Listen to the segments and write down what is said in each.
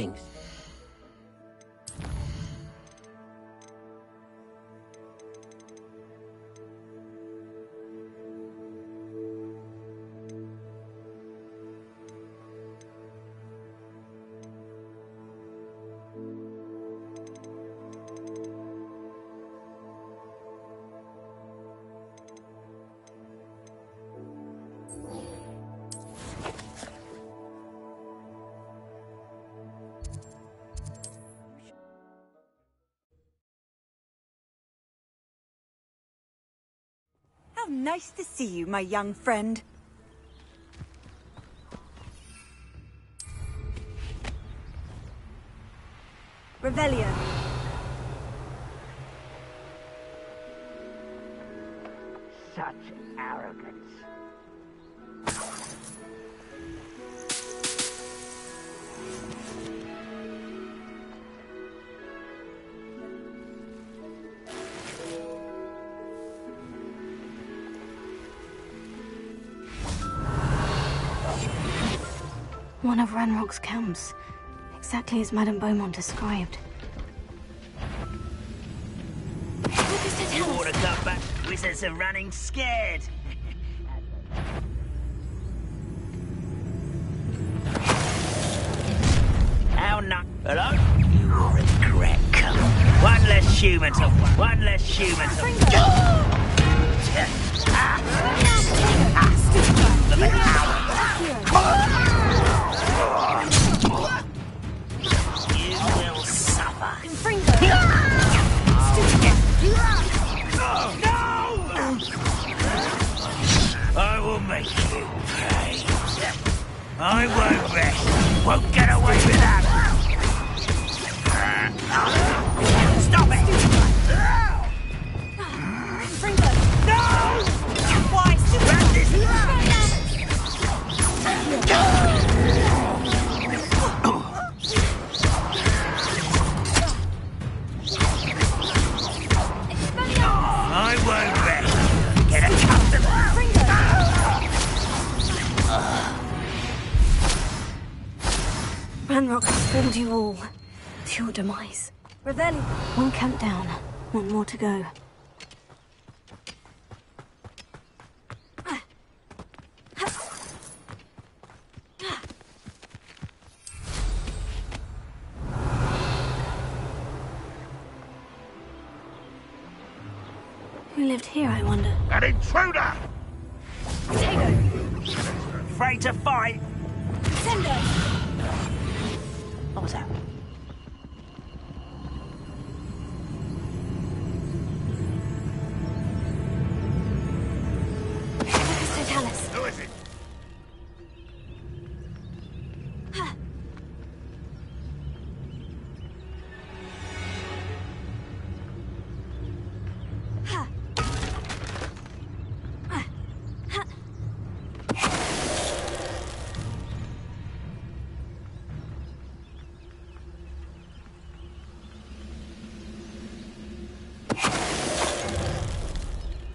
things. How nice to see you, my young friend. Revelio. Such arrogance. One of Ranrock's camps, exactly as Madame Beaumont described. You ought to come back. Wizards are running scared. How not? Hello? You'll regret coming. One less human to one less human to. You will suffer. I will make you pay. I won't rest. Won't get away with that. Stop it! No! Why? Grab this! I won't rest. Get accustomed. Ranrock has fooled you all. To your demise. Revelio. One camp down, one more to go. Who lived here, I wonder? An intruder! Potato. Afraid to fight? Sendo. What was that? Totalis. Who is it?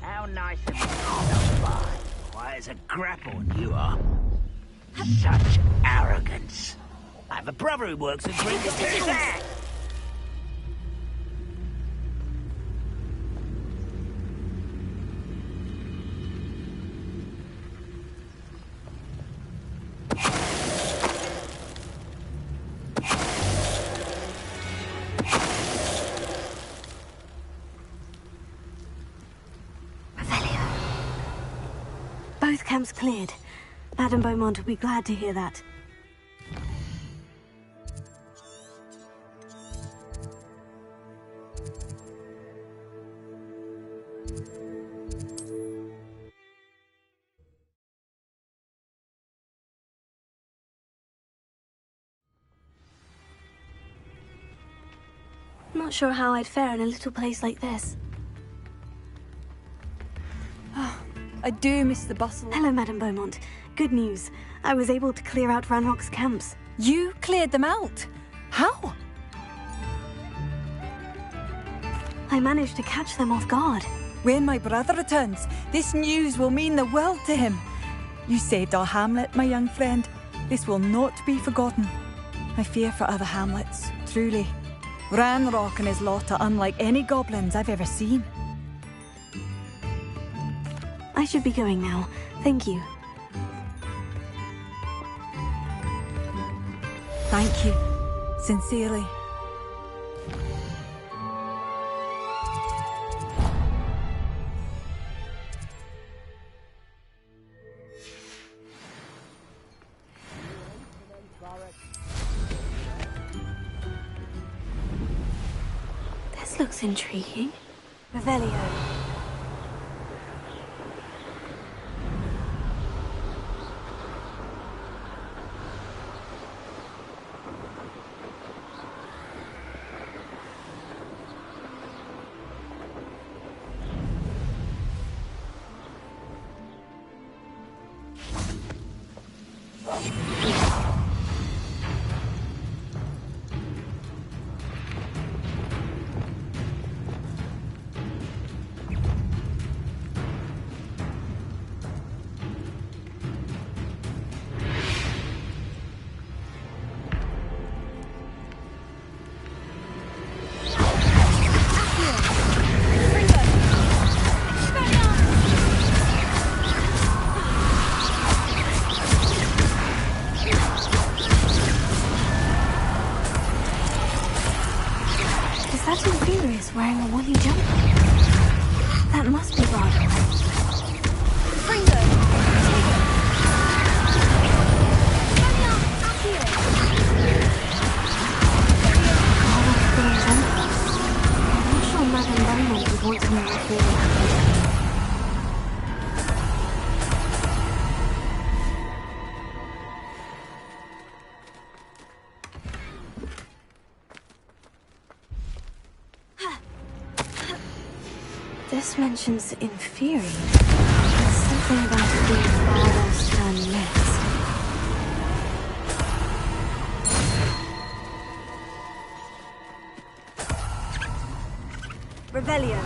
How nice of you. Quiet as a grapple, you are. Such arrogance. I have a brother who works at Drink. Who's that? Both camps cleared. Madame Beaumont will be glad to hear that. Not sure how I'd fare in a little place like this. I do miss the bustle. Hello, Madame Beaumont. Good news. I was able to clear out Ranrock's camps. You cleared them out? How? I managed to catch them off guard. When my brother returns, this news will mean the world to him. You saved our hamlet, my young friend. This will not be forgotten. I fear for other hamlets, truly. Ranrock and his lot are unlike any goblins I've ever seen. I should be going now. Thank you. Thank you. Sincerely. This looks intriguing. Revelio. Wearing a woolly jumper. That must be Rod. Fringo! I'm not sure Madame Beaumont would want to know what really happened. This mentions inferior. There's something about it being father's turn next. Revelio.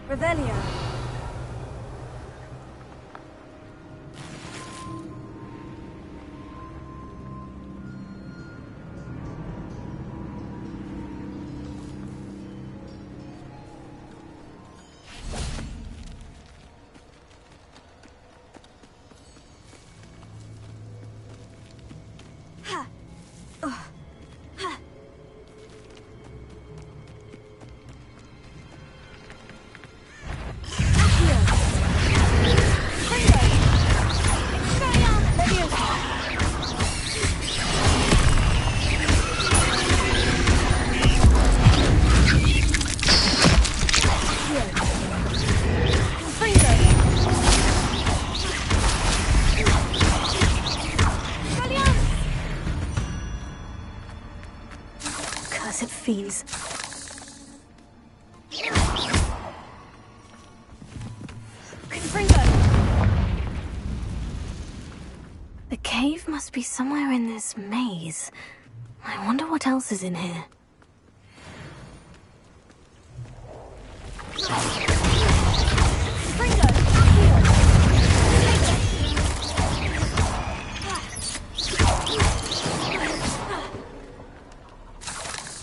Revelio. Fiends. The cave must be somewhere in this maze. I wonder what else is in here.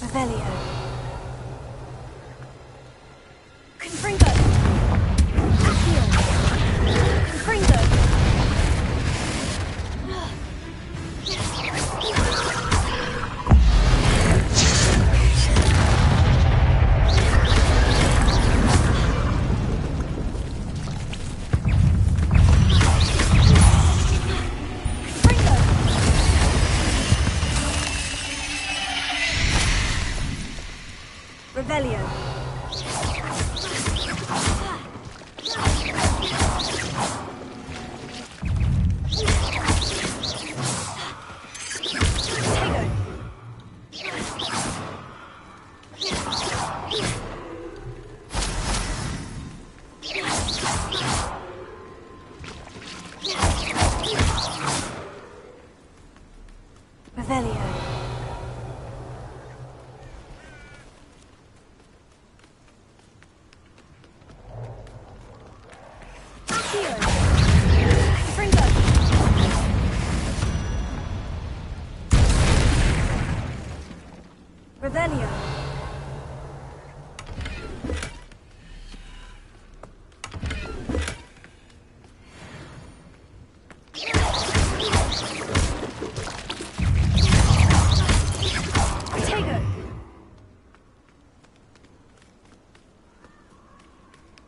Revelio. Revelio. Revelio.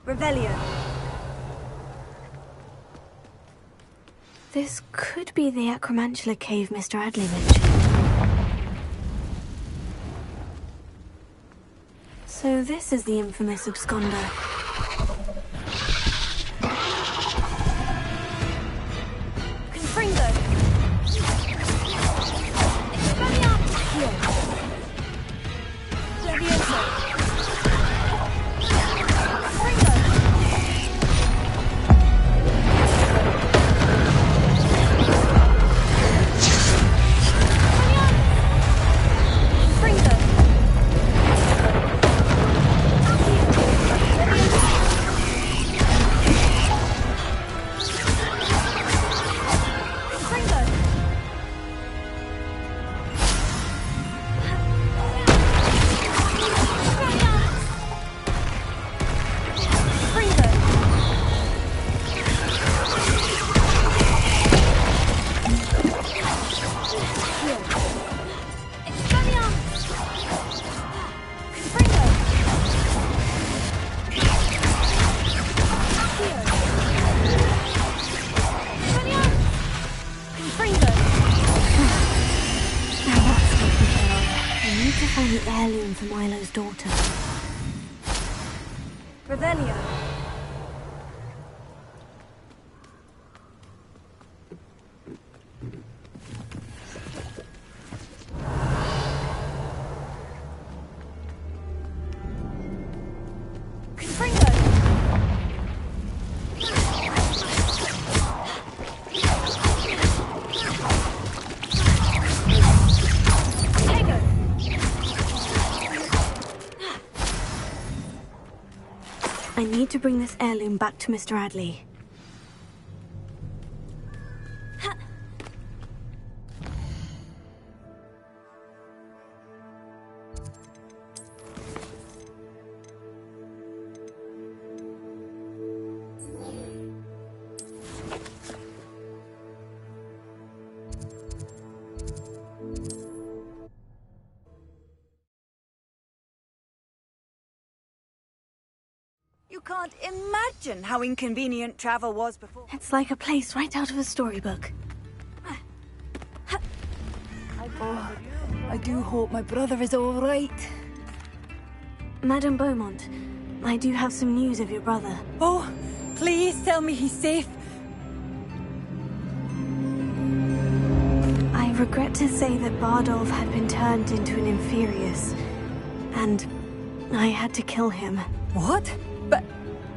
Revelio. This could be the Acromantula cave Mr. Adley mentioned. So this is the infamous absconder. Confringo. Expelliarmus. Levioso. Find the heirloom for Milo's daughter. Revelio. Confringo. I need to bring this heirloom back to Mr. Adley. You can't imagine how inconvenient travel was before. It's like a place right out of a storybook. Oh, I do hope my brother is all right. Madame Beaumont, I do have some news of your brother. Oh, please tell me he's safe. I regret to say that Bardolph had been turned into an Inferius, and I had to kill him. What?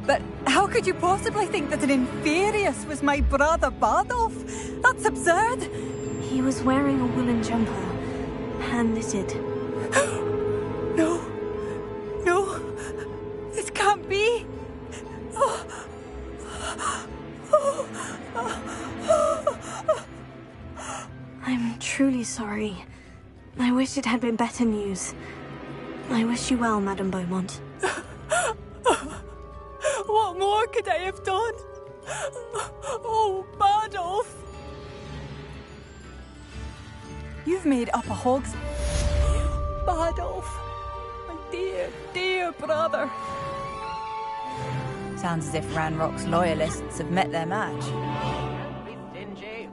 But how could you possibly think that an Inferius was my brother Bardolph? That's absurd. He was wearing a woolen jumper, hand-knitted. No. No. This can't be. I'm truly sorry. I wish it had been better news. I wish you well, Madame Beaumont. What more could I have done? Oh, Bardolph! You've made up a hog's... Bardolph! My dear, dear brother. Sounds as if Ranrock's loyalists have met their match. Stingy.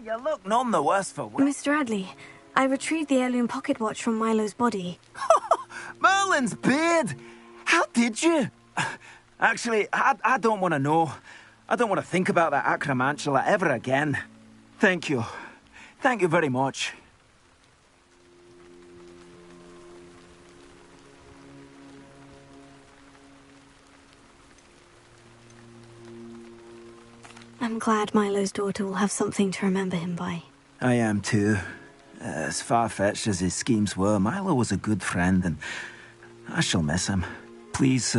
You look none the worse for wear. Mr. Adley, I retrieved the heirloom pocket watch from Milo's body. Merlin's beard! How did you? Actually, I don't want to know. I don't want to think about that Acromantula ever again. Thank you. Thank you very much. I'm glad Milo's daughter will have something to remember him by. I am too. As far-fetched as his schemes were, Milo was a good friend, and I shall miss him. Please,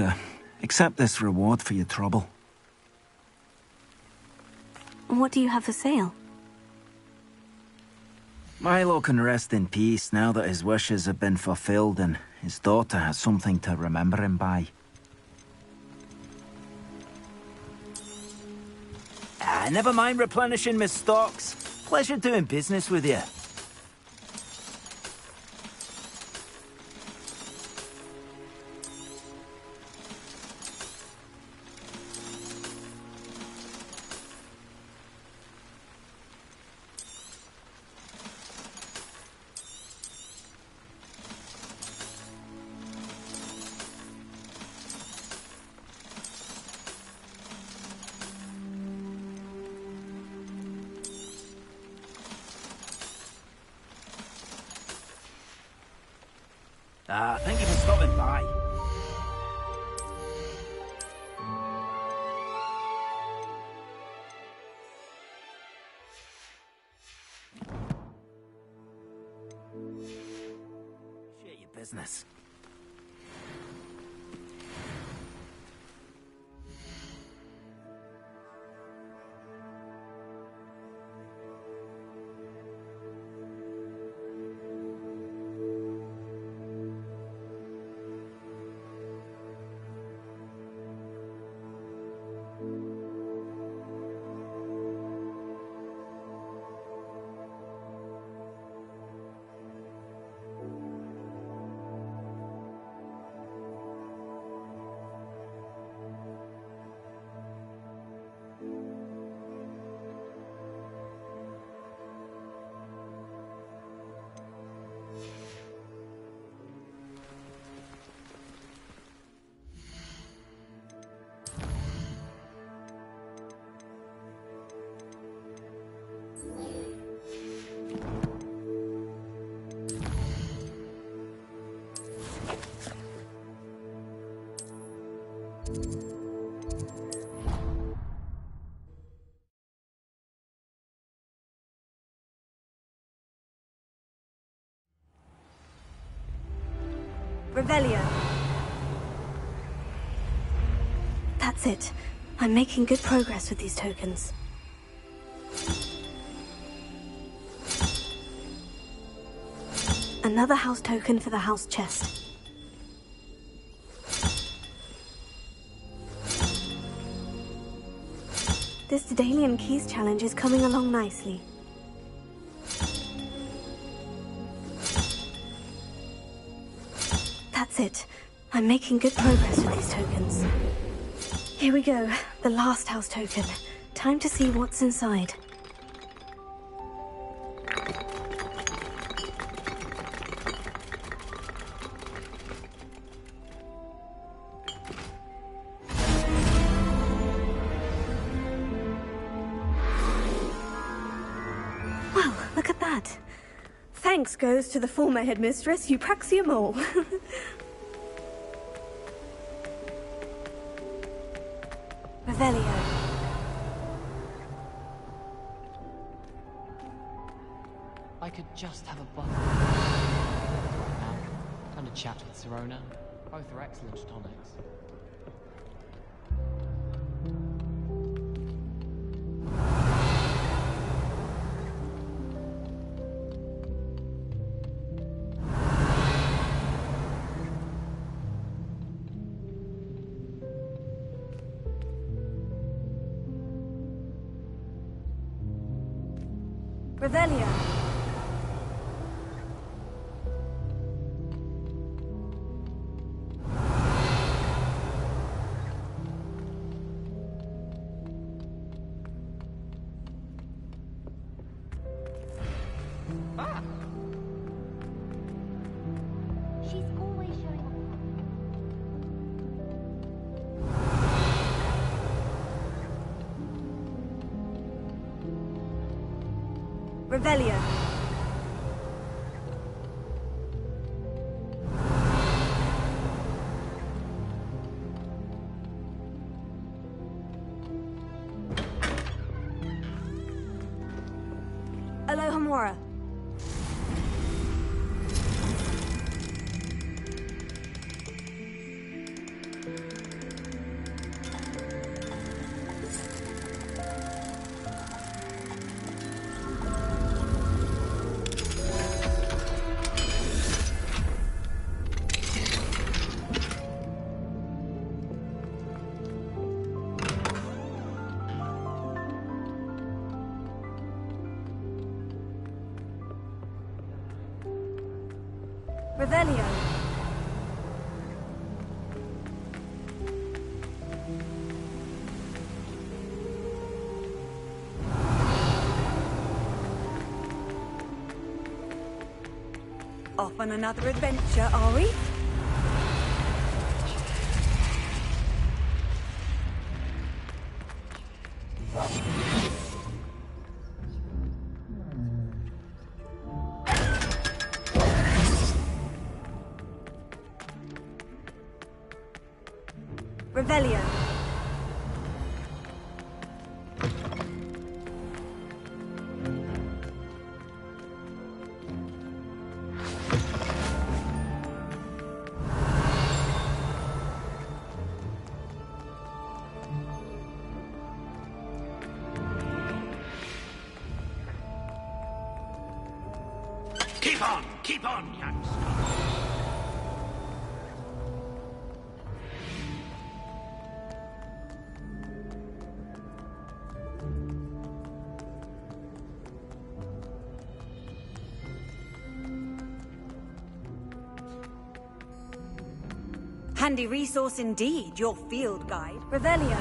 accept this reward for your trouble. What do you have for sale? Milo can rest in peace now that his wishes have been fulfilled and his daughter has something to remember him by. Never mind replenishing my stocks. Pleasure doing business with you. Thank you for stopping by. Share your business. Revelio. That's it. I'm making good progress with these tokens. Another house token for the house chest. This Daedalian Keys challenge is coming along nicely. That's it. I'm making good progress with these tokens. Here we go. The last house token. Time to see what's inside. Well, look at that. Thanks goes to the former headmistress, Eupraxia Mole. Revelio. I could just have a bottle right now, and a chat with Sirona. Both are excellent tonics. Revelio. She's always showing up. Revelio. Alohomora. Revelio. Off on another adventure, are we? Revelio. Keep on, youngster. Handy resource indeed, your field guide. Revelio.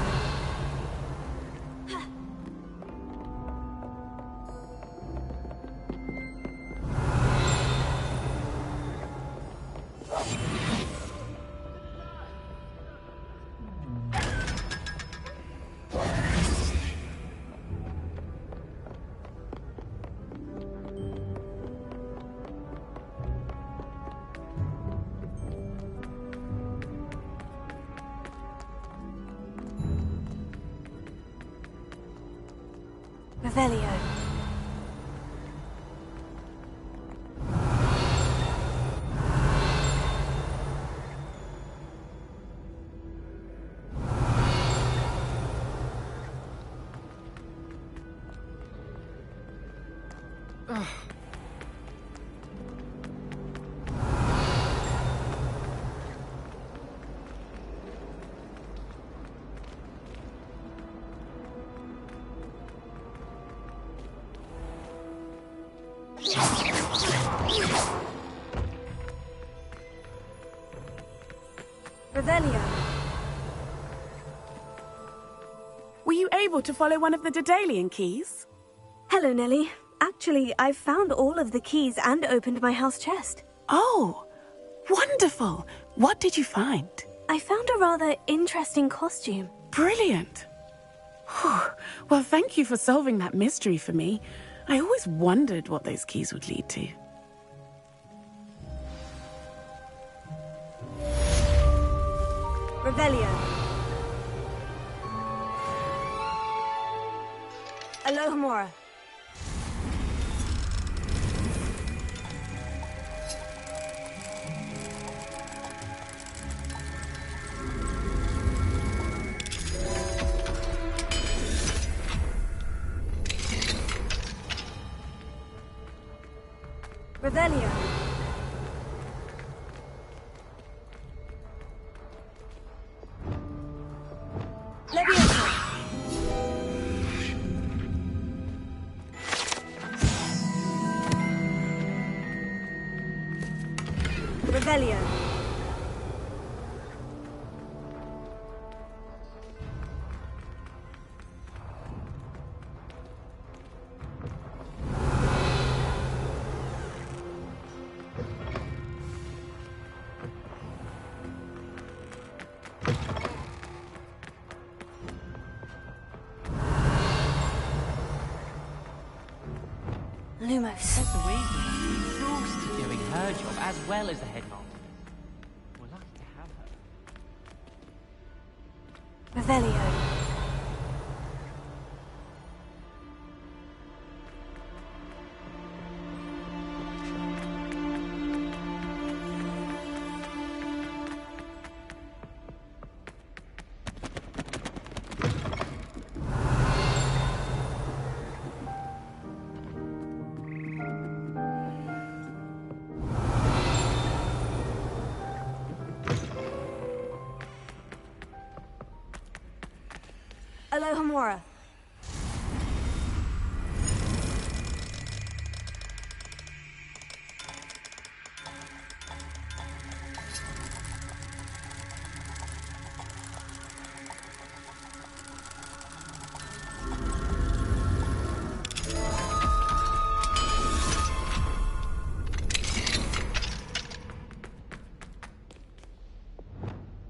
Revelio. Revelio. Were you able to follow one of the Daedalian keys? Hello, Nellie. Actually, I've found all of the keys and opened my house chest. Oh, wonderful! What did you find? I found a rather interesting costume. Brilliant! Whew. Well, thank you for solving that mystery for me. I always wondered what those keys would lead to. Revelio. Alohomora. Revelio. Leviosa. Revelio. Lumos. Professor Weasley must be exhausted doing her job as well as the headmaster. We're lucky to have her. Revelio. Alohomora.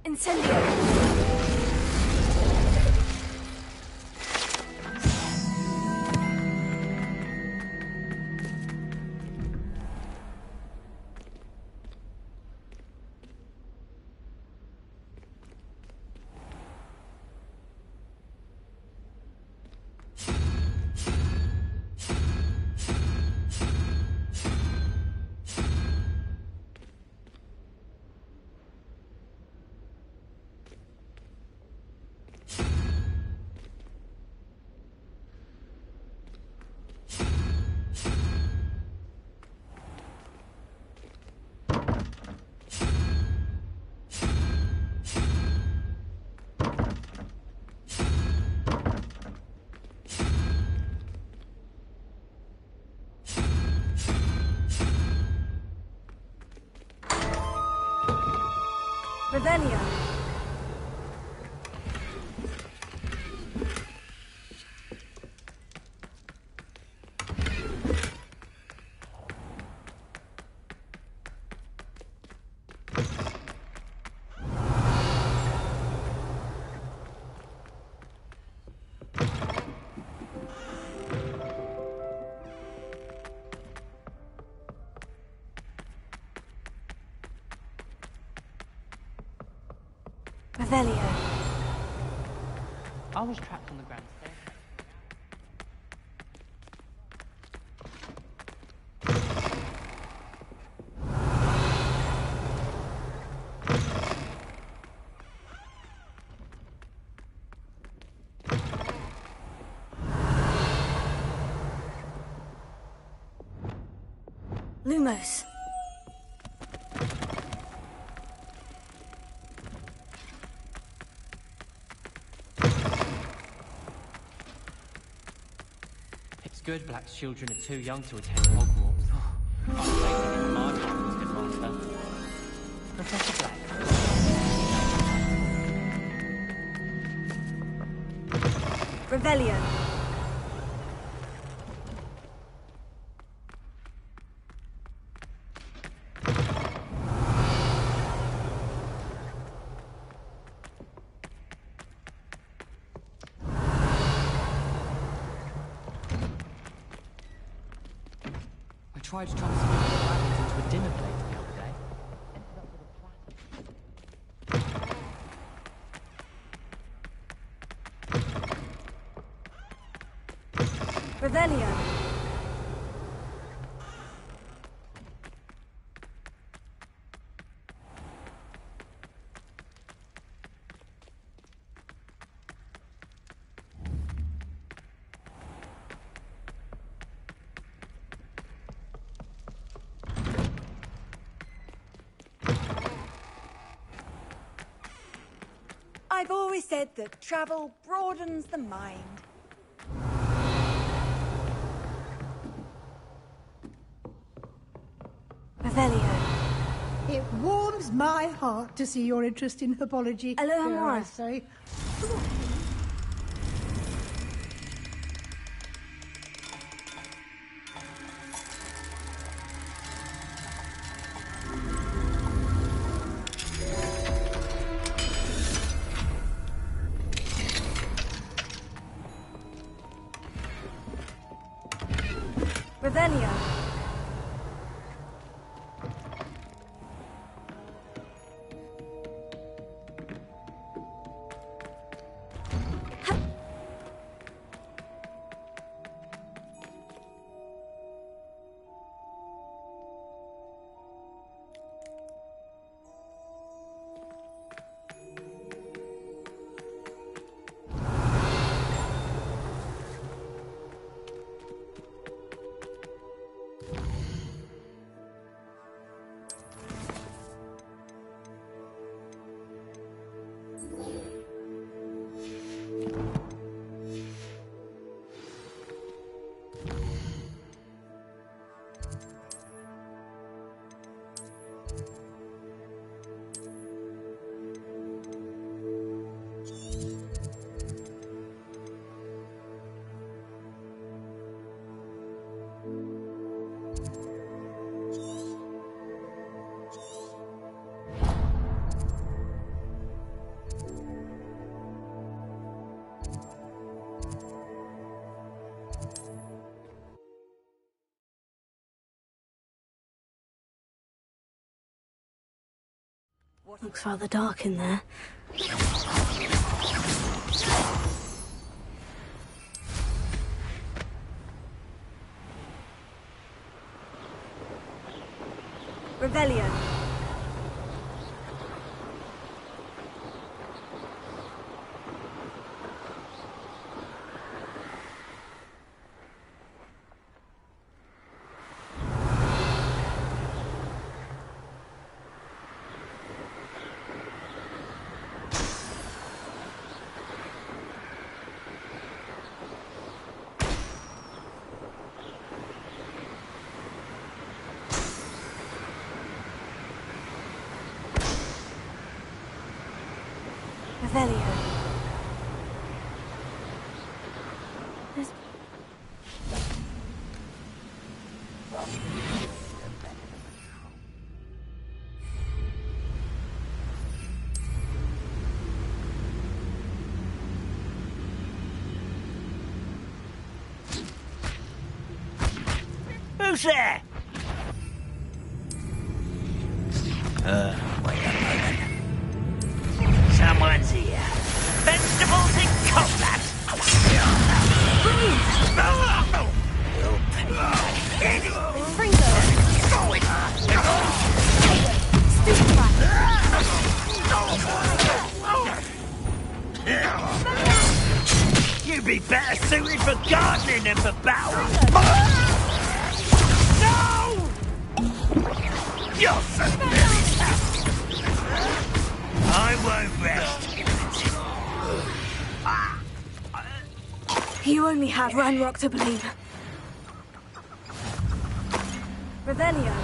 Incendio. Revelio. Revelio. I was trapped on the grand staircase. Lumos. It's good Black's children are too young to attend Hogwarts. I'm taking it my Hogwarts headmaster. Professor Black. Revelio. I tried to transform the dragons into a dinner plate the other day. Ended up with a platter. Revelio. I've always said that travel broadens the mind. Revelio. It warms my heart to see your interest in herbology. Alohomora. dare I say. Revelio. Looks rather dark in there. Revelio. Revelio. There's... Who's there? Wait a moment. Someone's here. Vegetables in combat! You'll pay a penny. You'd be better suited for gardening than for battling. No! You're so very tough. I won't rest. You only had Ranrock to blame. Revelio.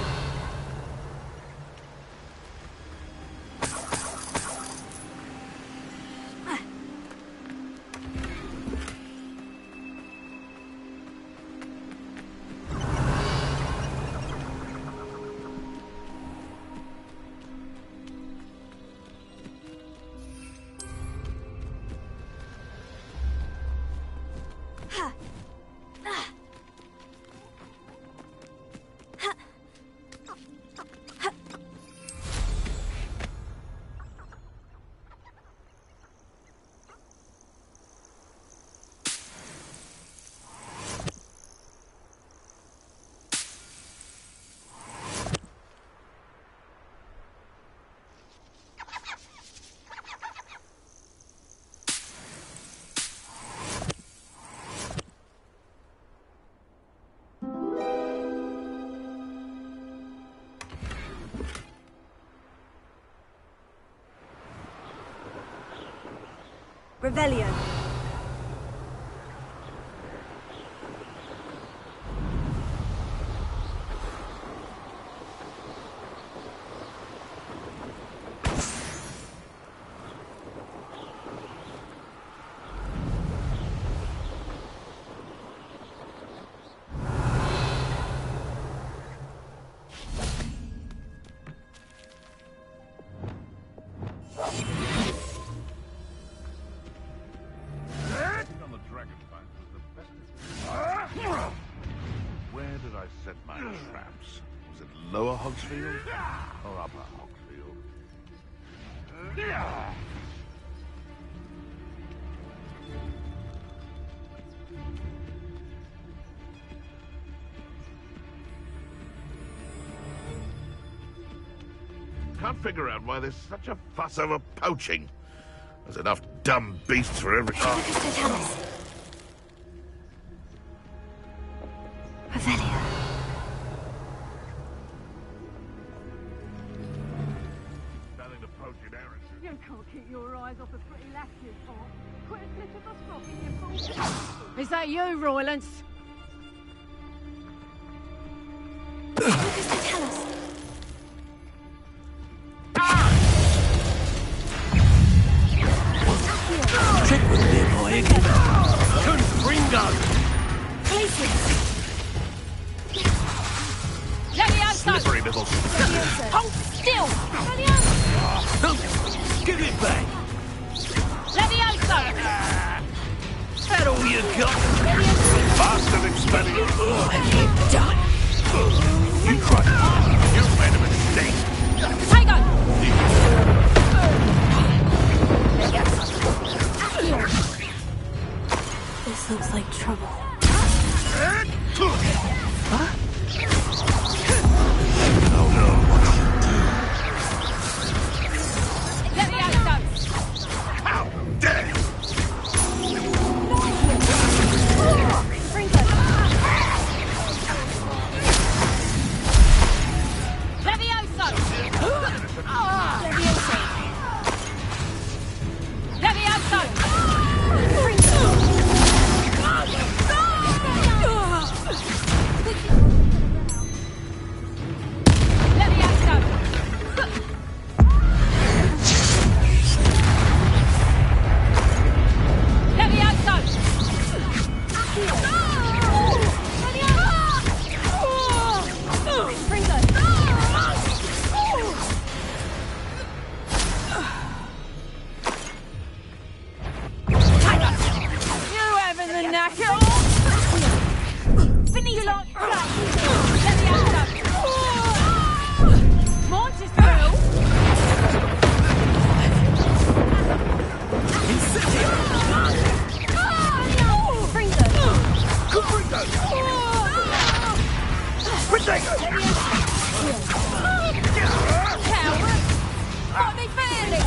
Revelio. did I set my traps? Was it Lower Hogsfield or Upper Hogsfield? Can't figure out why there's such a fuss over poaching. There's enough dumb beasts for every... Revelio. You can't keep your eyes off a pretty lass, you can't. Put a slip of a frock in your full... Is that you, Roylance? Tell us. Check with me, boy, again. Confringo! Places! Levioso! Slippery little... Hold still! Levioso! Give it back! Levioso! That all you got? Bastard expelling! What have you done? You tried. You made a mistake. Take on! This looks like trouble. Huh? Oh no. Levioso! How dare you! Levioso! Levioso! You having the knacker? Finito! Levioso! Monty's through! Coward! What are they feeling?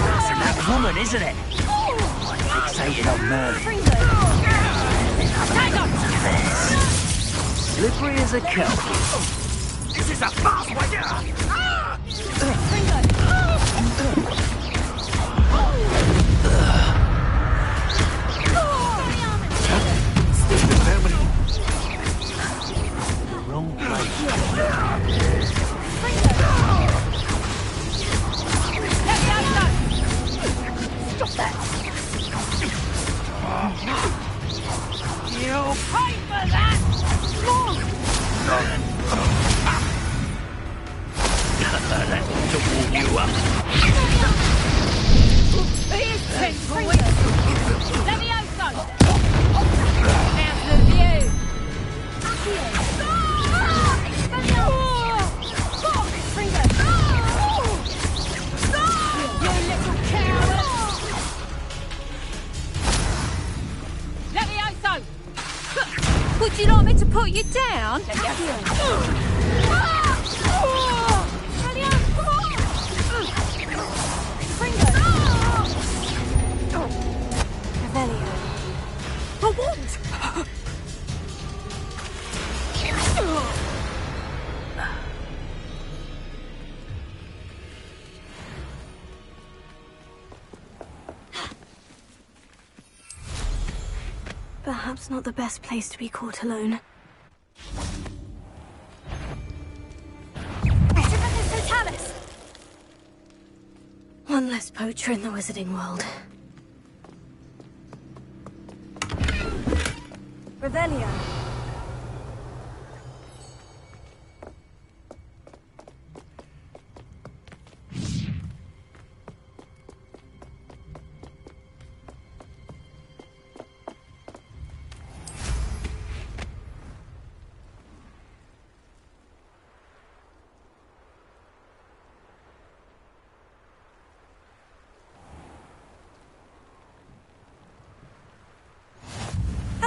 That's that woman, isn't it? Fixated on murder. Slippery as a kelp. This is a fast one! Wrong place. Stop that! You'll pay for that! That to warm you up. Here's 10 points! Levioso! How's the view? You little coward! Levioso! Would you like me to put you down? Revelio. I won't! Perhaps not the best place to be caught alone. One less poacher in the wizarding world. Revelio.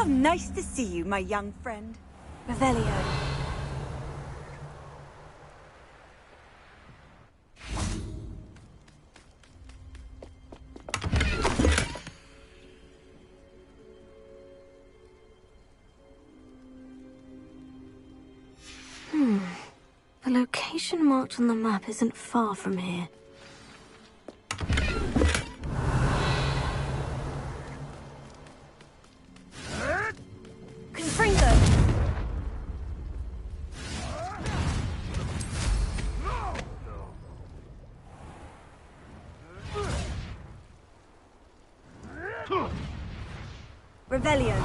How nice to see you, my young friend. Revelio. The location marked on the map isn't far from here. Confringo! Revelio.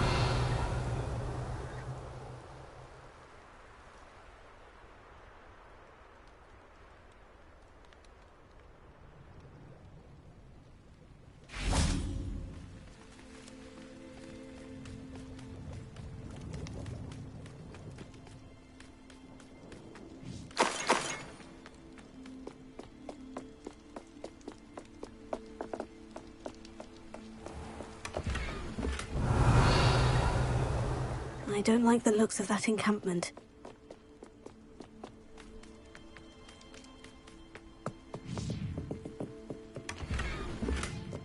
I don't like the looks of that encampment.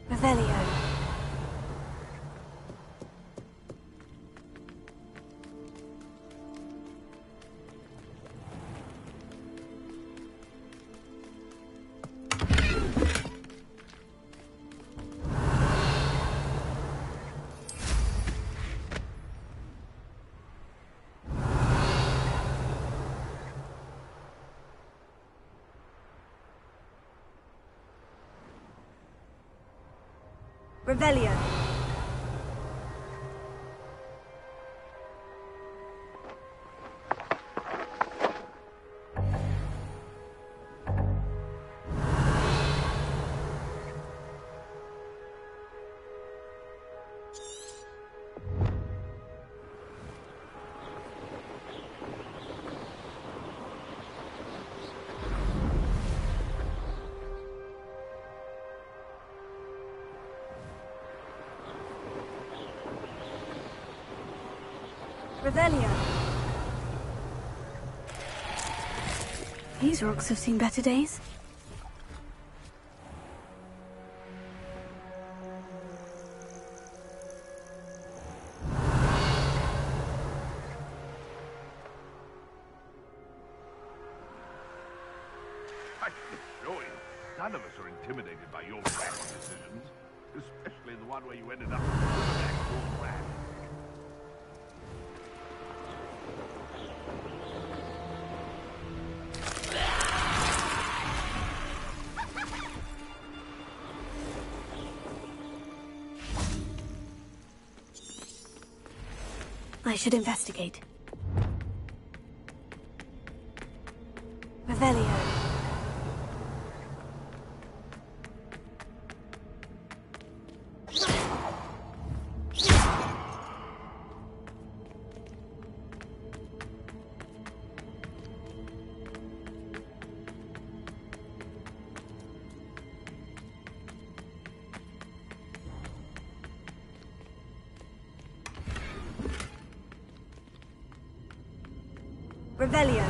Revelio. Revelio. Revelio. These rocks have seen better days. I can assure you, none of us are intimidated by your rash decisions, especially the one where you ended up with an actual rash. I should investigate. Revelio. Revelio.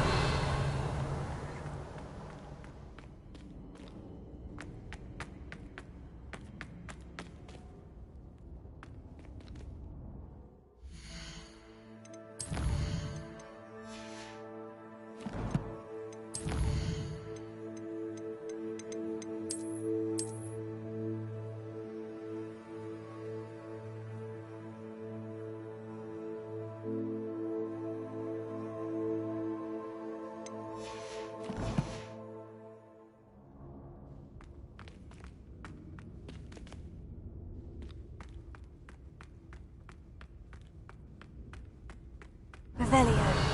Revelio.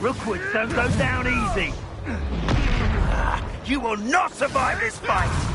Rookwoods don't go down easy. You will not survive this fight!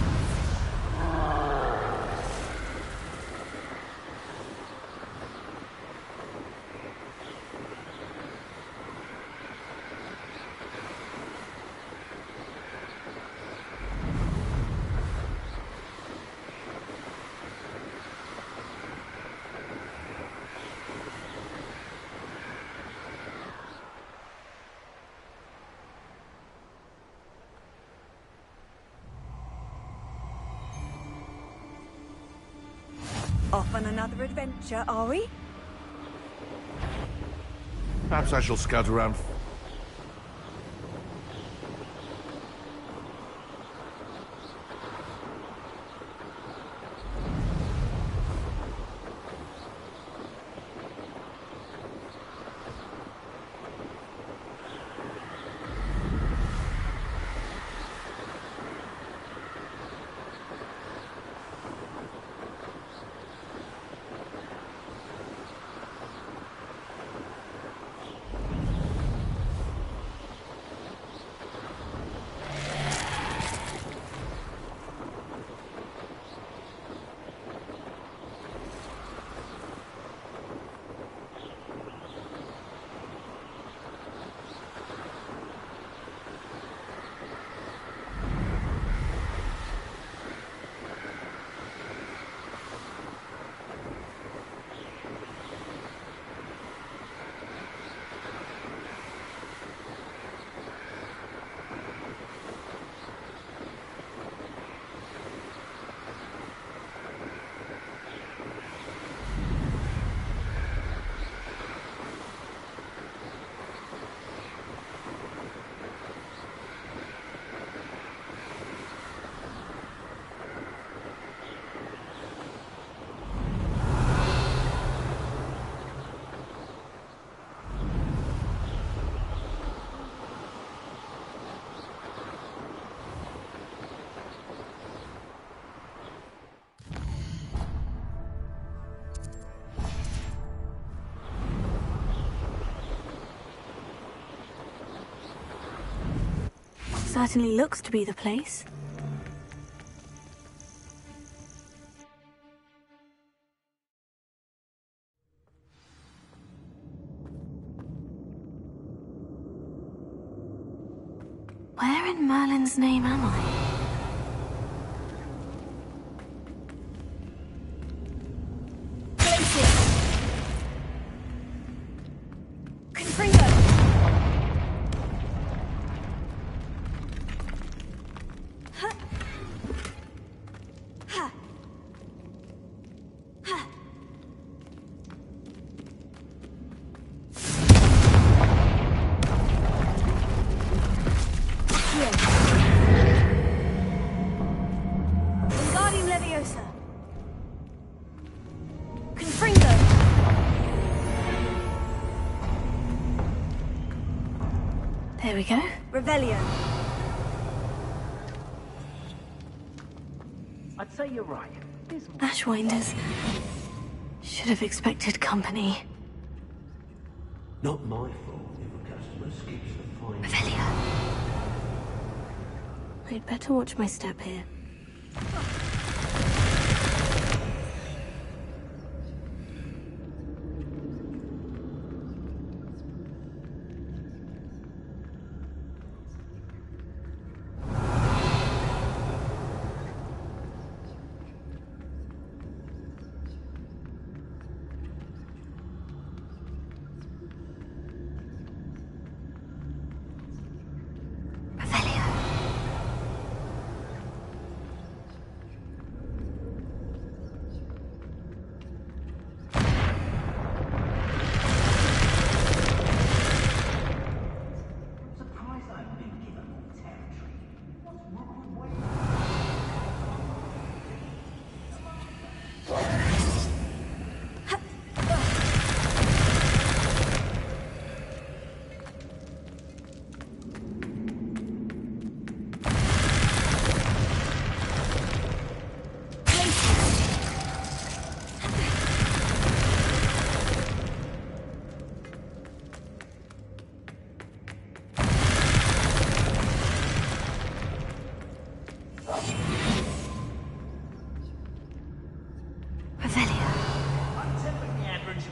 Off on another adventure, are we? Perhaps I shall scout around. Certainly looks to be the place. Where in Merlin's name am I? There we go. Revelio. I'd say you're right. Ashwinders. Should have expected company. Not my fault if a customer skips the fine. Revelio. I'd better watch my step here.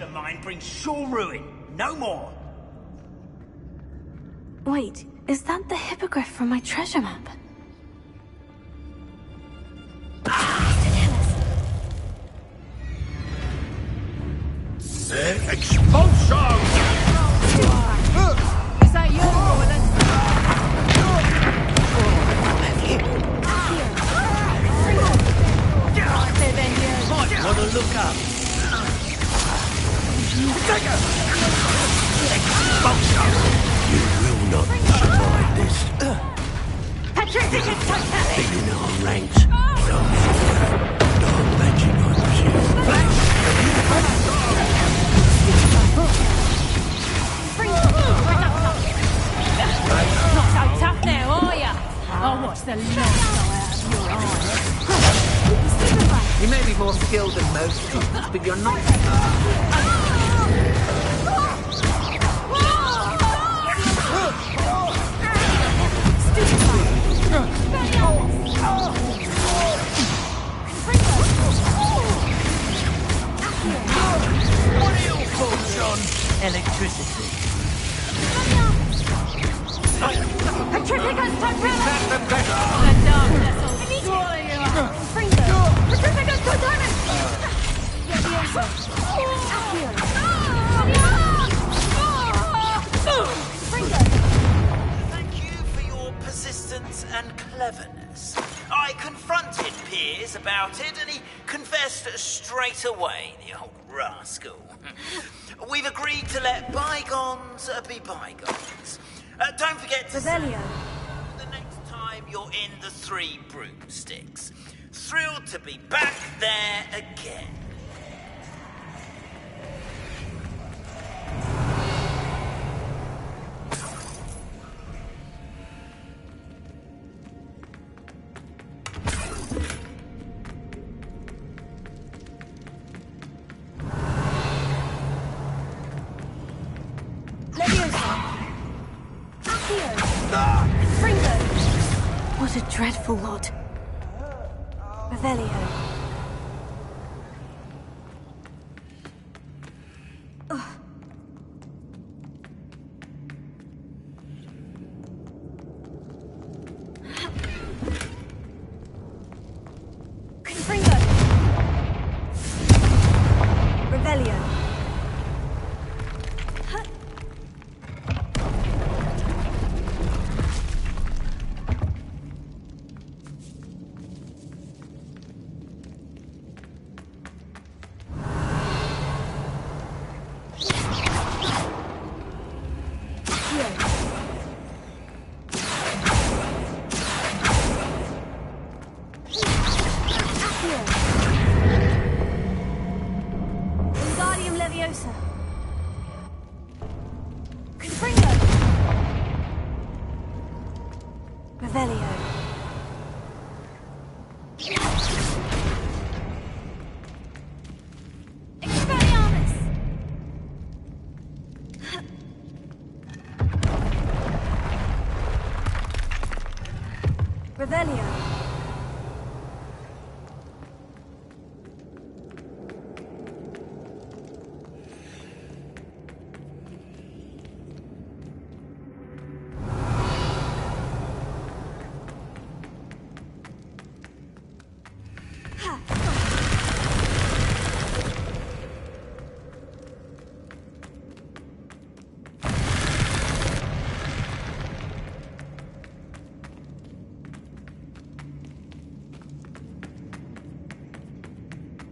of mine brings sure ruin. No more. Wait, is that the hippogriff from my treasure map? Expulsion! Is that you, Roland? Might want to look up. You will not survive this. Petrificus Totale! Been in our ranks. Dark magic, I presume. Not so tough now, are ya? I'll watch the light go out of your eyes. You may be more skilled than most, but you're not. What are your thoughts on electricity? Petrificus Totale! The darkness will swallow you up! Petrificus Totale! Thank you for your persistence and cleverness. I confronted Piers about it, and he confessed straight away, the old rascal. We've agreed to let bygones be bygones. Don't forget to Revelio. the next time you're in the Three Broomsticks. Thrilled to be back there again. What a dreadful lot. Revelio. Confringo. Revelio. Wingardium Leviosa. Confringo. Revelio. Expelliarmus. Revelio.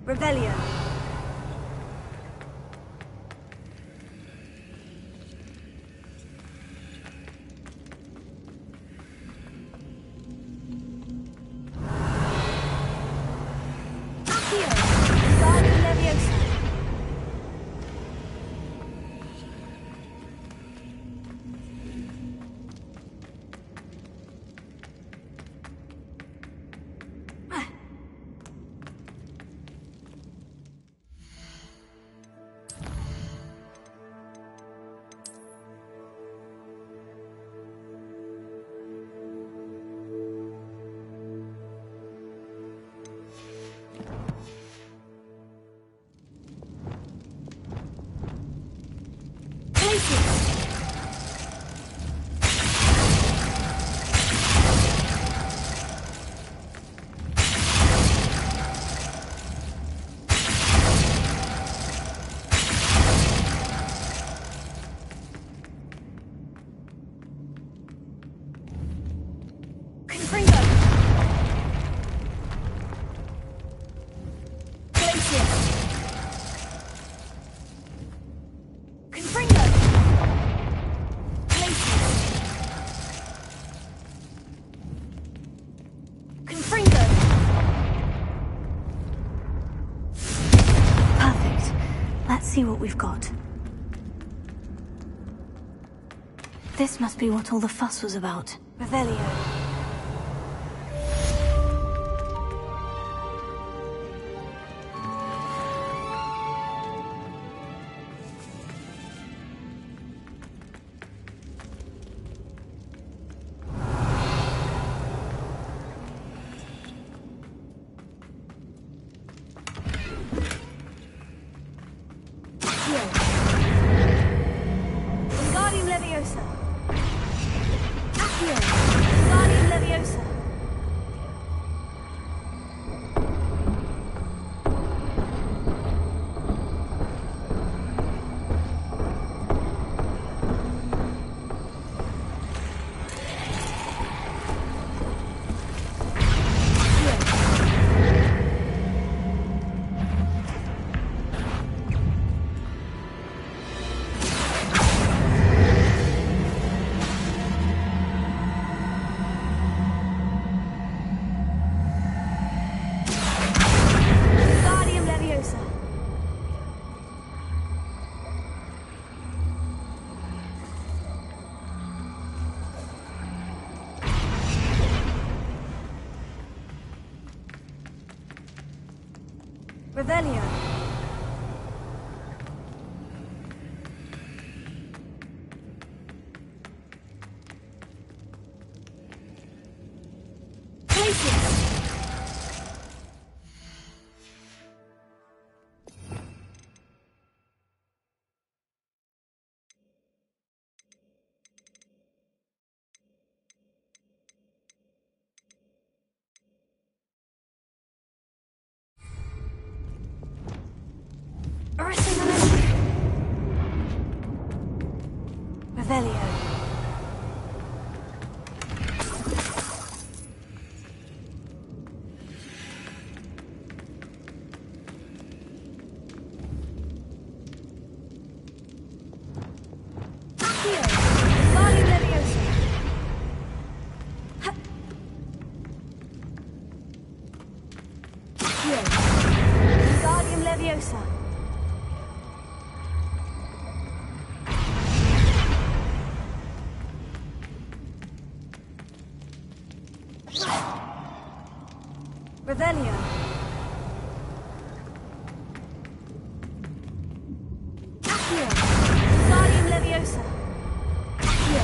Revelio. Accio. Wingardium Leviosa. see what we've got. This must be what all the fuss was about. Revelio. Wingardium Leviosa. Accio. Wingardium Leviosa. Wingardium Leviosa. Revelio. Places. Revelio. Accio. Wingardium Leviosa. Ha. Accio. Wingardium Leviosa. Revelio. Accio. Wingardium Leviosa. Accio.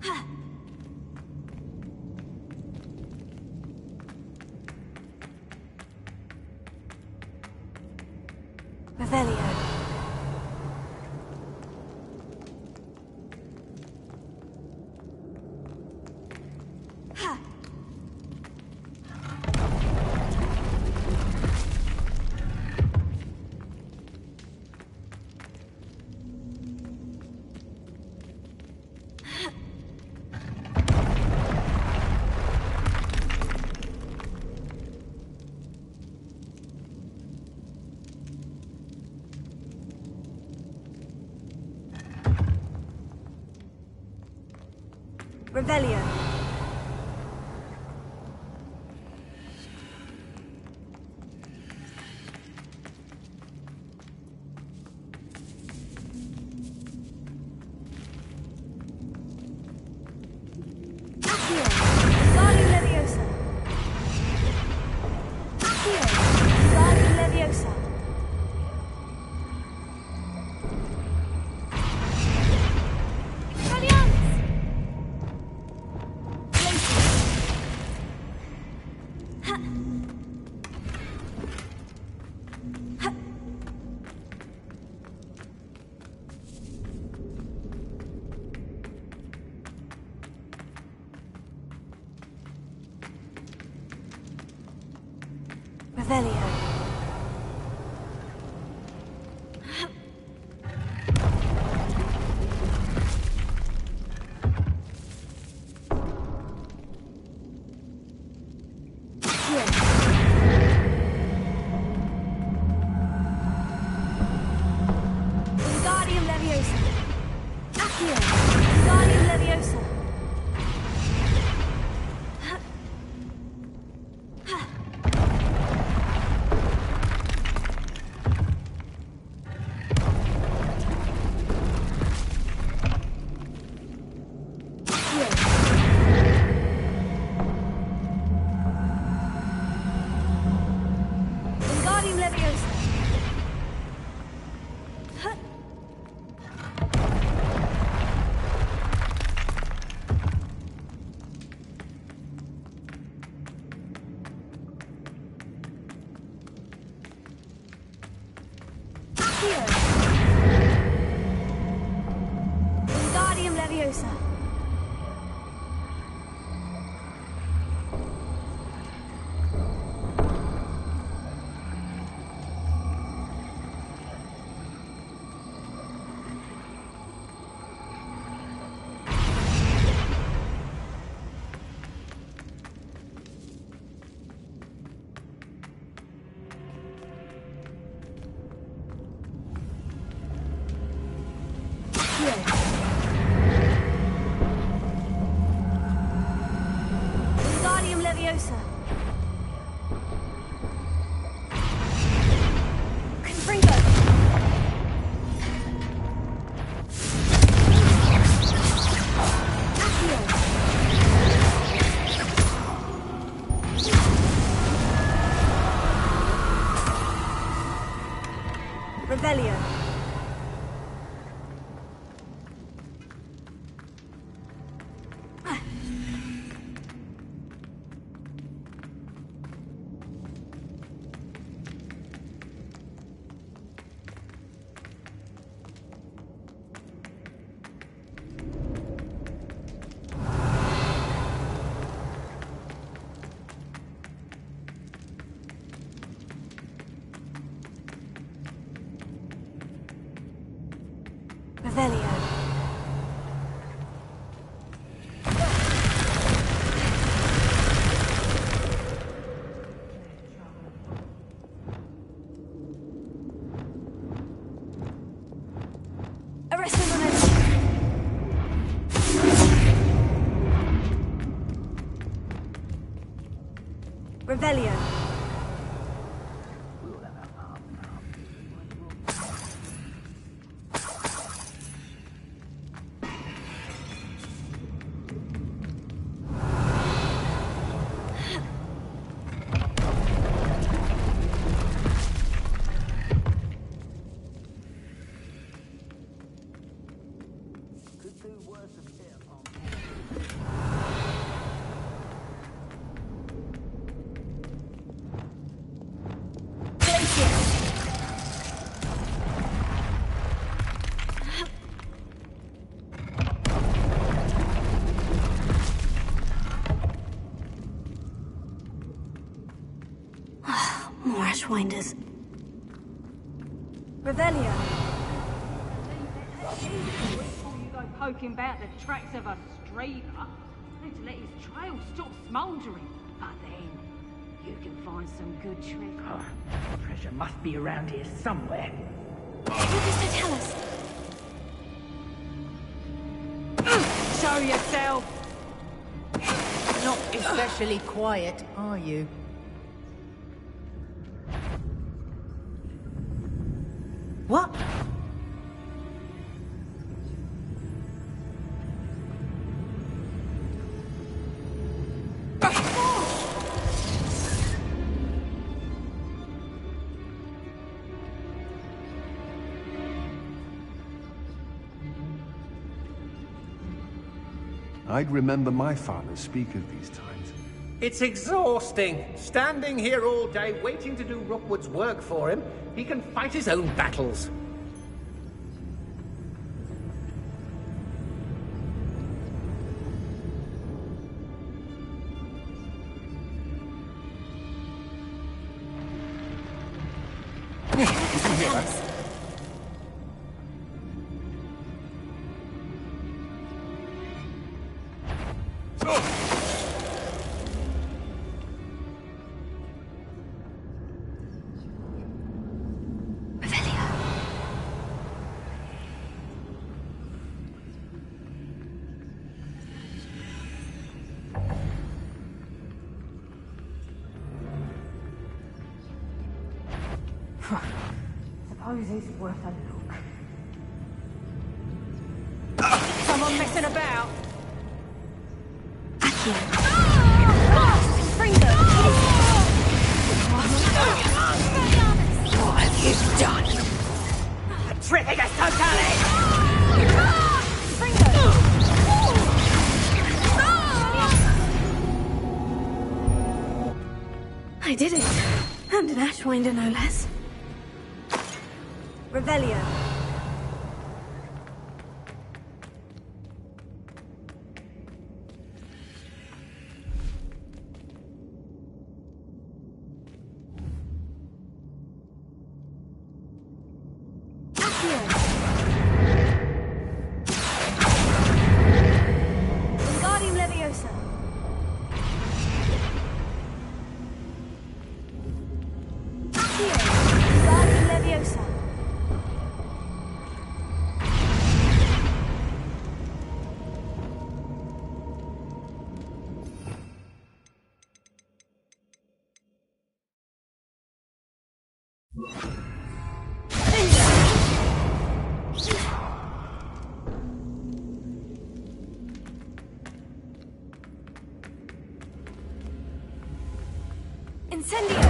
Ha. Revelio. Ha. Revelio. Accio. Wingardium Leviosa. Accio. Wingardium Leviosa. Expelliarmus. Ha. Ha. Revelio. Wingardium Leviosa. Accio. Wingardium Leviosa. Leviosa. Confringo. Revelio. Revelio. Arresto momento. Revelio. More Ashwinders. Revelio. Before you go poking about the tracks of a streaker, need to let his trail stop smouldering. But then, you can find some good tricks. Oh, treasure must be around here somewhere. What does that tell us? Show yourself! Not especially quiet, are you? What? I'd remember my father speak of these times. It's exhausting. Standing here all day, waiting to do Rookwood's work for him. He can fight his own battles. Suppose it's worth a look. Someone messing about? What have you done? Tripping us totally! I did it. And an Ashwinder, no less. Revelio. Wingardium Leviosa. Wingardium Leviosa. Incendio!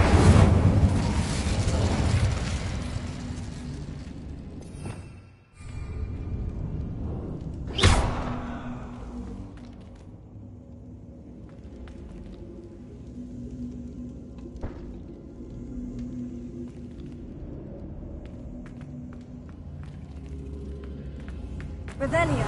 Revelio.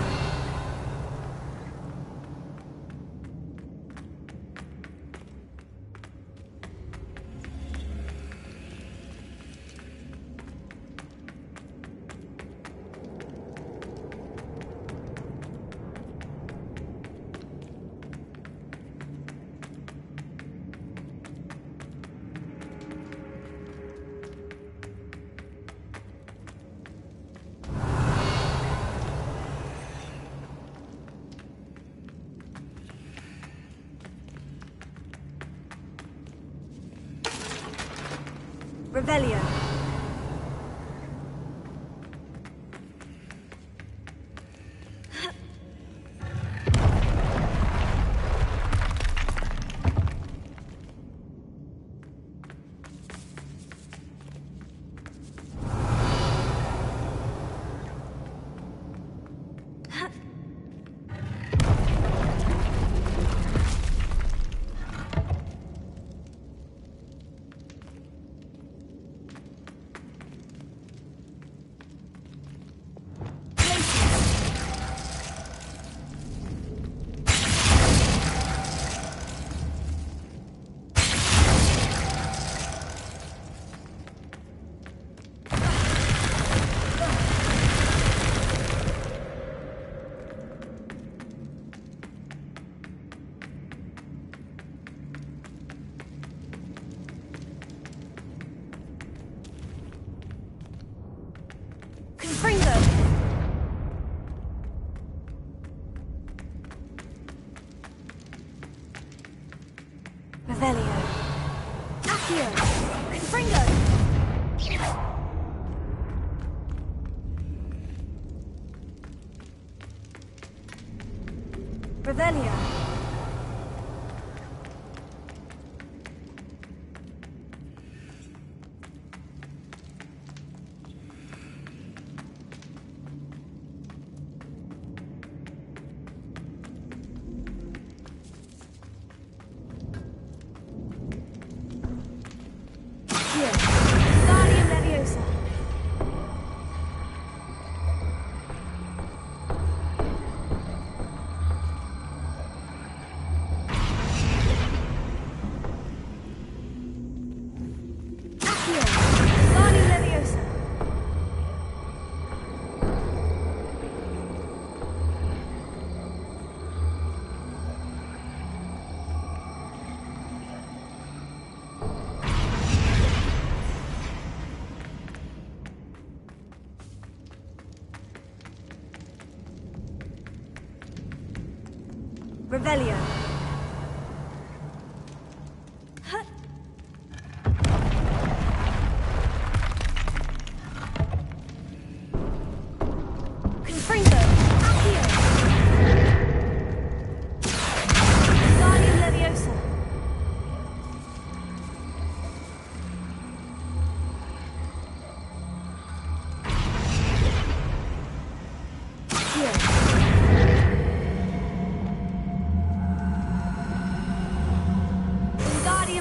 Revelio. Revelio. Accio. Confringo. Revelio. Revelio. Confringo. Accio. Guardian Leviosa. Accio.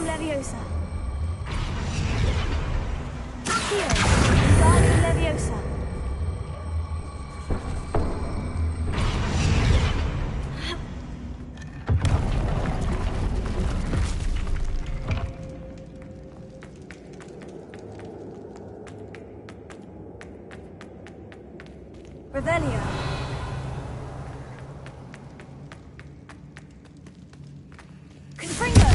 Leviosa. Accio. Guardian Leviosa. Revelio. Confringo.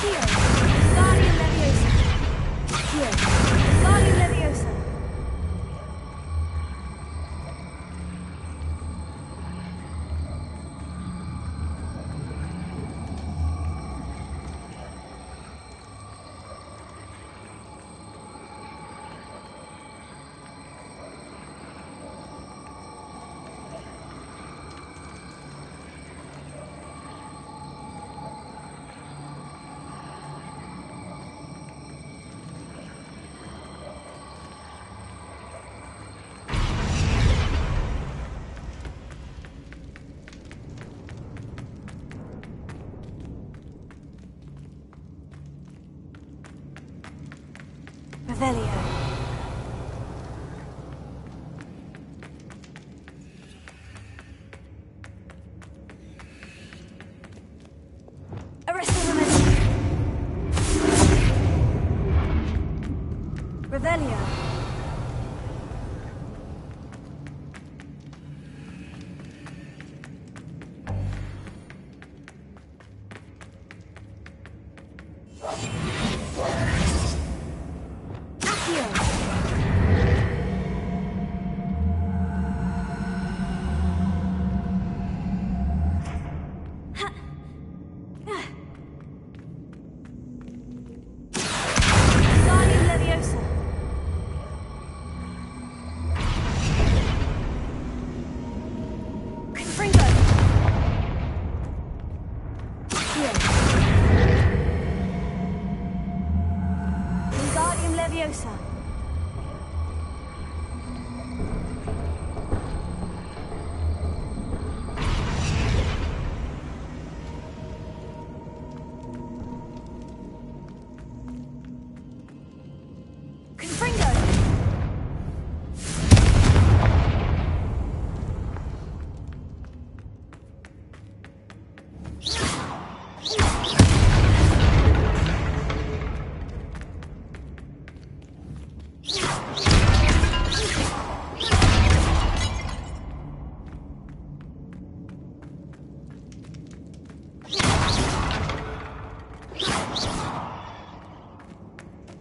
Here. Revelio. Arresto Revelio.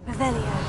Revelio.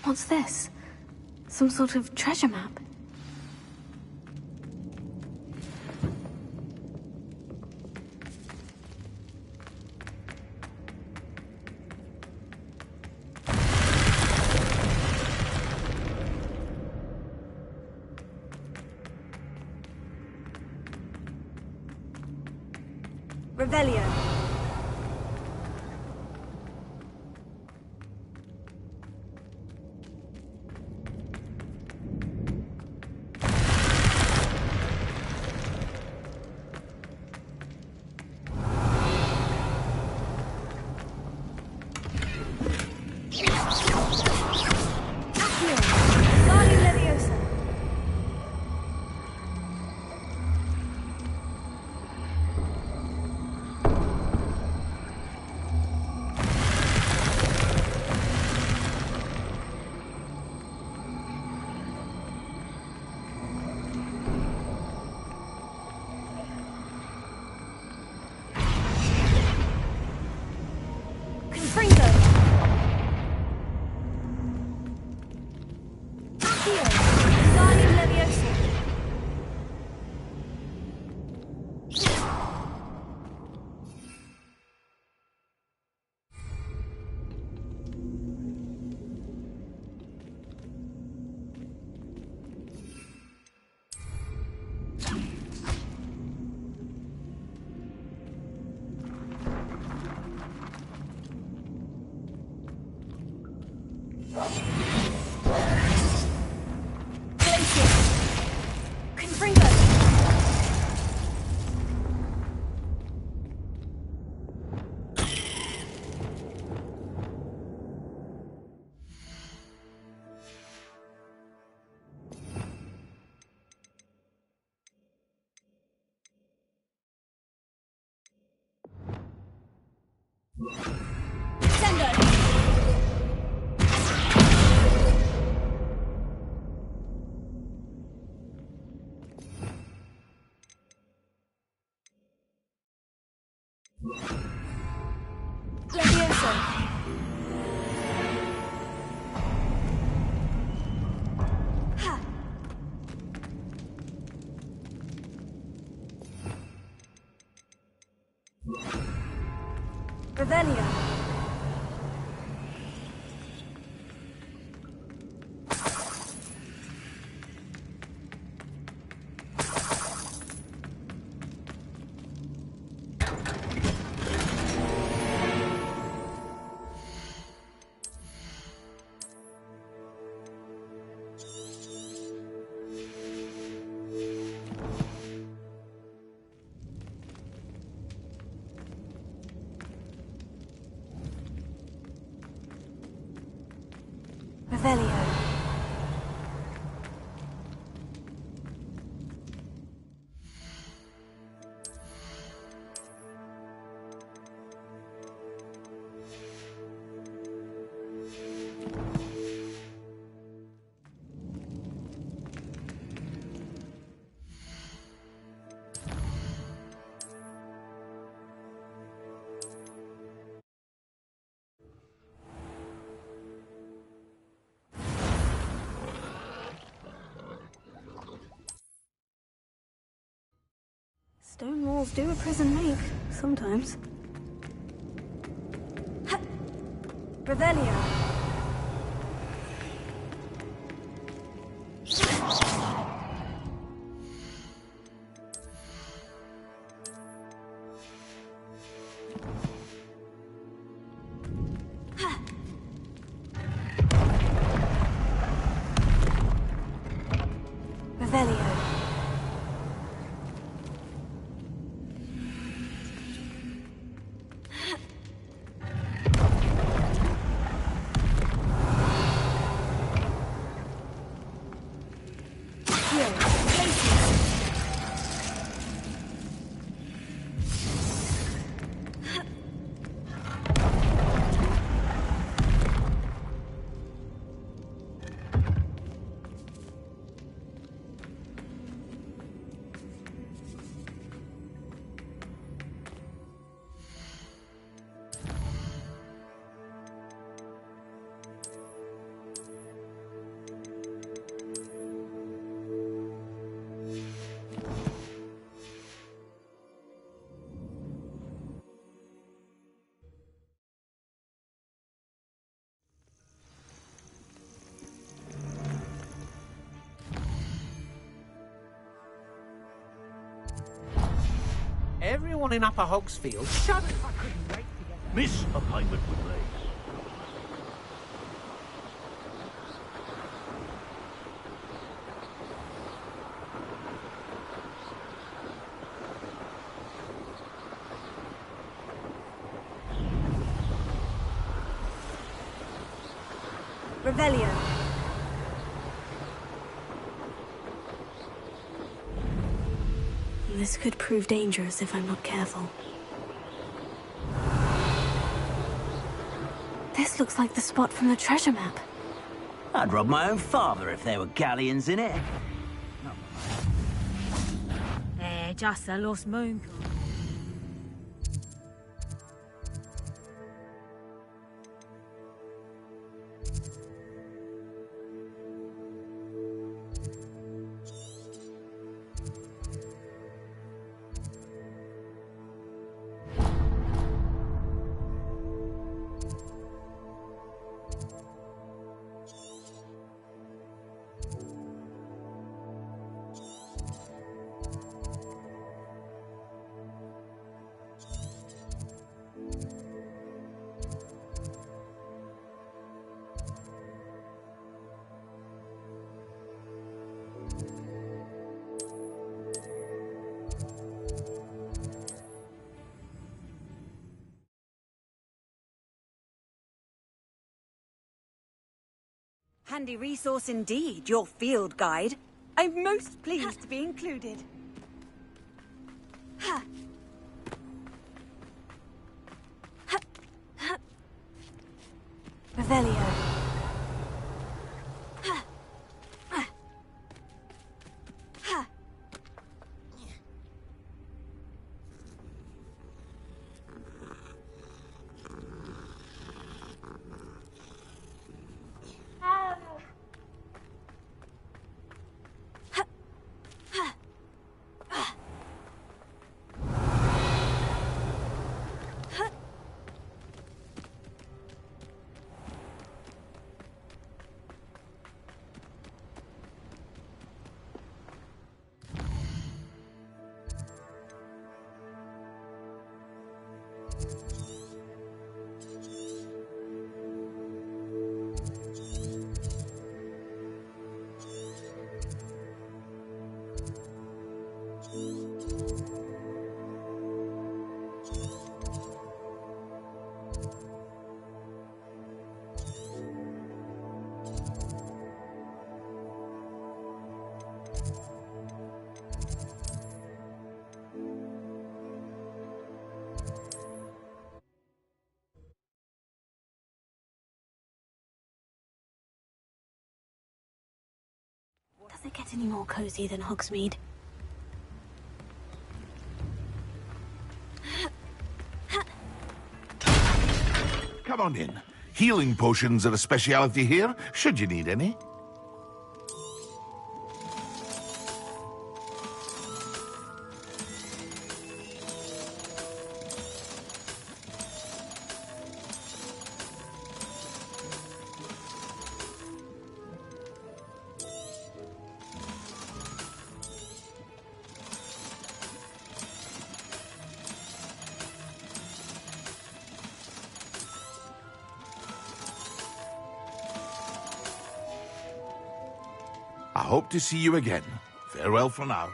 What's this? Some sort of treasure map? Revelio. Revelio. Revelio. Stone walls do a prison make, sometimes. Ha! Revelio. Ha! Revelio. Everyone in Upper Hogsfield shuddered if I couldn't wait to get... Miss a payment with legs. Revelio. This could prove dangerous if I'm not careful. This looks like the spot from the treasure map. I'd rob my own father if there were galleons in it. Just a lost moon. Handy resource indeed, your field guide. I'm most pleased to be included. Ha! Ha! Ha! Revelio. Ha! Ah! Ha! it get any more cozy than Hogsmeade? Come on in. Healing potions are a speciality here, should you need any. I hope to see you again. Farewell for now.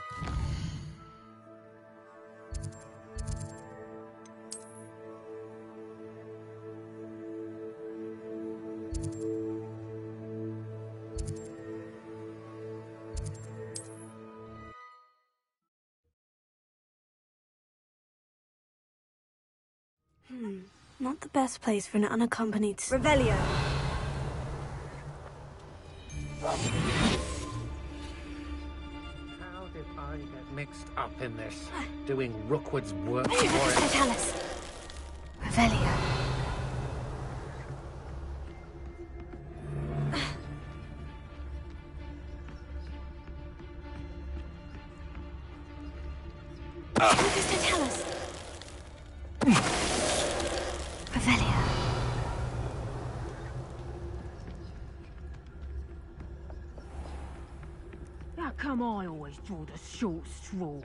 Not the best place for an unaccompanied... Revelio. How did I get mixed up in this? Doing Rookwood's work for it? Tell us. Revelio. Tell us. Revelio. How come I always draw the short straw?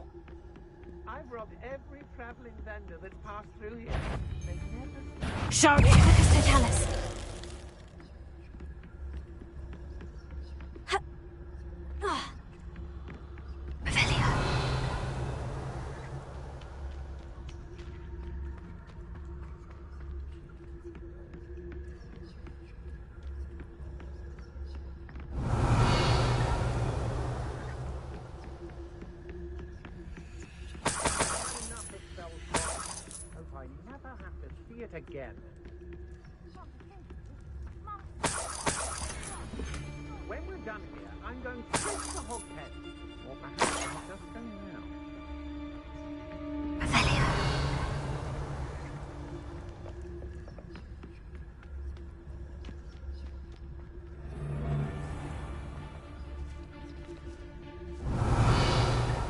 I've robbed every travelling vendor that's passed through here. They never... Show Tell us. Revelio. Hope I never have to see it again. When we're done here, I'm going straight to Hogshead. Or perhaps I'll just go now.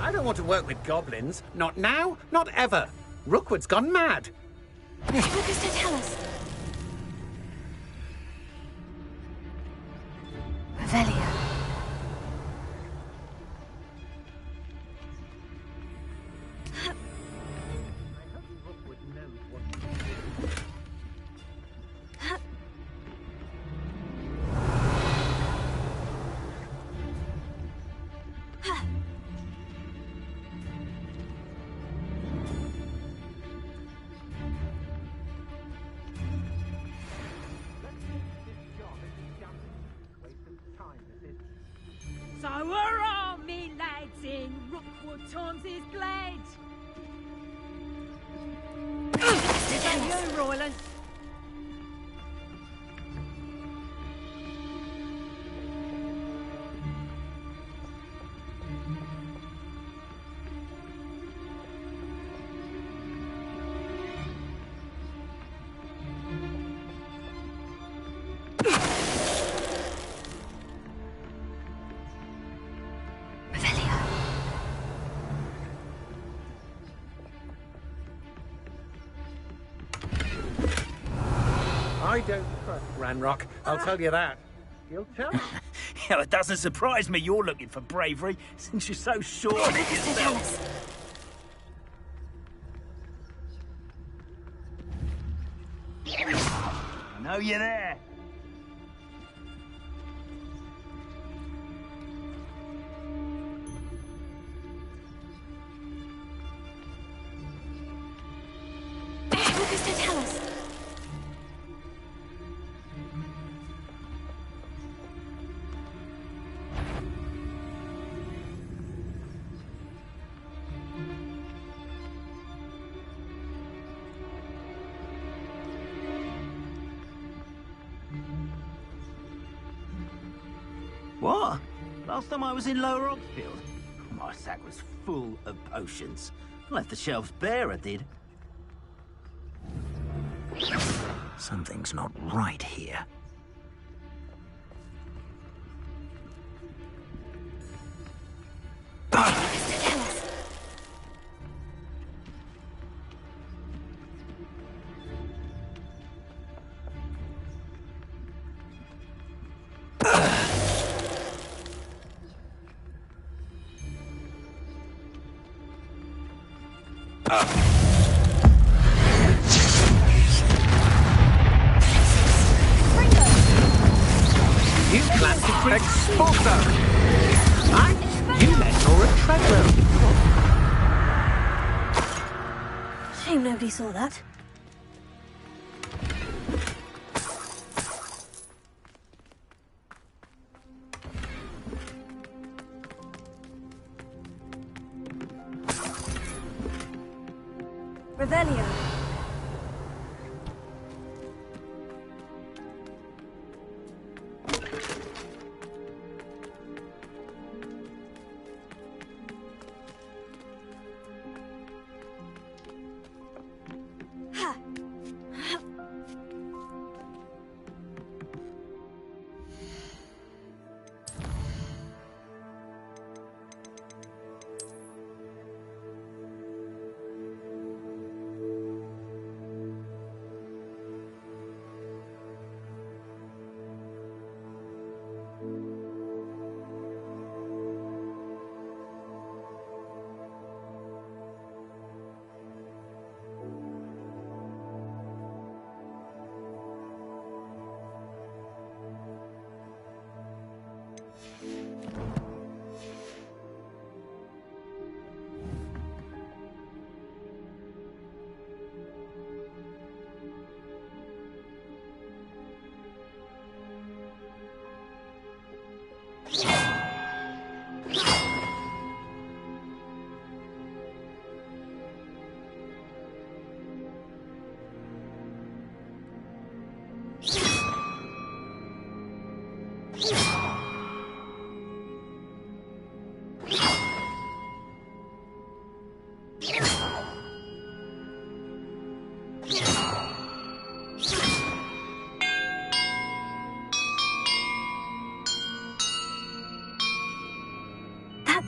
I don't want to work with goblins. Not now, not ever. Rookwood's gone mad. Tell us. Revelio. I hope Rookwood knows what to do. So hurrah, me lads, in Rookwood times is glad. Is that you, Royland? I don't trust Ranrock, I'll tell you that. You'll tell me. Yeah, it doesn't surprise me you're looking for bravery, since you're so sure of it yourself. I know you're there. Tell us. What? Last time I was in Lower Oxfield, my sack was full of potions. Left the shelves bare, I did. Something's not right here. You plan to bring Expulsor! You let Nora Treadwell. Shame nobody saw that. Revelio.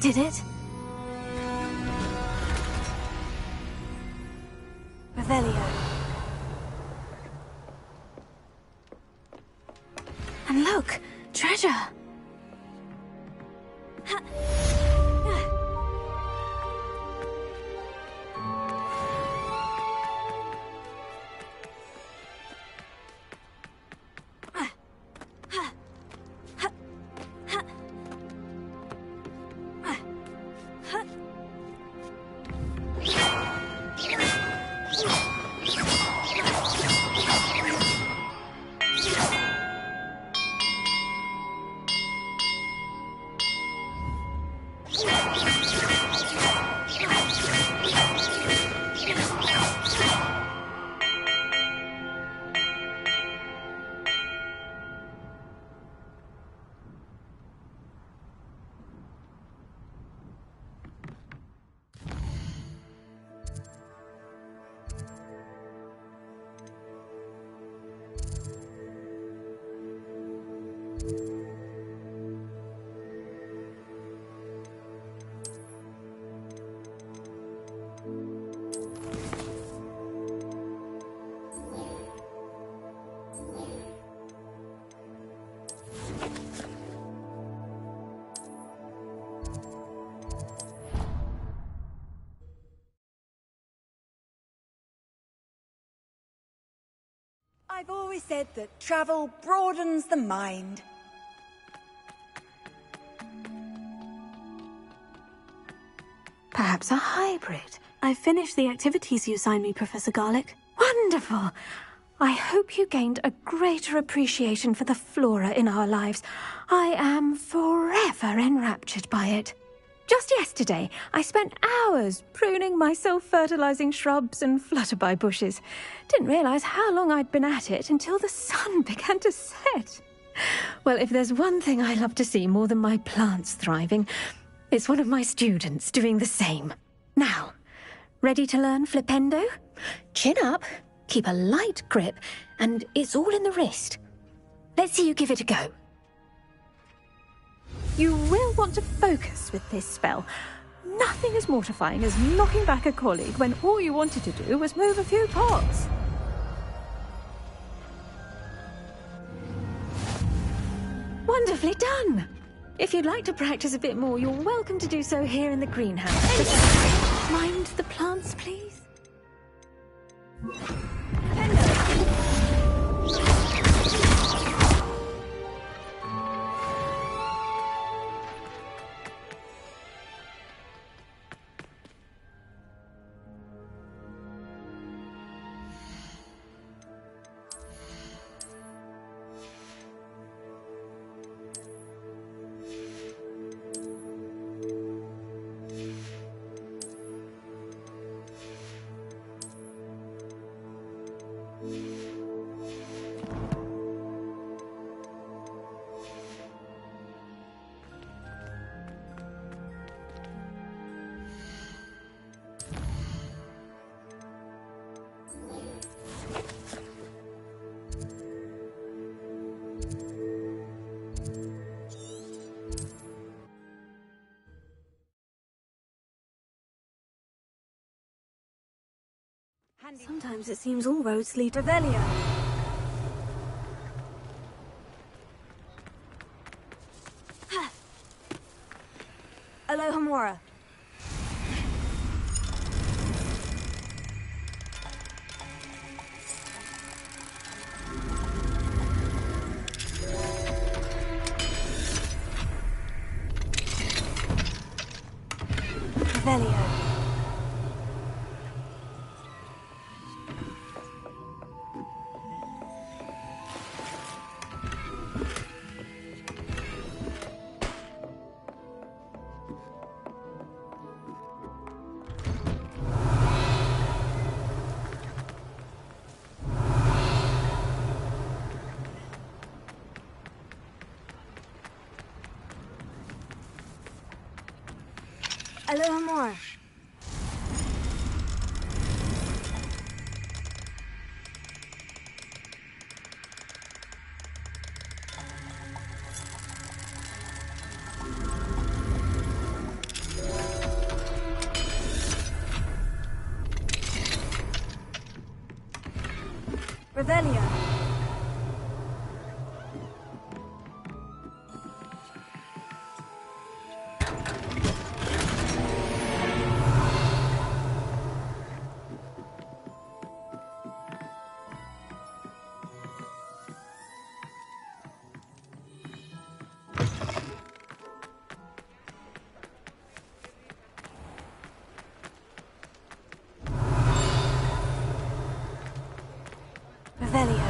Did it? Revelio. And look, treasure. I've always said that travel broadens the mind. Perhaps a hybrid. I finished the activities you assigned me, Professor Garlick. Wonderful! I hope you gained a greater appreciation for the flora in our lives. I am forever enraptured by it. Just yesterday, I spent hours pruning my self-fertilizing shrubs and flutterby bushes. Didn't realize how long I'd been at it until the sun began to set. Well, if there's one thing I love to see more than my plants thriving, it's one of my students doing the same. Now, ready to learn flipendo? Chin up, keep a light grip, and it's all in the wrist. Let's see you give it a go. You will want to focus with this spell. Nothing as mortifying as knocking back a colleague when all you wanted to do was move a few pots. Wonderfully done! If you'd like to practice a bit more, you're welcome to do so here in the greenhouse. Just mind the plants, please. Sometimes it seems all roads lead to Revelio. Alohomora. Revelio. Alohomora. Revelio. Revelio.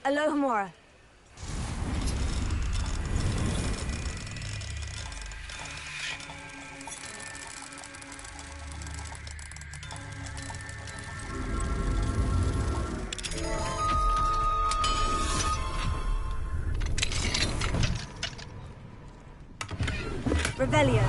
Alohomora. Revelio.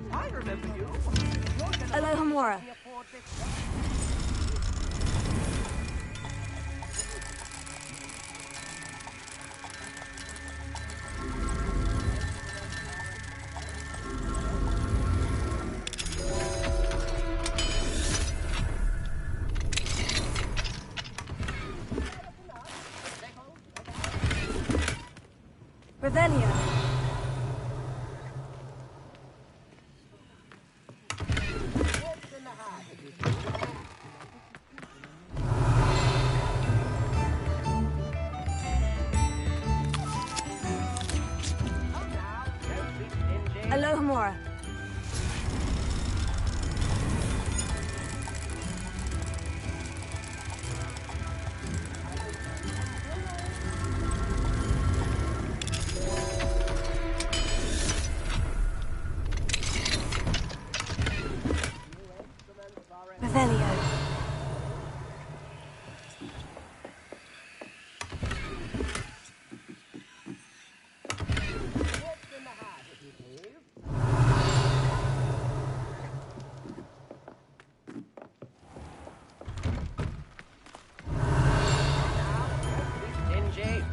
I remember you. Alohomora. Revelio. Alohomora. Revelio. Dingy.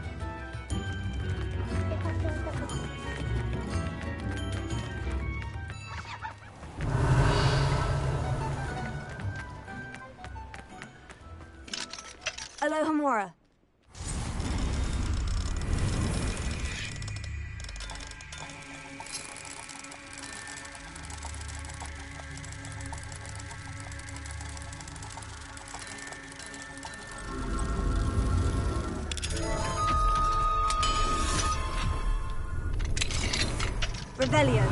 Alohomora. Revelio.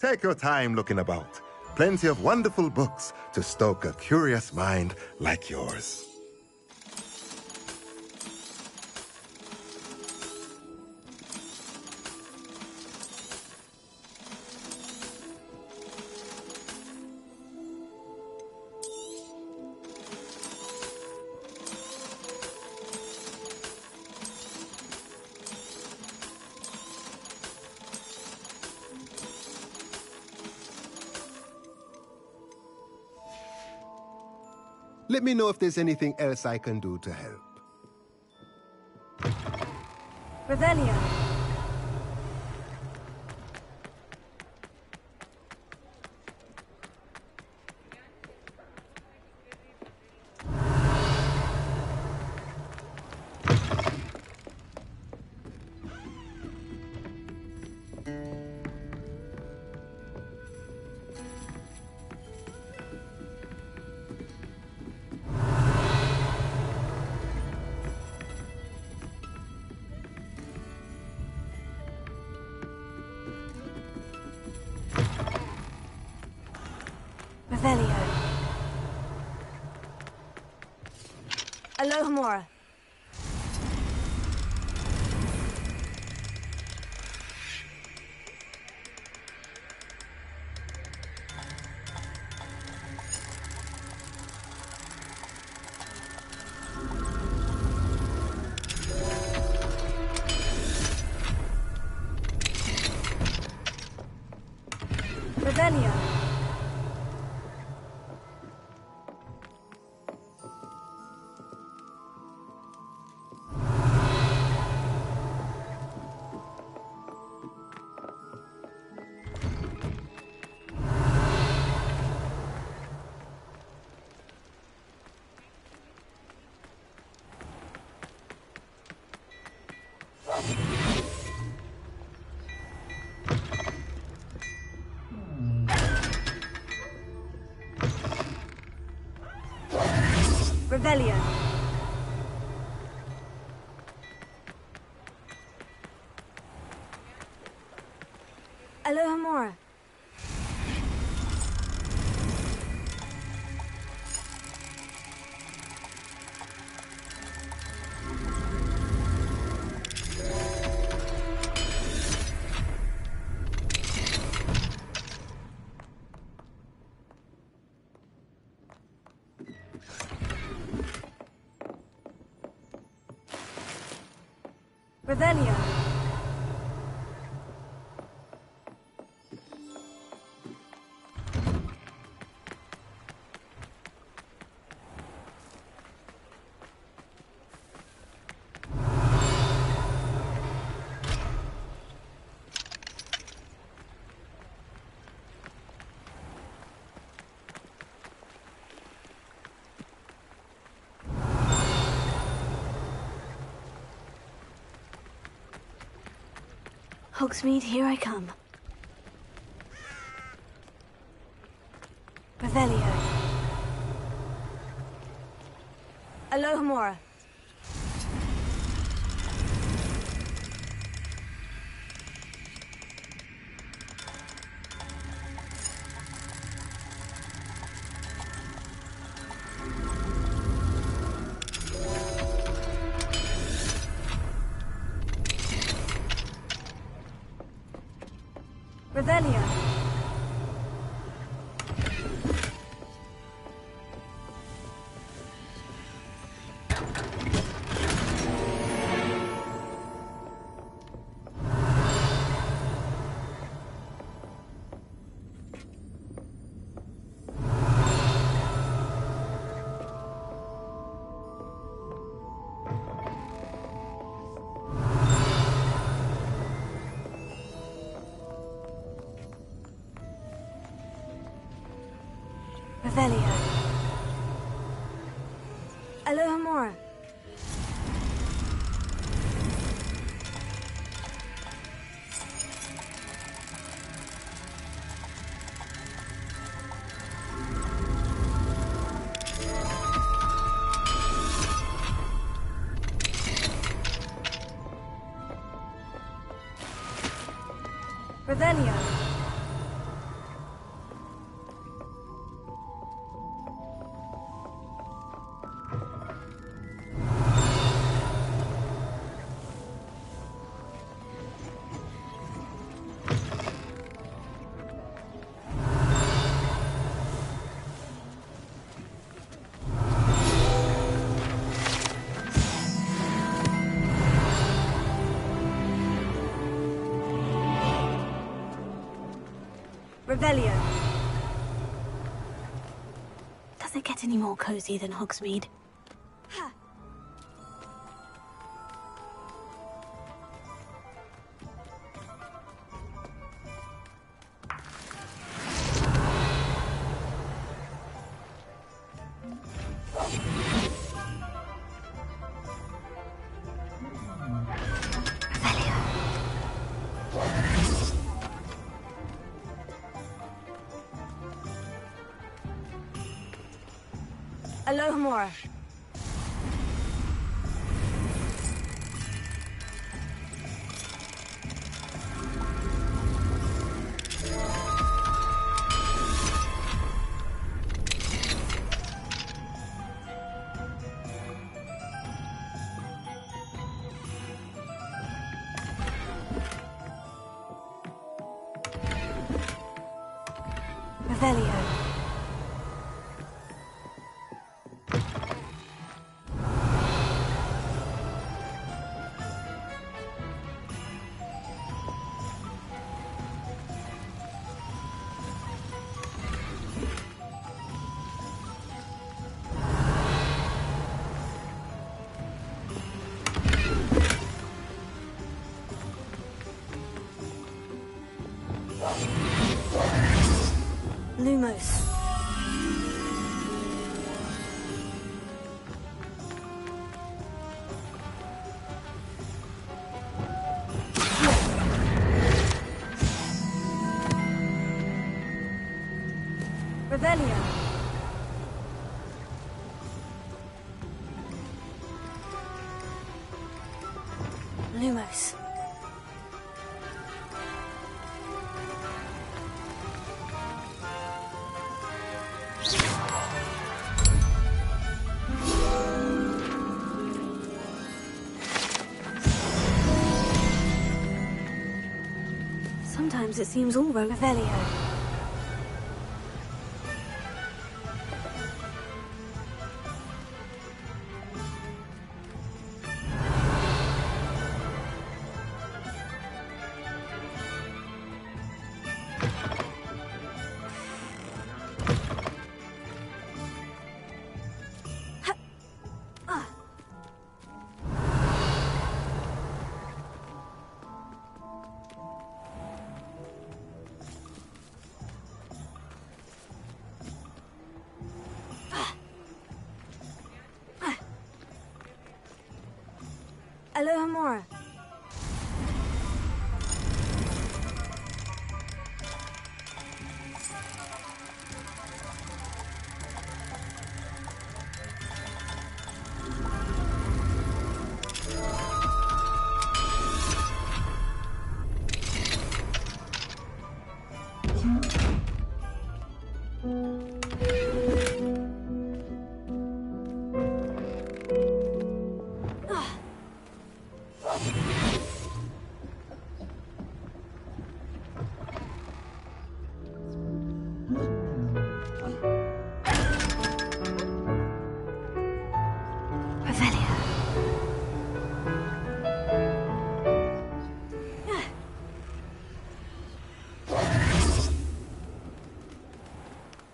Take your time looking about. Plenty of wonderful books to stoke a curious mind like yours. Let me know if there's anything else I can do to help. Revelio. Revelio. Alohomora. Revelio. Revelio. Alohomora. Revelio. Hogsmeade, here I come. Revelio. Alohomora. Revelio. Revelio. Alohomora. Revelio. Revelio. Does it get any more cozy than Hogsmeade? Alohomora. Revelio. Lumos. Revelio. Lumos. Sometimes it seems all Revelio. Alohomora.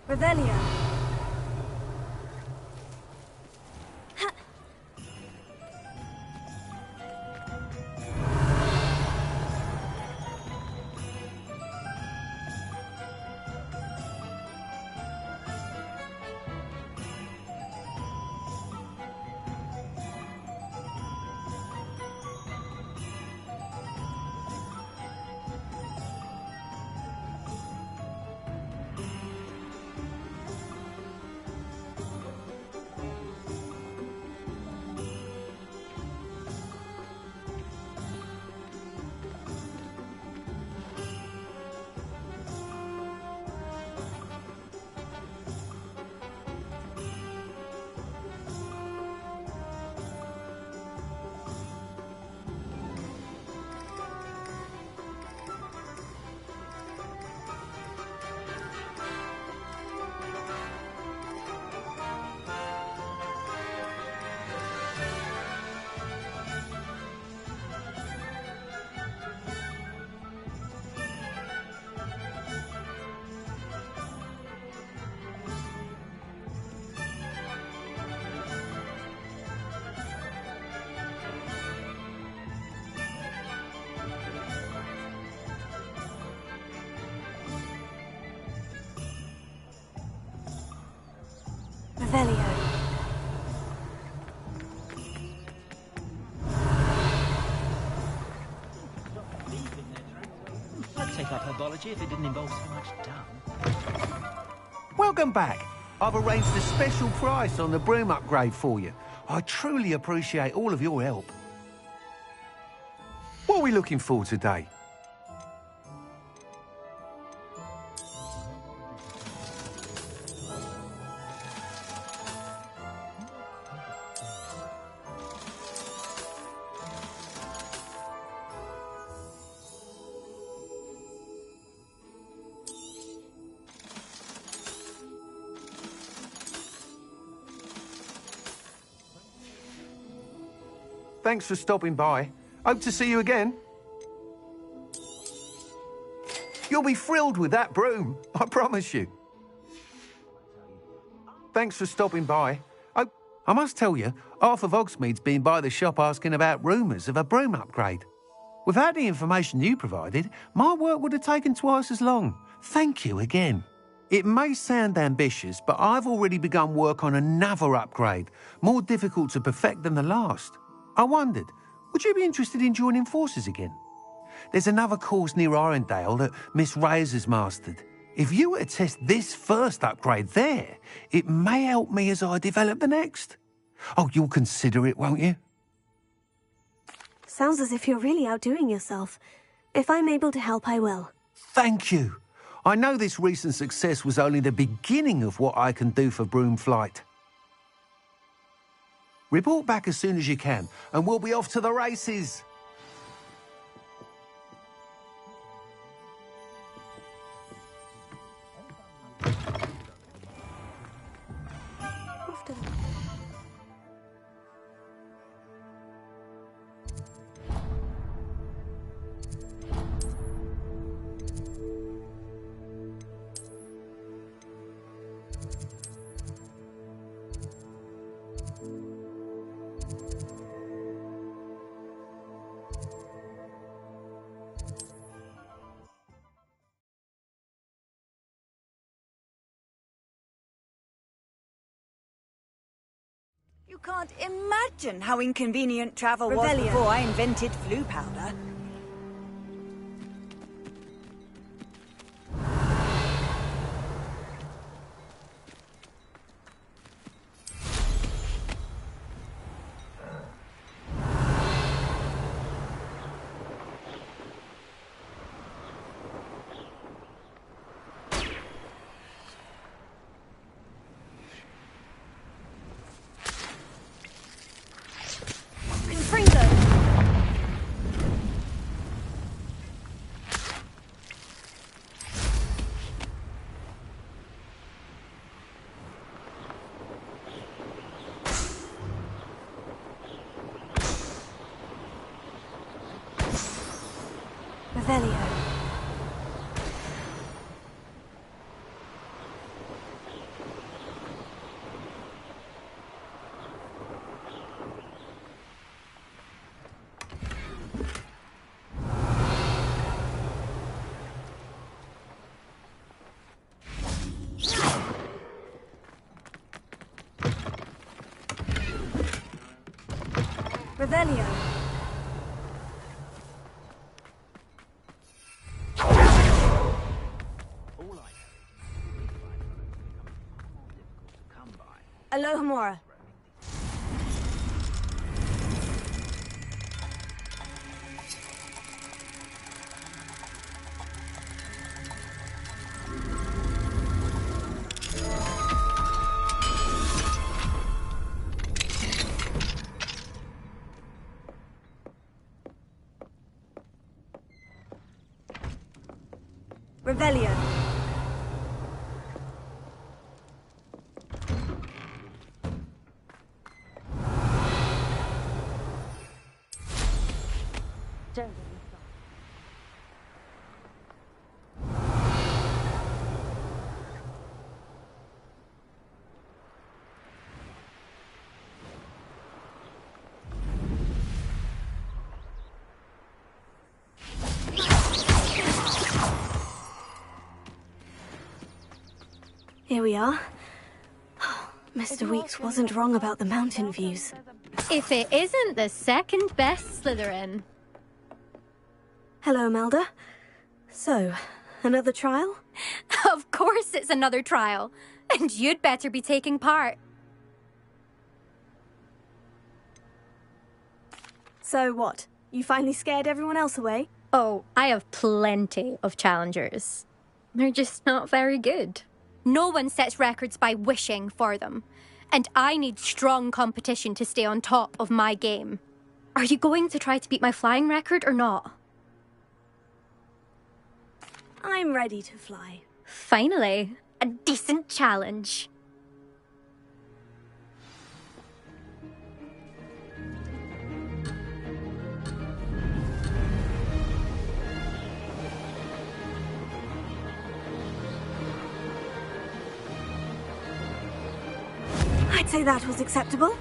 Revelio. Revelio. I'd take up herbology if it didn't involve so much dung. Welcome back. I've arranged a special price on the broom upgrade for you. I truly appreciate all of your help. What are we looking for today? Thanks for stopping by. Hope to see you again. You'll be thrilled with that broom, I promise you. Thanks for stopping by. I must tell you, half of Hogsmeade's been by the shop asking about rumours of a broom upgrade. Without the information you provided, my work would have taken twice as long. Thank you again. It may sound ambitious, but I've already begun work on another upgrade, more difficult to perfect than the last. I wondered, would you be interested in joining forces again? There's another course near Irondale that Miss Reyes has mastered. If you were to test this first upgrade there, it may help me as I develop the next. Oh, you'll consider it, won't you? Sounds as if you're really outdoing yourself. If I'm able to help, I will. Thank you. I know this recent success was only the beginning of what I can do for broom flight. Report back as soon as you can, and we'll be off to the races. You can't imagine how inconvenient travel was Rebellion. before I invented flu powder. Revelio. Revelio. Alohomora. Revelio. Here we are. Mr. Weeks wasn't wrong about the mountain views. If it isn't the second best Slytherin. Hello, Melda. So, another trial? Of course it's another trial. And you'd better be taking part. So what? You finally scared everyone else away? Oh, I have plenty of challengers. They're just not very good. No one sets records by wishing for them. And I need strong competition to stay on top of my game. Are you going to try to beat my flying record or not? I'm ready to fly. Finally, a decent challenge. I'd say that was acceptable.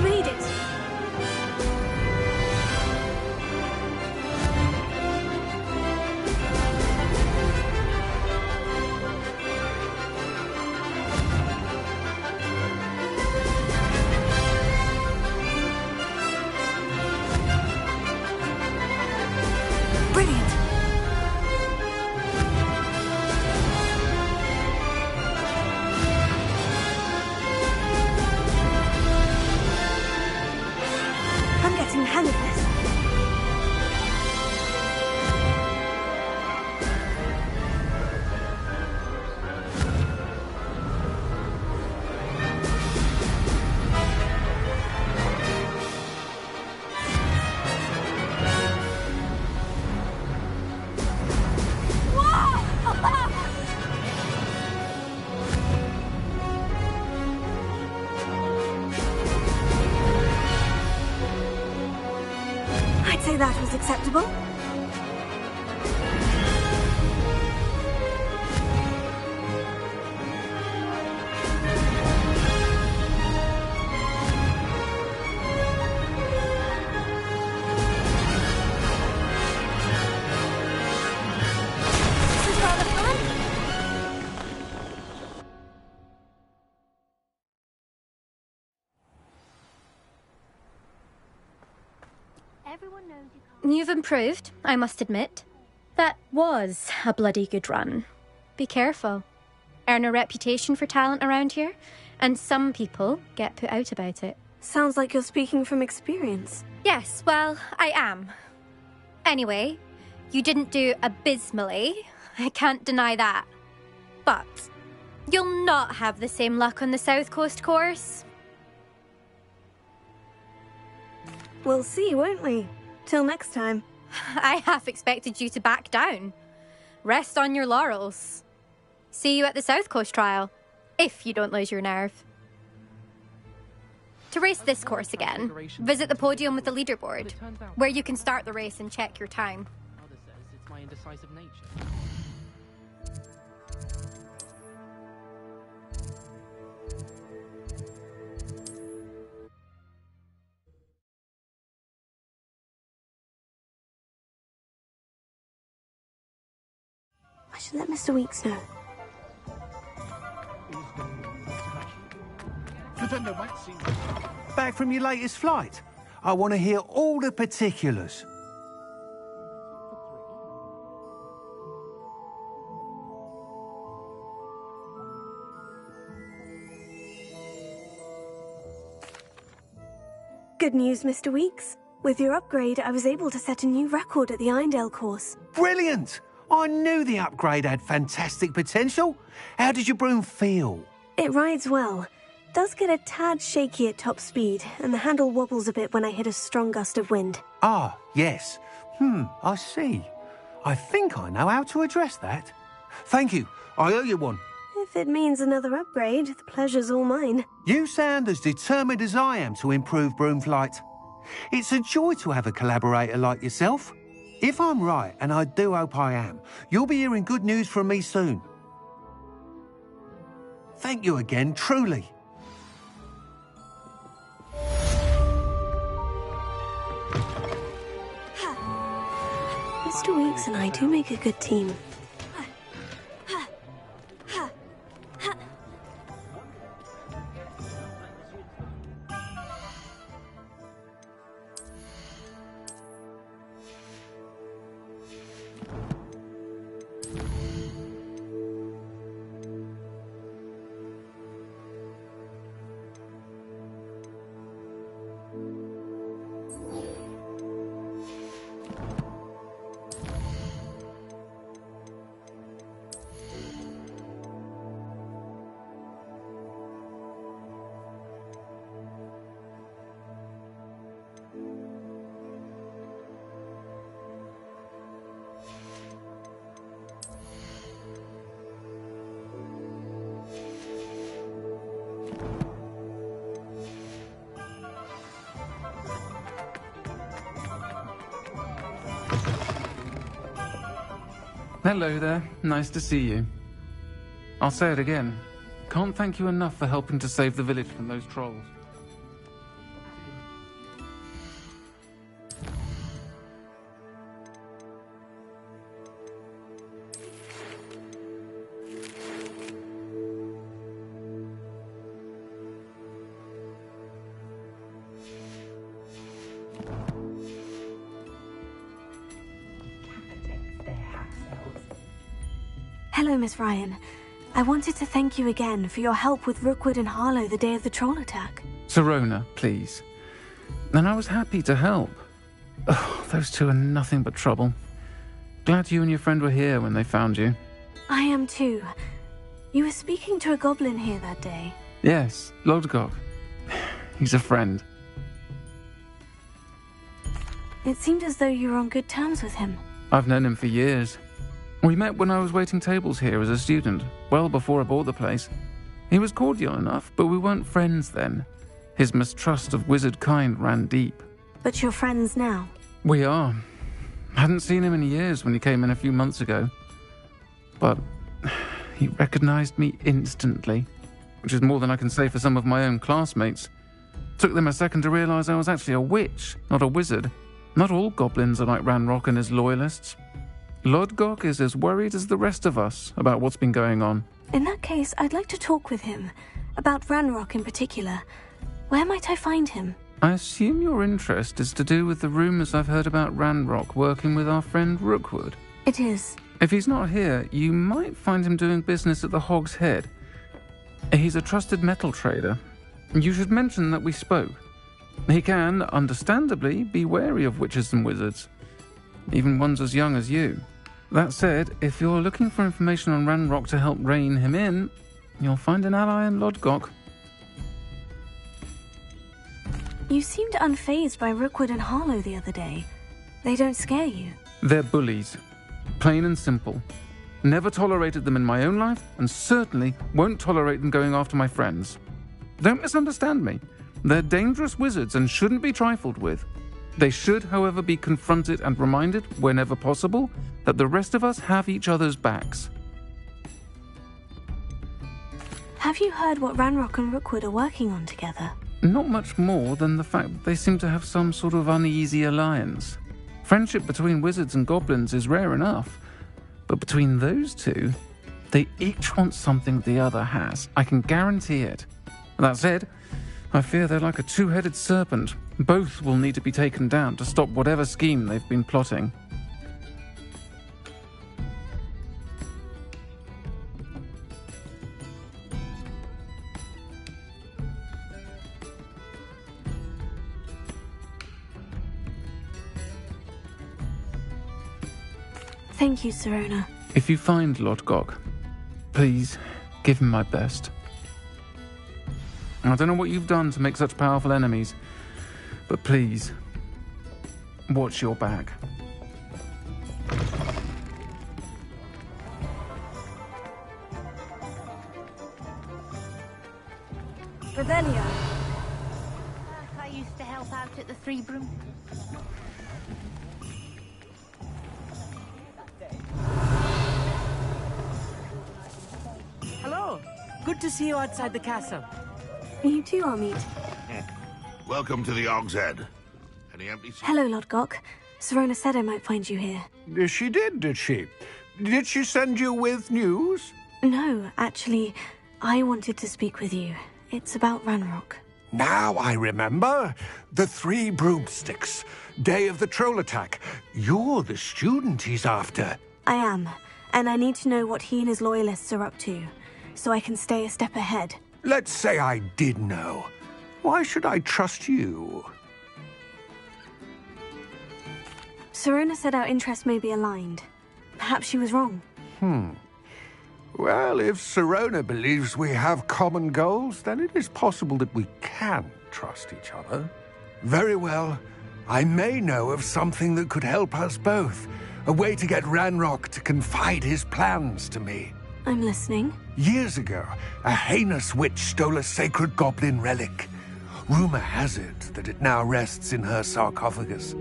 Made it! Brilliant! I'm getting the hang of this. I'd say that was acceptable. This is rather fun. Everyone knows you can't. You've improved, I must admit. That was a bloody good run. Be careful. Earn a reputation for talent around here, and some people get put out about it. Sounds like you're speaking from experience. Yes, well, I am. Anyway, you didn't do abysmally. I can't deny that. But you'll not have the same luck on the South Coast course. We'll see, won't we? Till next time. I half expected you to back down. Rest on your laurels. See you at the South Coast trial, if you don't lose your nerve. To race this course again, visit the podium with the leaderboard, where you can start the race and check your time. Mother says it's my indecisive nature. I should let Mr. Weeks know. Back from your latest flight? I want to hear all the particulars. Good news, Mr. Weeks. With your upgrade, I was able to set a new record at the Irondale course. Brilliant! I knew the upgrade had fantastic potential. How did your broom feel? It rides well. Does get a tad shaky at top speed, and the handle wobbles a bit when I hit a strong gust of wind. Ah, yes. I see. I think I know how to address that. Thank you. I owe you one. If it means another upgrade, the pleasure's all mine. You sound as determined as I am to improve broom flight. It's a joy to have a collaborator like yourself. If I'm right, and I do hope I am, you'll be hearing good news from me soon. Thank you again, truly. Mr. Weeks and I do make a good team. Hello there. Nice to see you. I'll say it again. Can't thank you enough for helping to save the village from those trolls. Hello, Miss Ryan. I wanted to thank you again for your help with Rookwood and Harlow the day of the troll attack. Serona, please. And I was happy to help. Oh, those two are nothing but trouble. Glad you and your friend were here when they found you. I am too. You were speaking to a goblin here that day. Yes, Lodgok. He's a friend. It seemed as though you were on good terms with him. I've known him for years. We met when I was waiting tables here as a student, well before I bought the place. He was cordial enough, but we weren't friends then. His mistrust of wizard kind ran deep. But you're friends now? We are. Hadn't seen him in years when he came in a few months ago. But he recognized me instantly, which is more than I can say for some of my own classmates. Took them a second to realize I was actually a witch, not a wizard. Not all goblins are like Ranrock and his loyalists. Lodgok is as worried as the rest of us about what's been going on. In that case, I'd like to talk with him. About Ranrock in particular. Where might I find him? I assume your interest is to do with the rumors I've heard about Ranrock working with our friend Rookwood. It is. If he's not here, you might find him doing business at the Hog's Head. He's a trusted metal trader. You should mention that we spoke. He can, understandably, be wary of witches and wizards. Even ones as young as you. That said, if you're looking for information on Ranrock to help rein him in, you'll find an ally in Lodgok. You seemed unfazed by Rookwood and Harlow the other day. They don't scare you. They're bullies. Plain and simple. Never tolerated them in my own life, and certainly won't tolerate them going after my friends. Don't misunderstand me. They're dangerous wizards and shouldn't be trifled with. They should, however, be confronted and reminded, whenever possible, that the rest of us have each other's backs. Have you heard what Ranrock and Rookwood are working on together? Not much more than the fact that they seem to have some sort of uneasy alliance. Friendship between wizards and goblins is rare enough, but between those two, they each want something the other has. I can guarantee it. That said, I fear they're like a two-headed serpent. Both will need to be taken down to stop whatever scheme they've been plotting. Thank you, Serona. If you find Lord Gok, please give him my best. I don't know what you've done to make such powerful enemies, but please, watch your back. Revelio. I used to help out at the Three Broom. Hello. Good to see you outside the castle. You too, Amit. Welcome to the Og's Head. Any empty... Hello, Lord Gok. Serona said I might find you here. She did she? Did she send you with news? No, actually, I wanted to speak with you. It's about Ranrock. Now I remember. The Three Broomsticks. Day of the troll attack. You're the student he's after. I am, and I need to know what he and his loyalists are up to, so I can stay a step ahead. Let's say I did know. Why should I trust you? Serona said our interests may be aligned. Perhaps she was wrong. Well, if Serona believes we have common goals, then it is possible that we can trust each other. Very well. I may know of something that could help us both. A way to get Ranrock to confide his plans to me. I'm listening. Years ago, a heinous witch stole a sacred goblin relic. Rumor has it that it now rests in her sarcophagus,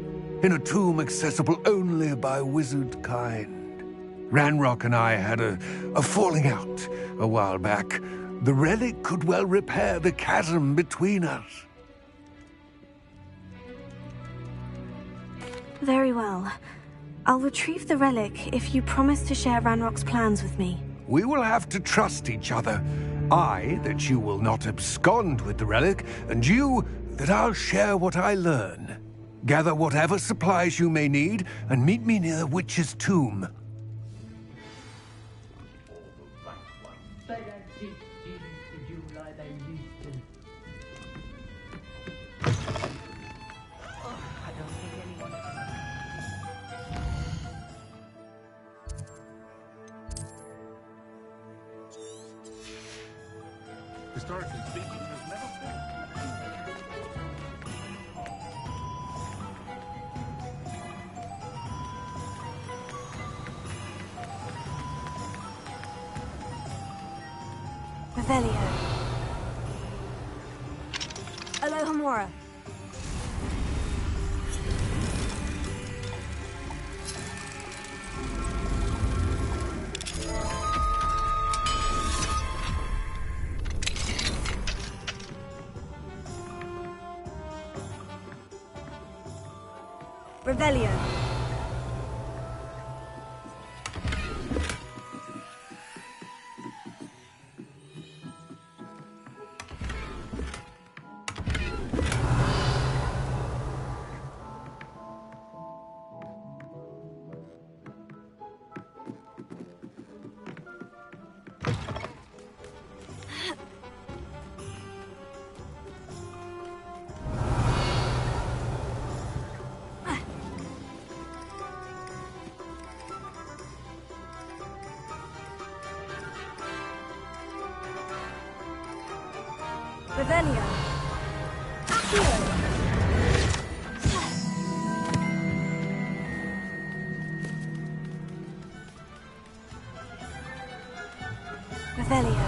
in a tomb accessible only by wizard kind. Ranrock and I had a falling out a while back. The relic could well repair the chasm between us. Very well. I'll retrieve the relic if you promise to share Ranrock's plans with me. We will have to trust each other. I, that you will not abscond with the relic, and you, that I'll share what I learn. Gather whatever supplies you may need, and meet me near the witch's tomb. Historically speaking, there's never Revelio. Alohomora. Revelio. Revelio. Accio. Revelio.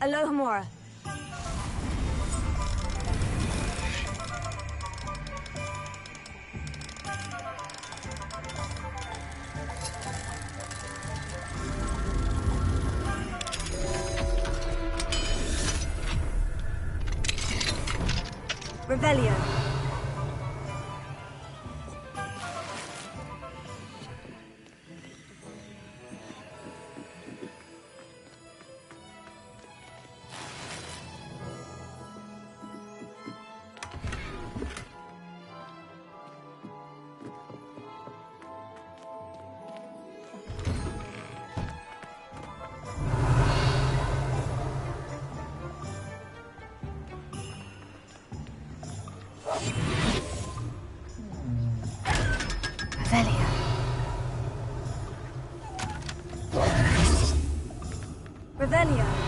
Alohomora. Revelio. Revelio. Revelio.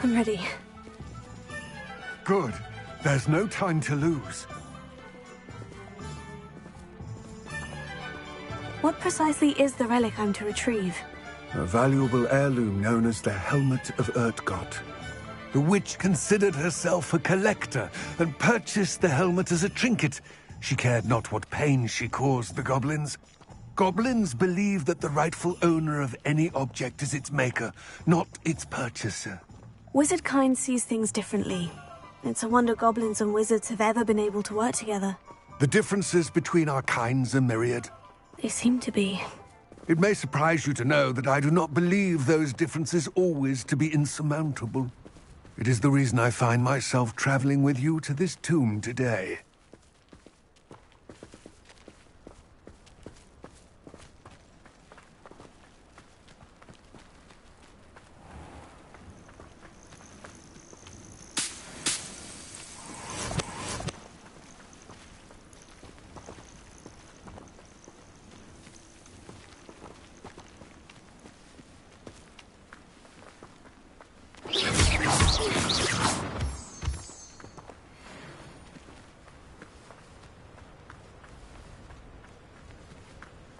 I'm ready. Good. There's no time to lose. What precisely is the relic I'm to retrieve? A valuable heirloom known as the Helmet of Urtkot. The witch considered herself a collector and purchased the helmet as a trinket. She cared not what pain she caused the goblins. Goblins believe that the rightful owner of any object is its maker, not its purchaser. Wizard kind sees things differently. It's a wonder goblins and wizards have ever been able to work together. The differences between our kinds are myriad. They seem to be. It may surprise you to know that I do not believe those differences always to be insurmountable. It is the reason I find myself traveling with you to this tomb today.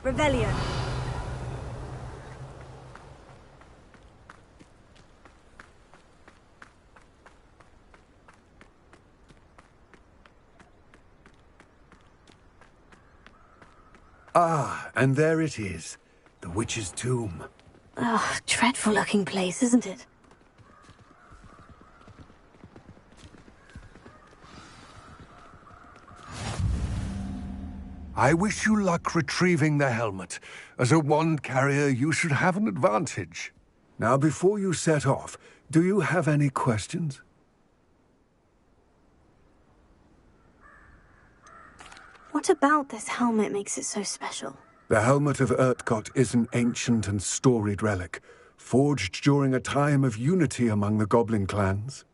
Revelio. Ah, and there it is. The witch's tomb. Ugh, dreadful looking place, isn't it? I wish you luck retrieving the helmet. As a wand carrier, you should have an advantage. Now, before you set off, do you have any questions? What about this helmet makes it so special? The Helmet of Urtkot is an ancient and storied relic, forged during a time of unity among the goblin clans.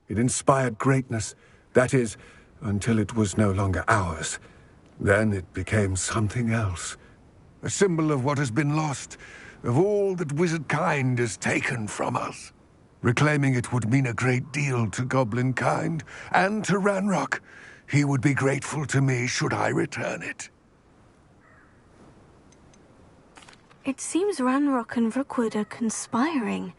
It inspired greatness, that is, until it was no longer ours. Then it became something else. A symbol of what has been lost, of all that wizard kind has taken from us. Reclaiming it would mean a great deal to goblin kind, and to Ranrock. He would be grateful to me should I return it. It seems Ranrock and Rookwood are conspiring.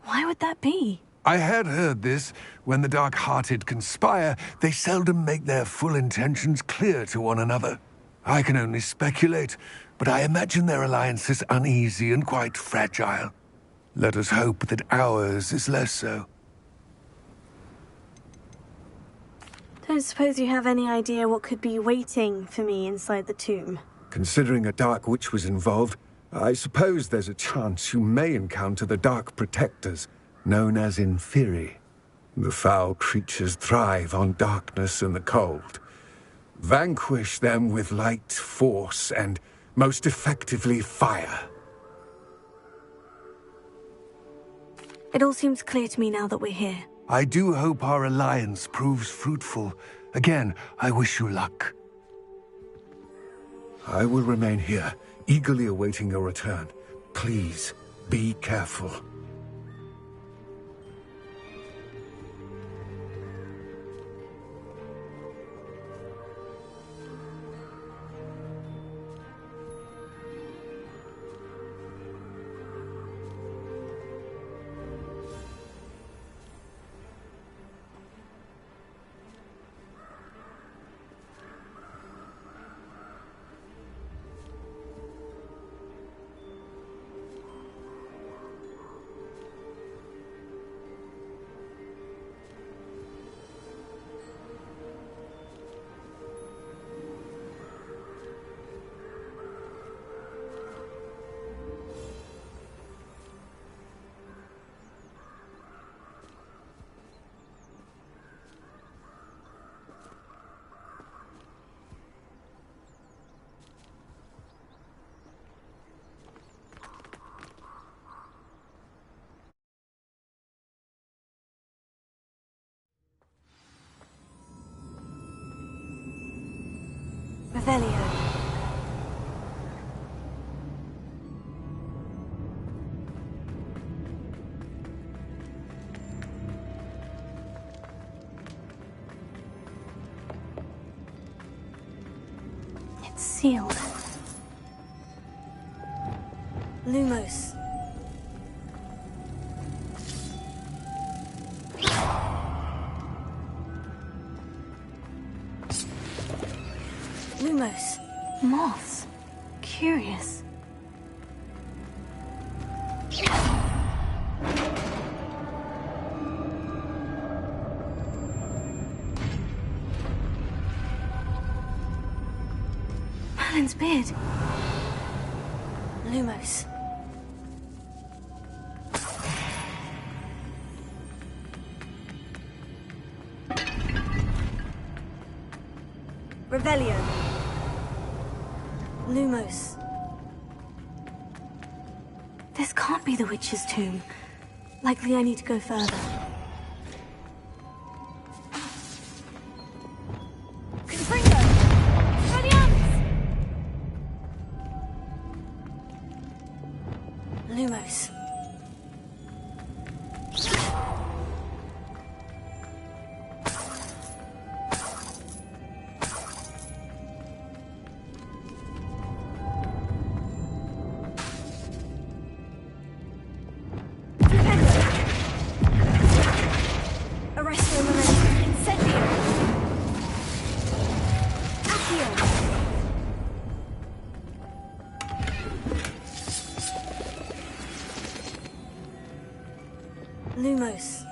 Why would that be? I had heard this. When the dark-hearted conspire, they seldom make their full intentions clear to one another. I can only speculate, but I imagine their alliance is uneasy and quite fragile. Let us hope that ours is less so. Don't suppose you have any idea what could be waiting for me inside the tomb? Considering a Dark Witch was involved, I suppose there's a chance you may encounter the Dark Protectors, known as Inferi. The foul creatures thrive on darkness and the cold. Vanquish them with light, force, and, most effectively, fire. It all seems clear to me now that we're here. I do hope our alliance proves fruitful. Again, I wish you luck. I will remain here, eagerly awaiting your return. Please, be careful. Revelio. It's sealed. Lumos. Lumos. Moths. Curious. Merlin's beard. Lumos. Revelio. Lumos. This can't be the witch's tomb. Likely I need to go further. Confringo. Lumos. Arresto Memento. Incendio. Accio. Lumos.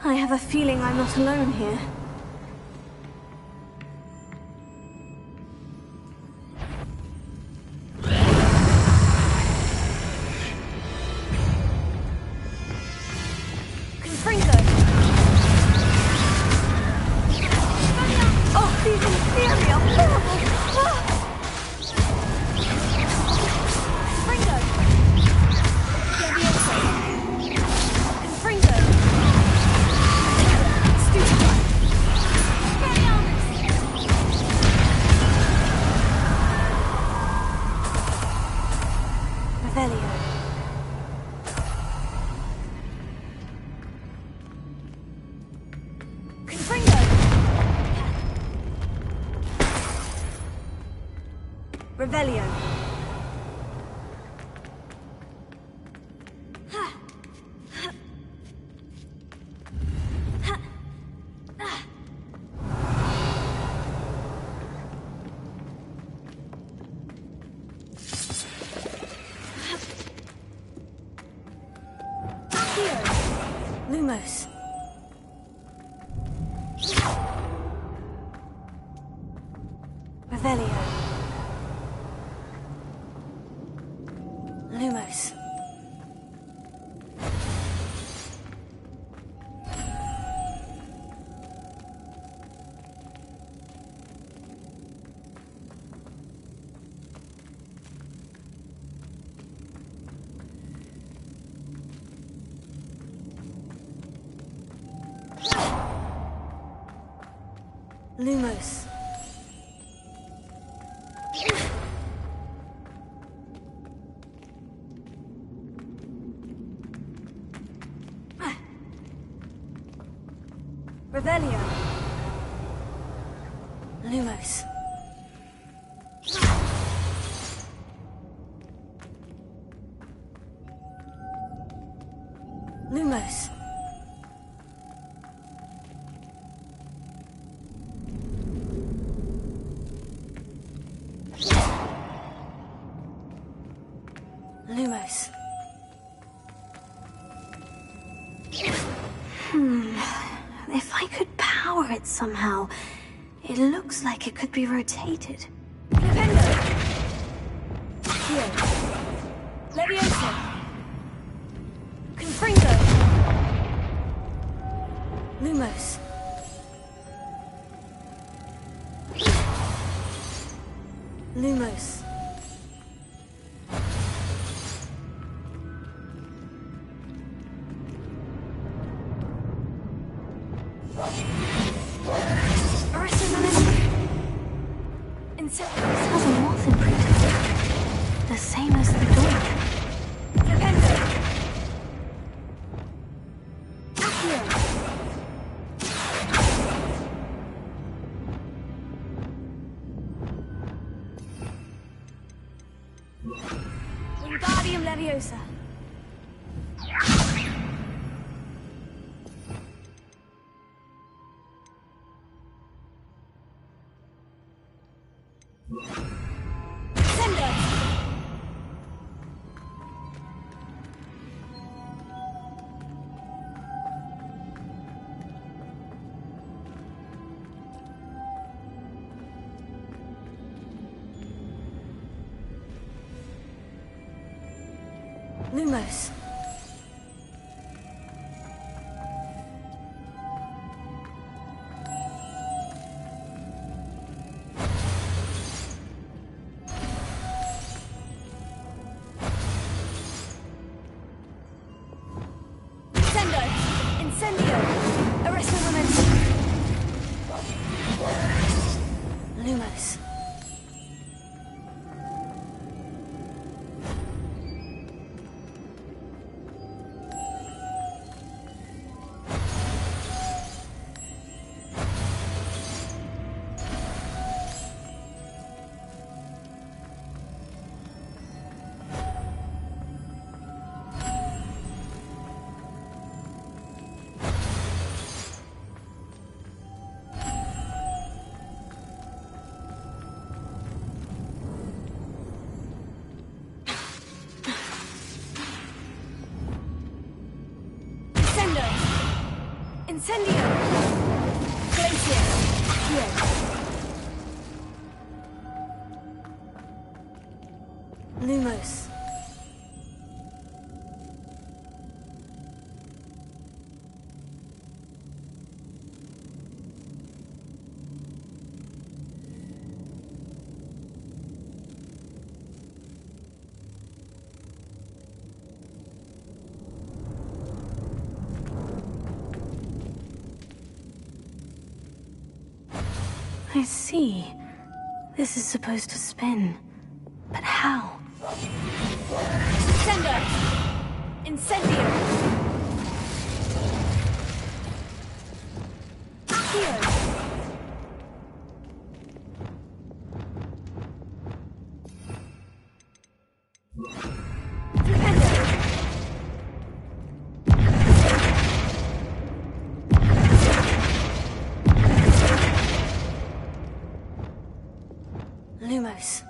I have a feeling I'm not alone here. Confringo. Oh, these inferi are horrible! Ah! Confringo. Levioso. Confringo. Stupefy. Revelio. Confringo. Revelio. Lumos. Revelio. Lumos. Lumos. Revelio. Lumos. Lumos. Lumos. If I could power it somehow, it looks like it could be rotated. Here. Leviosa. Confringo. Lumos. Lumos. This has a moth imprint. The same as the door. Wingardium Leviosa. Lumos. Incendio. Arresto momentum. Lumos. Incendio. Glacier. Here. Lumos. I see. This is supposed to spin. But how? Sender. Incendio. Here. Lumos.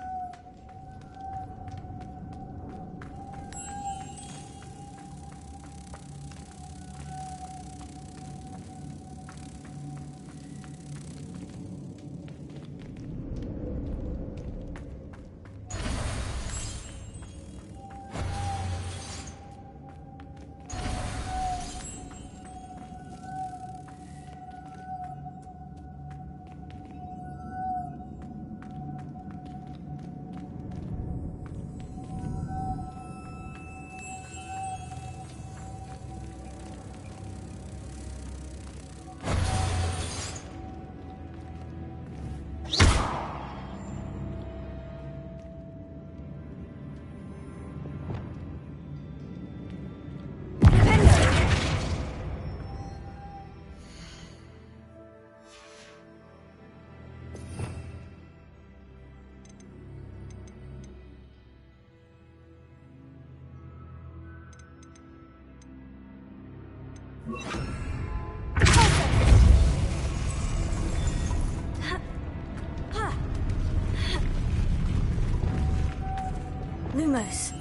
Lumos.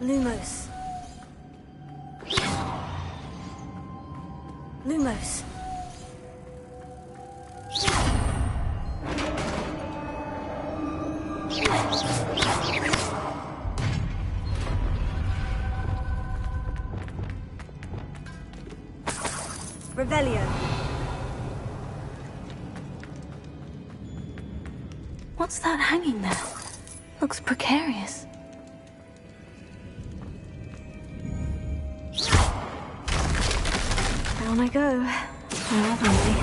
Lumos. Lumos. Revelio. What's that hanging there? Looks precarious. Down I go. No other way.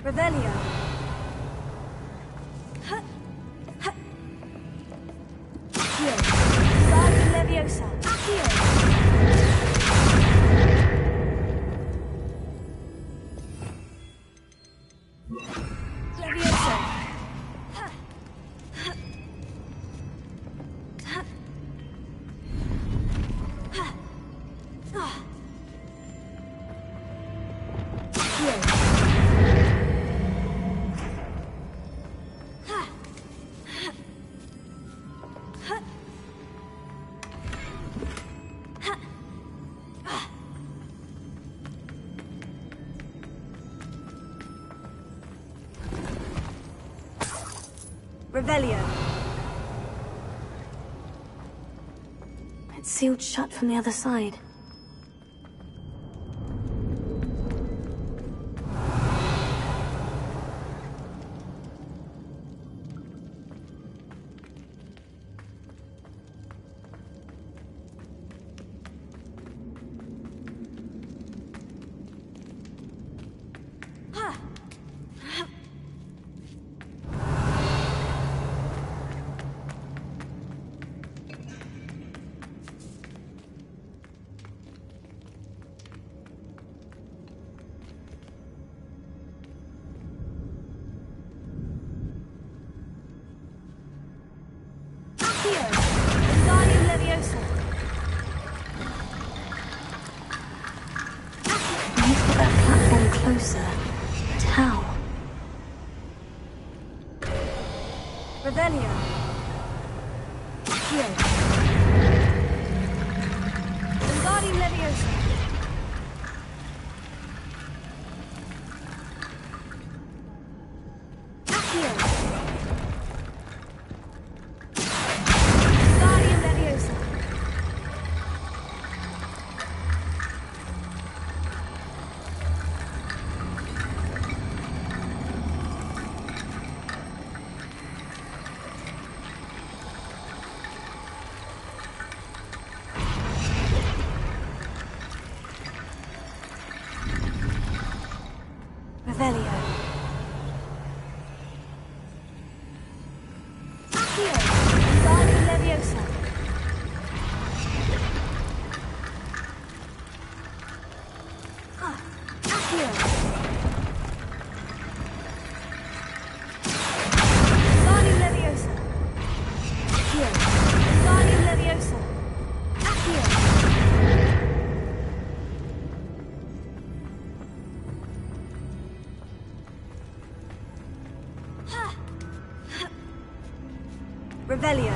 Revelio. Accio. Guardian Leviosa. Accio. Revelio. It's sealed shut from the other side. Closer. But how? Revelio. Here. Wingardium Leviosa. Accio. Wingardium Leviosa. Revelio.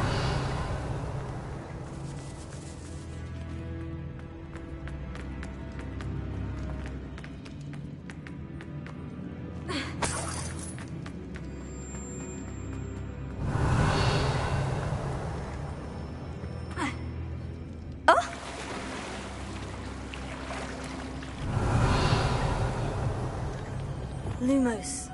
Lumos.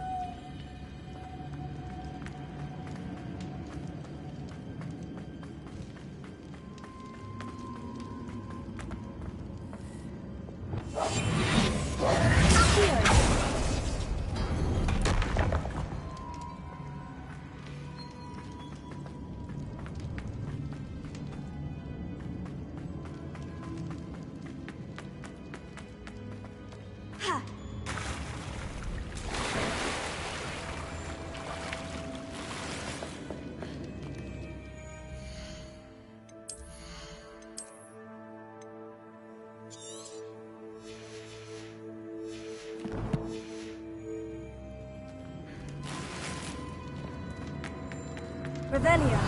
Revelio.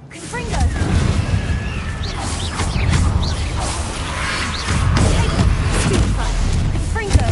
Confringo. Stupefy. Confringo.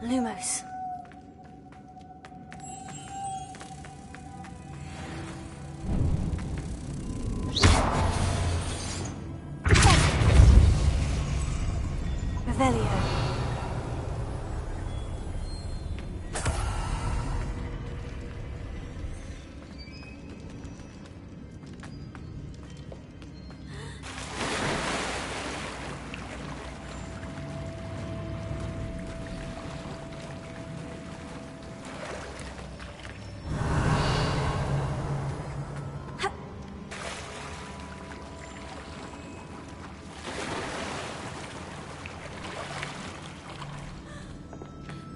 Lumos. Revelio.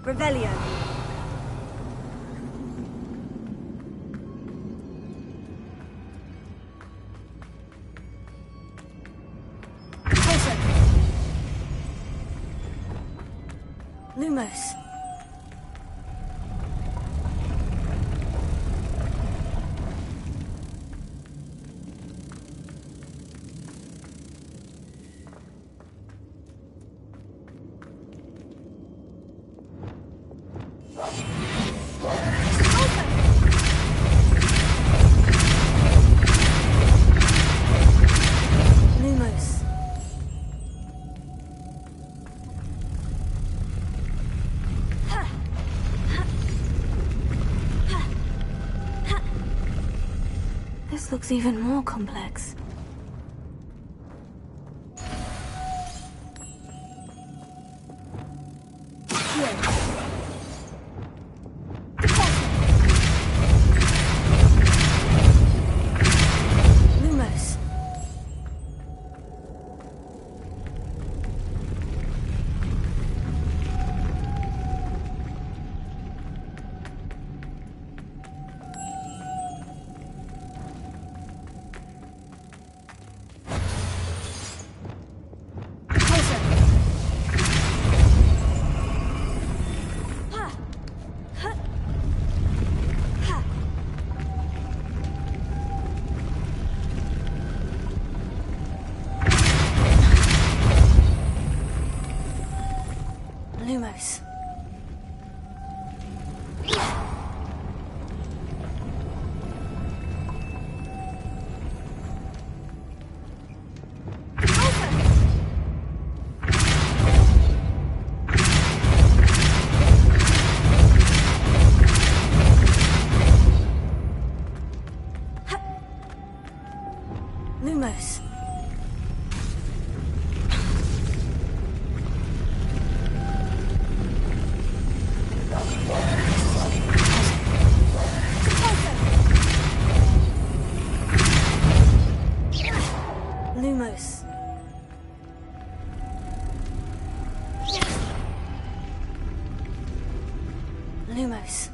Revelio. Caution. Lumos. This looks even more complex. Lumos. Lumos. Lumos. Lumos.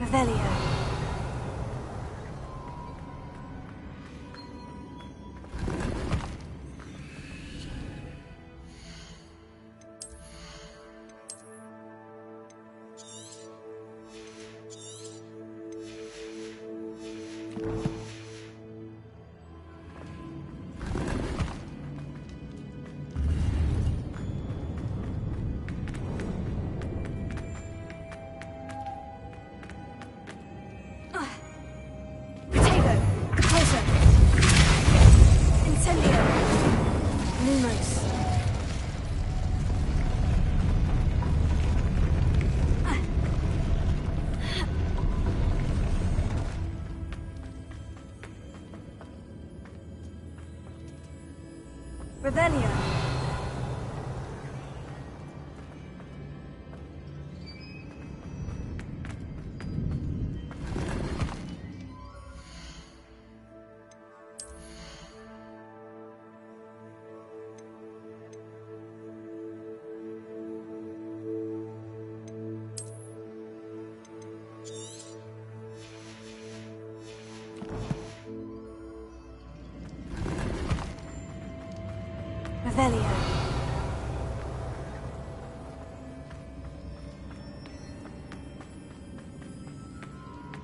Revelio. Revelio. Revelio.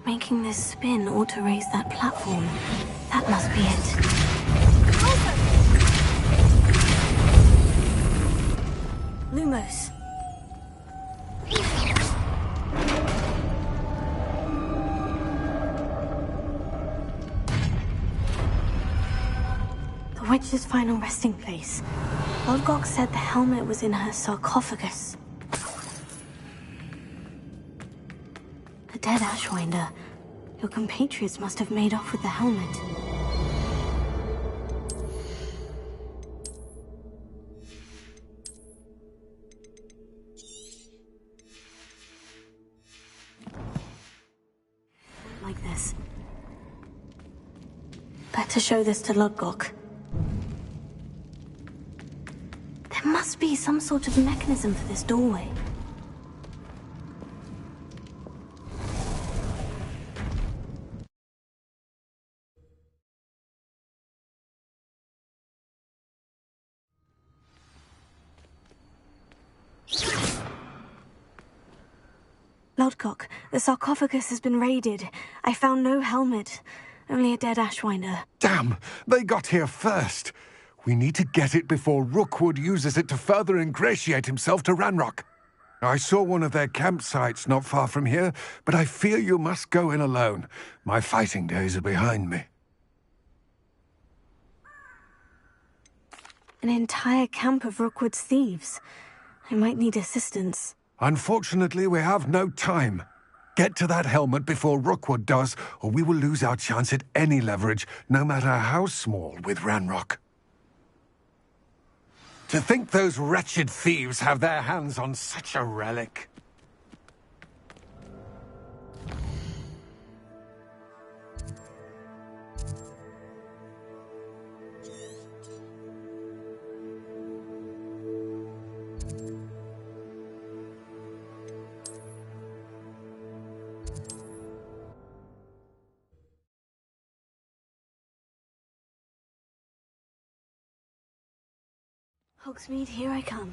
Making this spin ought to raise that platform. That must be it. Lumos. The witch's final resting place. Lodgok said the helmet was in her sarcophagus. The dead Ashwinder. Your compatriots must have made off with the helmet. Like this. Better show this to Lodgok. There must be some sort of mechanism for this doorway. Lodgok, the sarcophagus has been raided. I found no helmet, only a dead Ashwinder. Damn! They got here first. We need to get it before Rookwood uses it to further ingratiate himself to Ranrock. I saw one of their campsites not far from here, but I fear you must go in alone. My fighting days are behind me. An entire camp of Rookwood's thieves. I might need assistance. Unfortunately, we have no time. Get to that helmet before Rookwood does, or we will lose our chance at any leverage, no matter how small, with Ranrock. To think those wretched thieves have their hands on such a relic. Hogsmeade, here I come.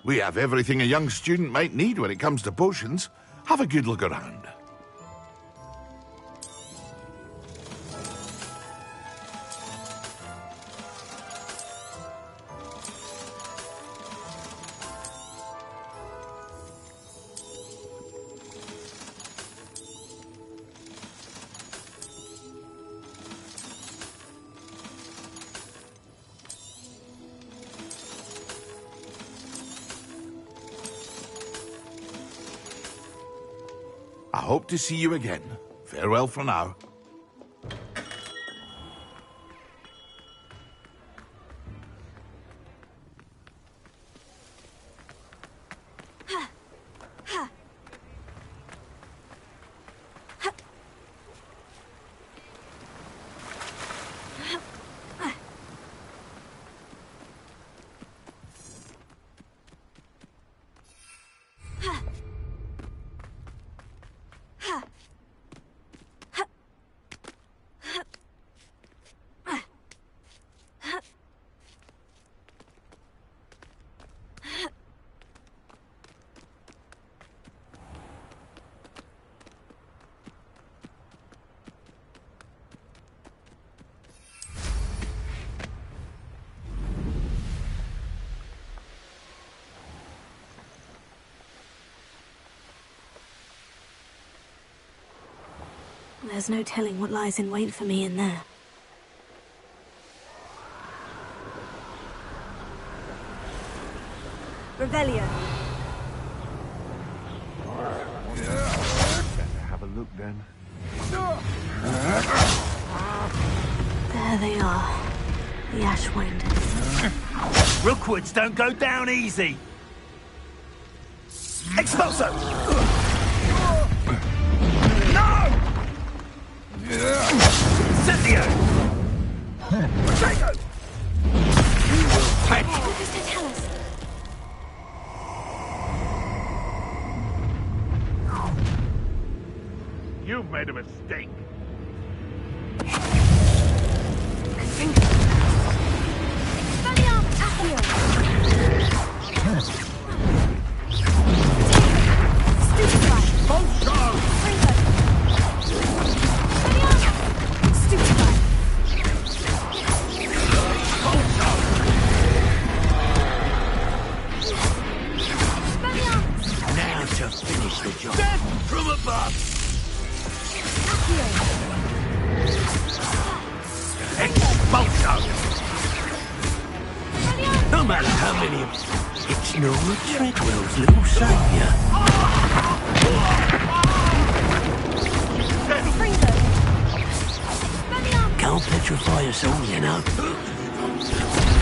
We have everything a young student might need when it comes to potions. Have a good look around. I hope to see you again. Farewell for now. There's no telling what lies in wait for me in there. Revelio. Better have a look then. There they are. The Ashwinders. Rookwoods don't go down easy. Expulso! No! Cynthia! Potato! You will pay. What does that tell us? You've made a mistake. Now to finish the job. Death from above! Expulso! No matter how many of us, it's Nora Treadwell's little saviour. Can't petrify us all, you know.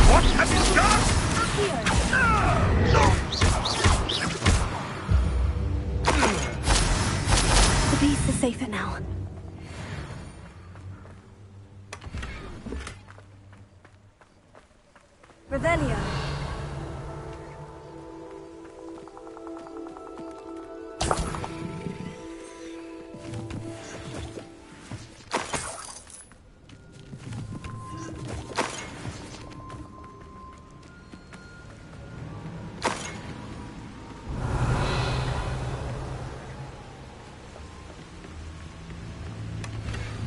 What have you done? The beasts are safer now. Revelio.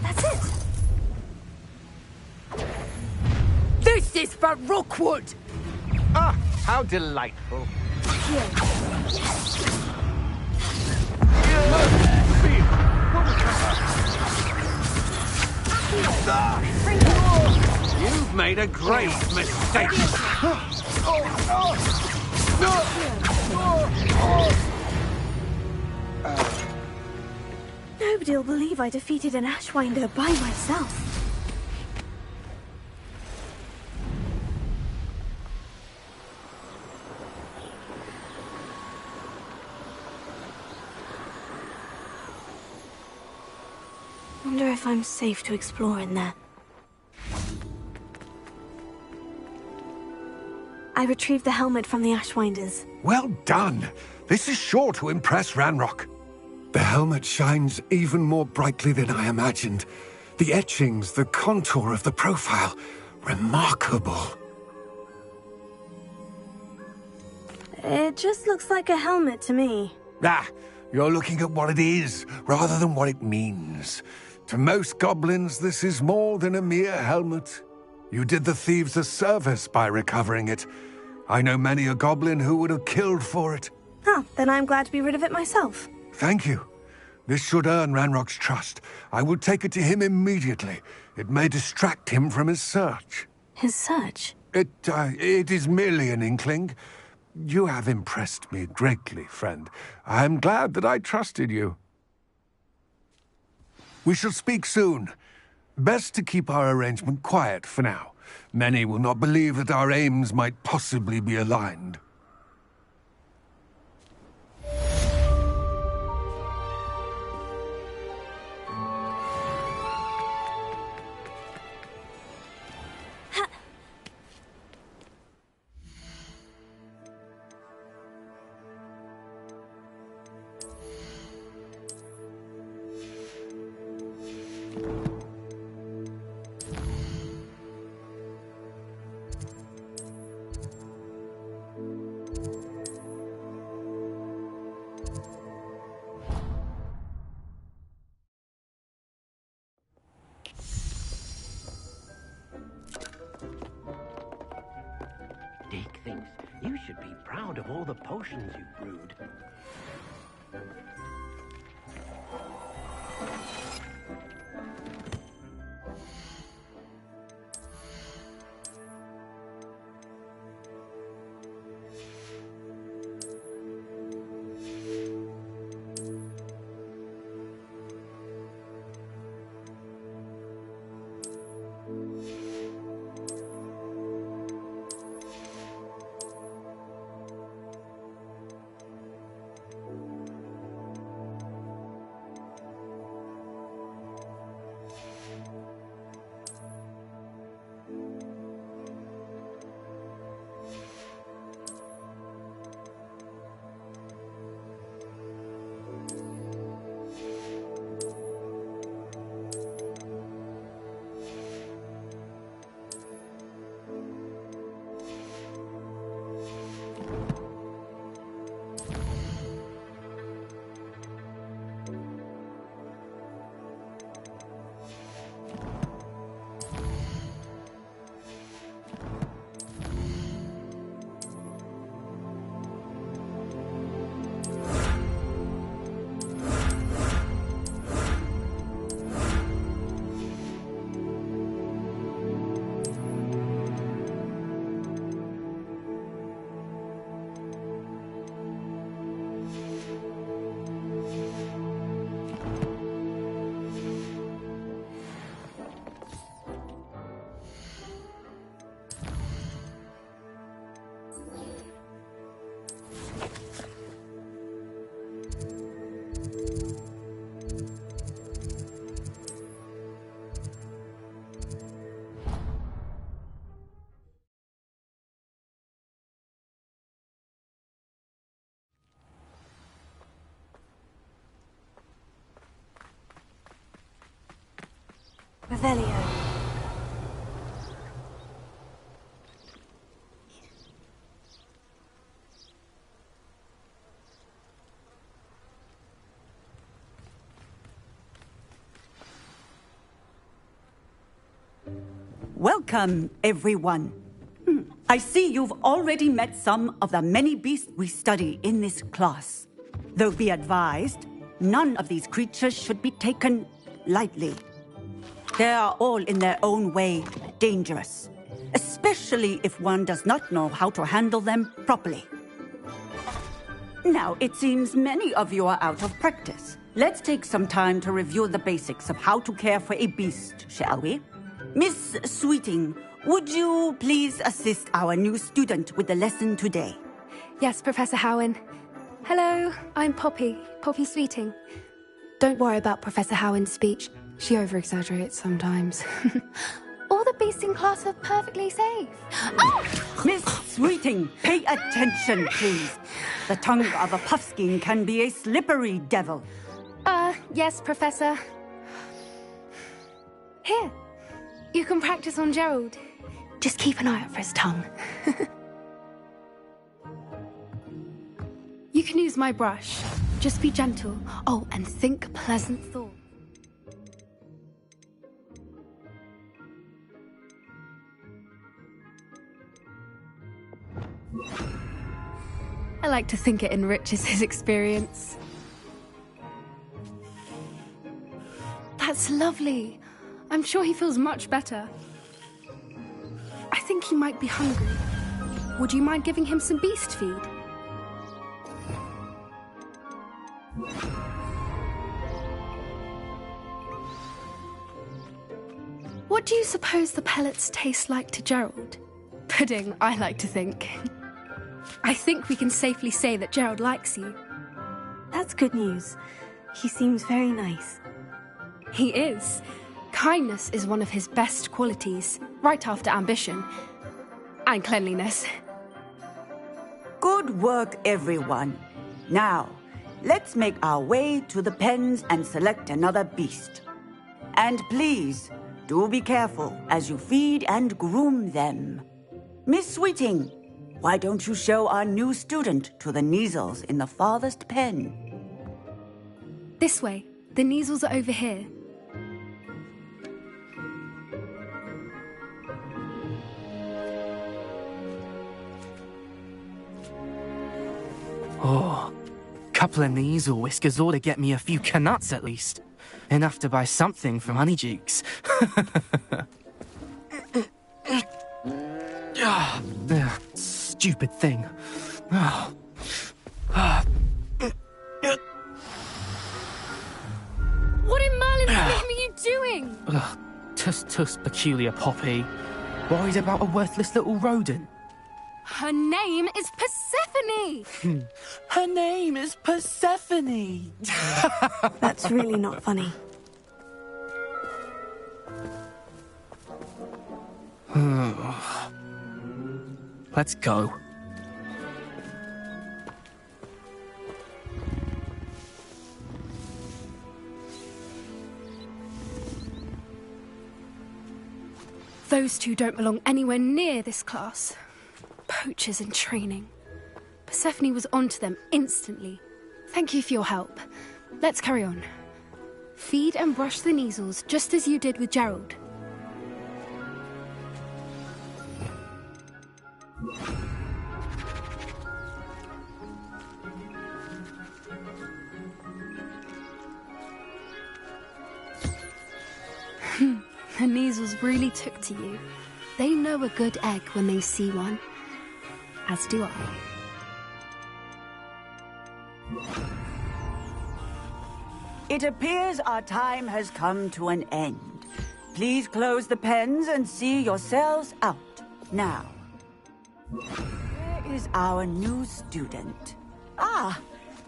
That's it. This is for Rookwood! Ah, how delightful. You've made a grave mistake. Nobody'll believe I defeated an Ashwinder by myself. Wonder if I'm safe to explore in there. I retrieved the helmet from the Ashwinders. Well done. This is sure to impress Ranrock. The helmet shines even more brightly than I imagined. The etchings, the contour of the profile. Remarkable. It just looks like a helmet to me. Ah, you're looking at what it is, rather than what it means. To most goblins, this is more than a mere helmet. You did the thieves a service by recovering it. I know many a goblin who would have killed for it. Huh, then I'm glad to be rid of it myself. Thank you. This should earn Ranrock's trust. I will take it to him immediately. It may distract him from his search. His search? It is merely an inkling. You have impressed me greatly, friend. I am glad that I trusted you. We shall speak soon. Best to keep our arrangement quiet for now. Many will not believe that our aims might possibly be aligned. Dick thinks you should be proud of all the potions you've brewed. Revelio. Welcome, everyone. I see you've already met some of the many beasts we study in this class. Though be advised, none of these creatures should be taken lightly. They are all in their own way dangerous, especially if one does not know how to handle them properly. Now, it seems many of you are out of practice. Let's take some time to review the basics of how to care for a beast, shall we? Miss Sweeting, would you please assist our new student with the lesson today? Yes, Professor Howen. Hello, I'm Poppy Sweeting. Don't worry about Professor Howen's speech. She over-exaggerates sometimes. All the beasts in class are perfectly safe. Oh! Miss Sweeting, pay attention, please. The tongue of a puffskein can be a slippery devil. Yes, Professor. Here, you can practice on Gerald. Just keep an eye out for his tongue. can use my brush. Just be gentle. Oh, and think pleasant thoughts. I like to think it enriches his experience. That's lovely. I'm sure he feels much better. I think he might be hungry. Would you mind giving him some beast feed? What do you suppose the pellets taste like to Gerald? Pudding, I like to think. I think we can safely say that Gerald likes you. That's good news. He seems very nice. He is. Kindness is one of his best qualities, right after ambition. And cleanliness. Good work, everyone. Now, let's make our way to the pens and select another beast. And please, do be careful as you feed and groom them. Miss Sweeting, why don't you show our new student to the Kneazles in the farthest pen? This way. The Kneazles are over here. Oh, couple of Kneazle whiskers ought to get me a few canuts at least. Enough to buy something from Honeydukes. Stupid thing. What in Merlin's name are you doing? Tuss, peculiar Poppy. Worried about a worthless little rodent? Her name is Persephone! Her name is Persephone! That's really not funny. Let's go. Those two don't belong anywhere near this class. Poachers in training. Persephone was onto them instantly. Thank you for your help. Let's carry on. Feed and brush the Kneazles just as you did with Gerald. The Kneazles really took to you. They know a good egg when they see one. As do I. It appears our time has come to an end. Please close the pens and see yourselves out. Now, where is our new student? Ah,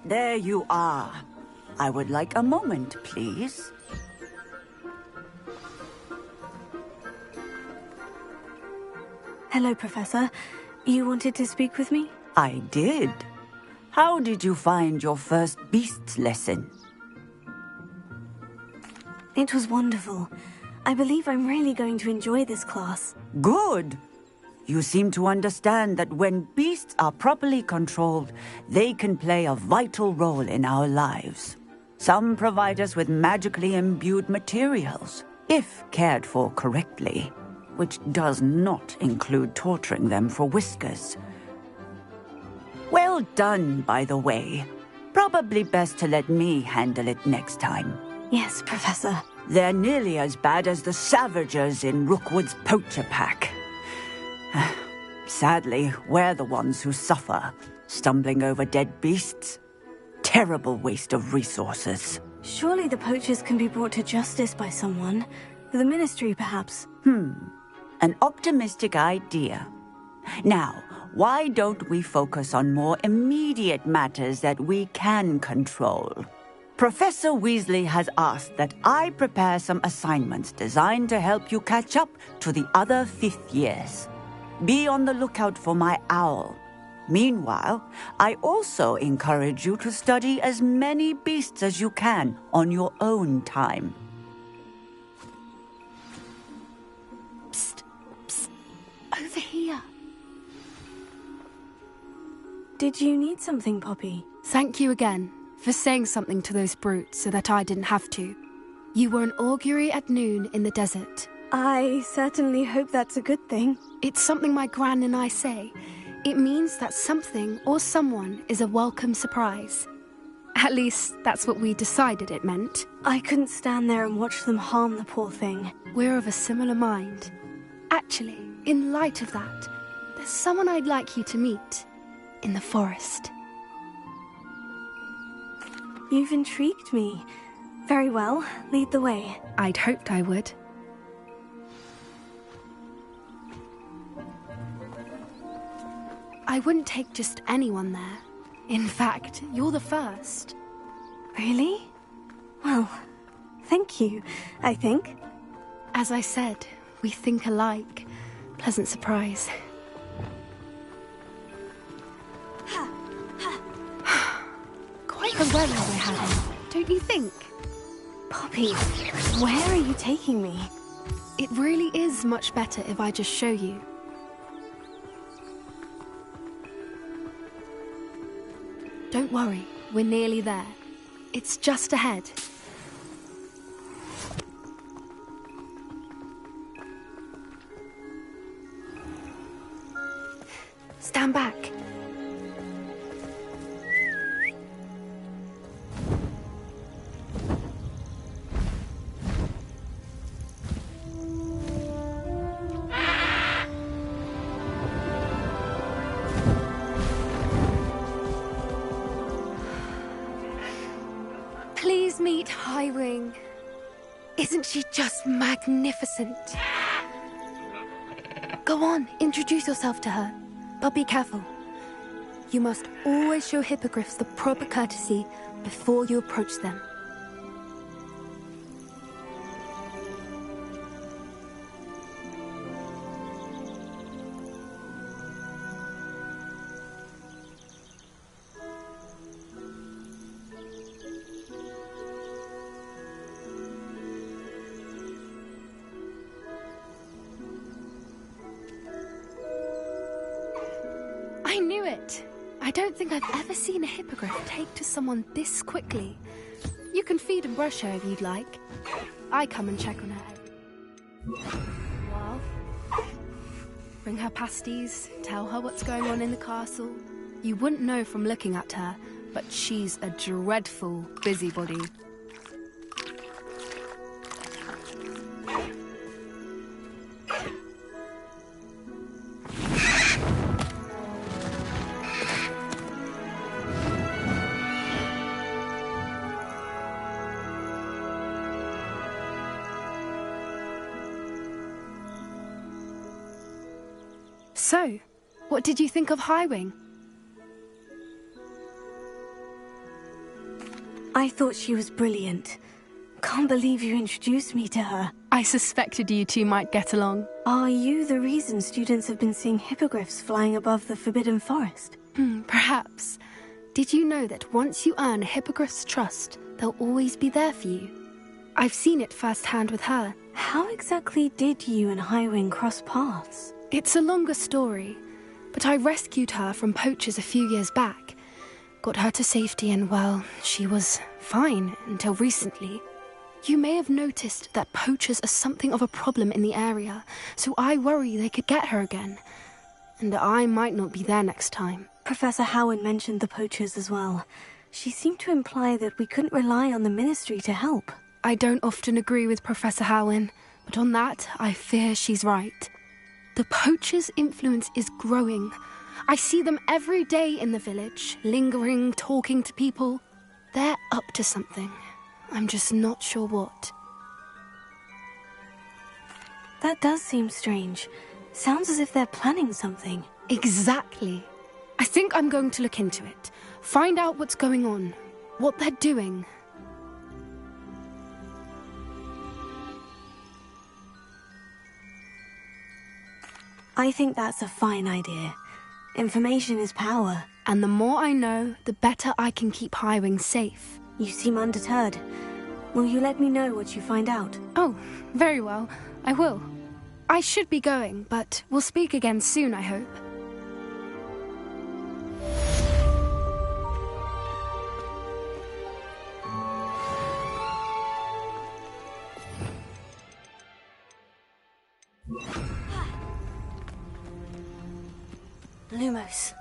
there you are. I would like a moment, please. Hello, Professor. You wanted to speak with me? I did. How did you find your first beasts lesson? It was wonderful. I believe I'm really going to enjoy this class. Good. You seem to understand that when beasts are properly controlled, they can play a vital role in our lives. Some provide us with magically imbued materials, if cared for correctly, which does not include torturing them for whiskers. Well done, by the way. Probably best to let me handle it next time. Yes, Professor. They're nearly as bad as the Savagers in Rookwood's poacher pack. Sadly, we're the ones who suffer, stumbling over dead beasts. Terrible waste of resources. Surely the poachers can be brought to justice by someone. The Ministry, perhaps. An optimistic idea. Now, why don't we focus on more immediate matters that we can control? Professor Weasley has asked that I prepare some assignments designed to help you catch up to the other 5th years. Be on the lookout for my owl. Meanwhile, I also encourage you to study as many beasts as you can on your own time. Psst, psst, over here. Did you need something, Poppy? Thank you again for saying something to those brutes so that I didn't have to. You were an augury at noon in the desert. I certainly hope that's a good thing. It's something my gran and I say. It means that something or someone is a welcome surprise. At least, that's what we decided it meant. I couldn't stand there and watch them harm the poor thing. We're of a similar mind. Actually, in light of that, there's someone I'd like you to meet in the forest. You've intrigued me. Very well, lead the way. I'd hoped I would. I wouldn't take just anyone there. In fact, you're the first. Really? Well, thank you, I think. As I said, we think alike. Pleasant surprise. Quite the weather we're having, don't you think? Poppy, where are you taking me? It really is much better if I just show you. Don't worry, we're nearly there. It's just ahead. Stand back. Please meet Highwing. Isn't she just magnificent? Go on, introduce yourself to her. But be careful. You must always show hippogriffs the proper courtesy before you approach them. I knew it! I don't think I've ever seen a hippogriff take to someone this quickly. You can feed and brush her if you'd like. I come and check on her. Well, bring her pasties, tell her what's going on in the castle. You wouldn't know from looking at her, but she's a dreadful busybody. So, what did you think of Highwing? I thought she was brilliant. Can't believe you introduced me to her. I suspected you two might get along. Are you the reason students have been seeing hippogriffs flying above the Forbidden Forest? Perhaps. Did you know that once you earn a hippogriff's trust, they'll always be there for you? I've seen it firsthand with her. How exactly did you and Highwing cross paths? It's a longer story, but I rescued her from poachers a few years back. Got her to safety and, well, she was fine until recently. You may have noticed that poachers are something of a problem in the area, so I worry they could get her again. And I might not be there next time. Professor Howard mentioned the poachers as well. She seemed to imply that we couldn't rely on the Ministry to help. I don't often agree with Professor Howin, but on that, I fear she's right. The poachers' influence is growing. I see them every day in the village, lingering, talking to people. They're up to something. I'm just not sure what. That does seem strange. Sounds as if they're planning something. Exactly. I think I'm going to look into it. Find out what's going on, what they're doing. I think that's a fine idea. Information is power. And the more I know, the better I can keep Highwing safe. You seem undeterred. Will you let me know what you find out? Oh, very well. I will. I should be going, but we'll speak again soon, I hope. Lumos.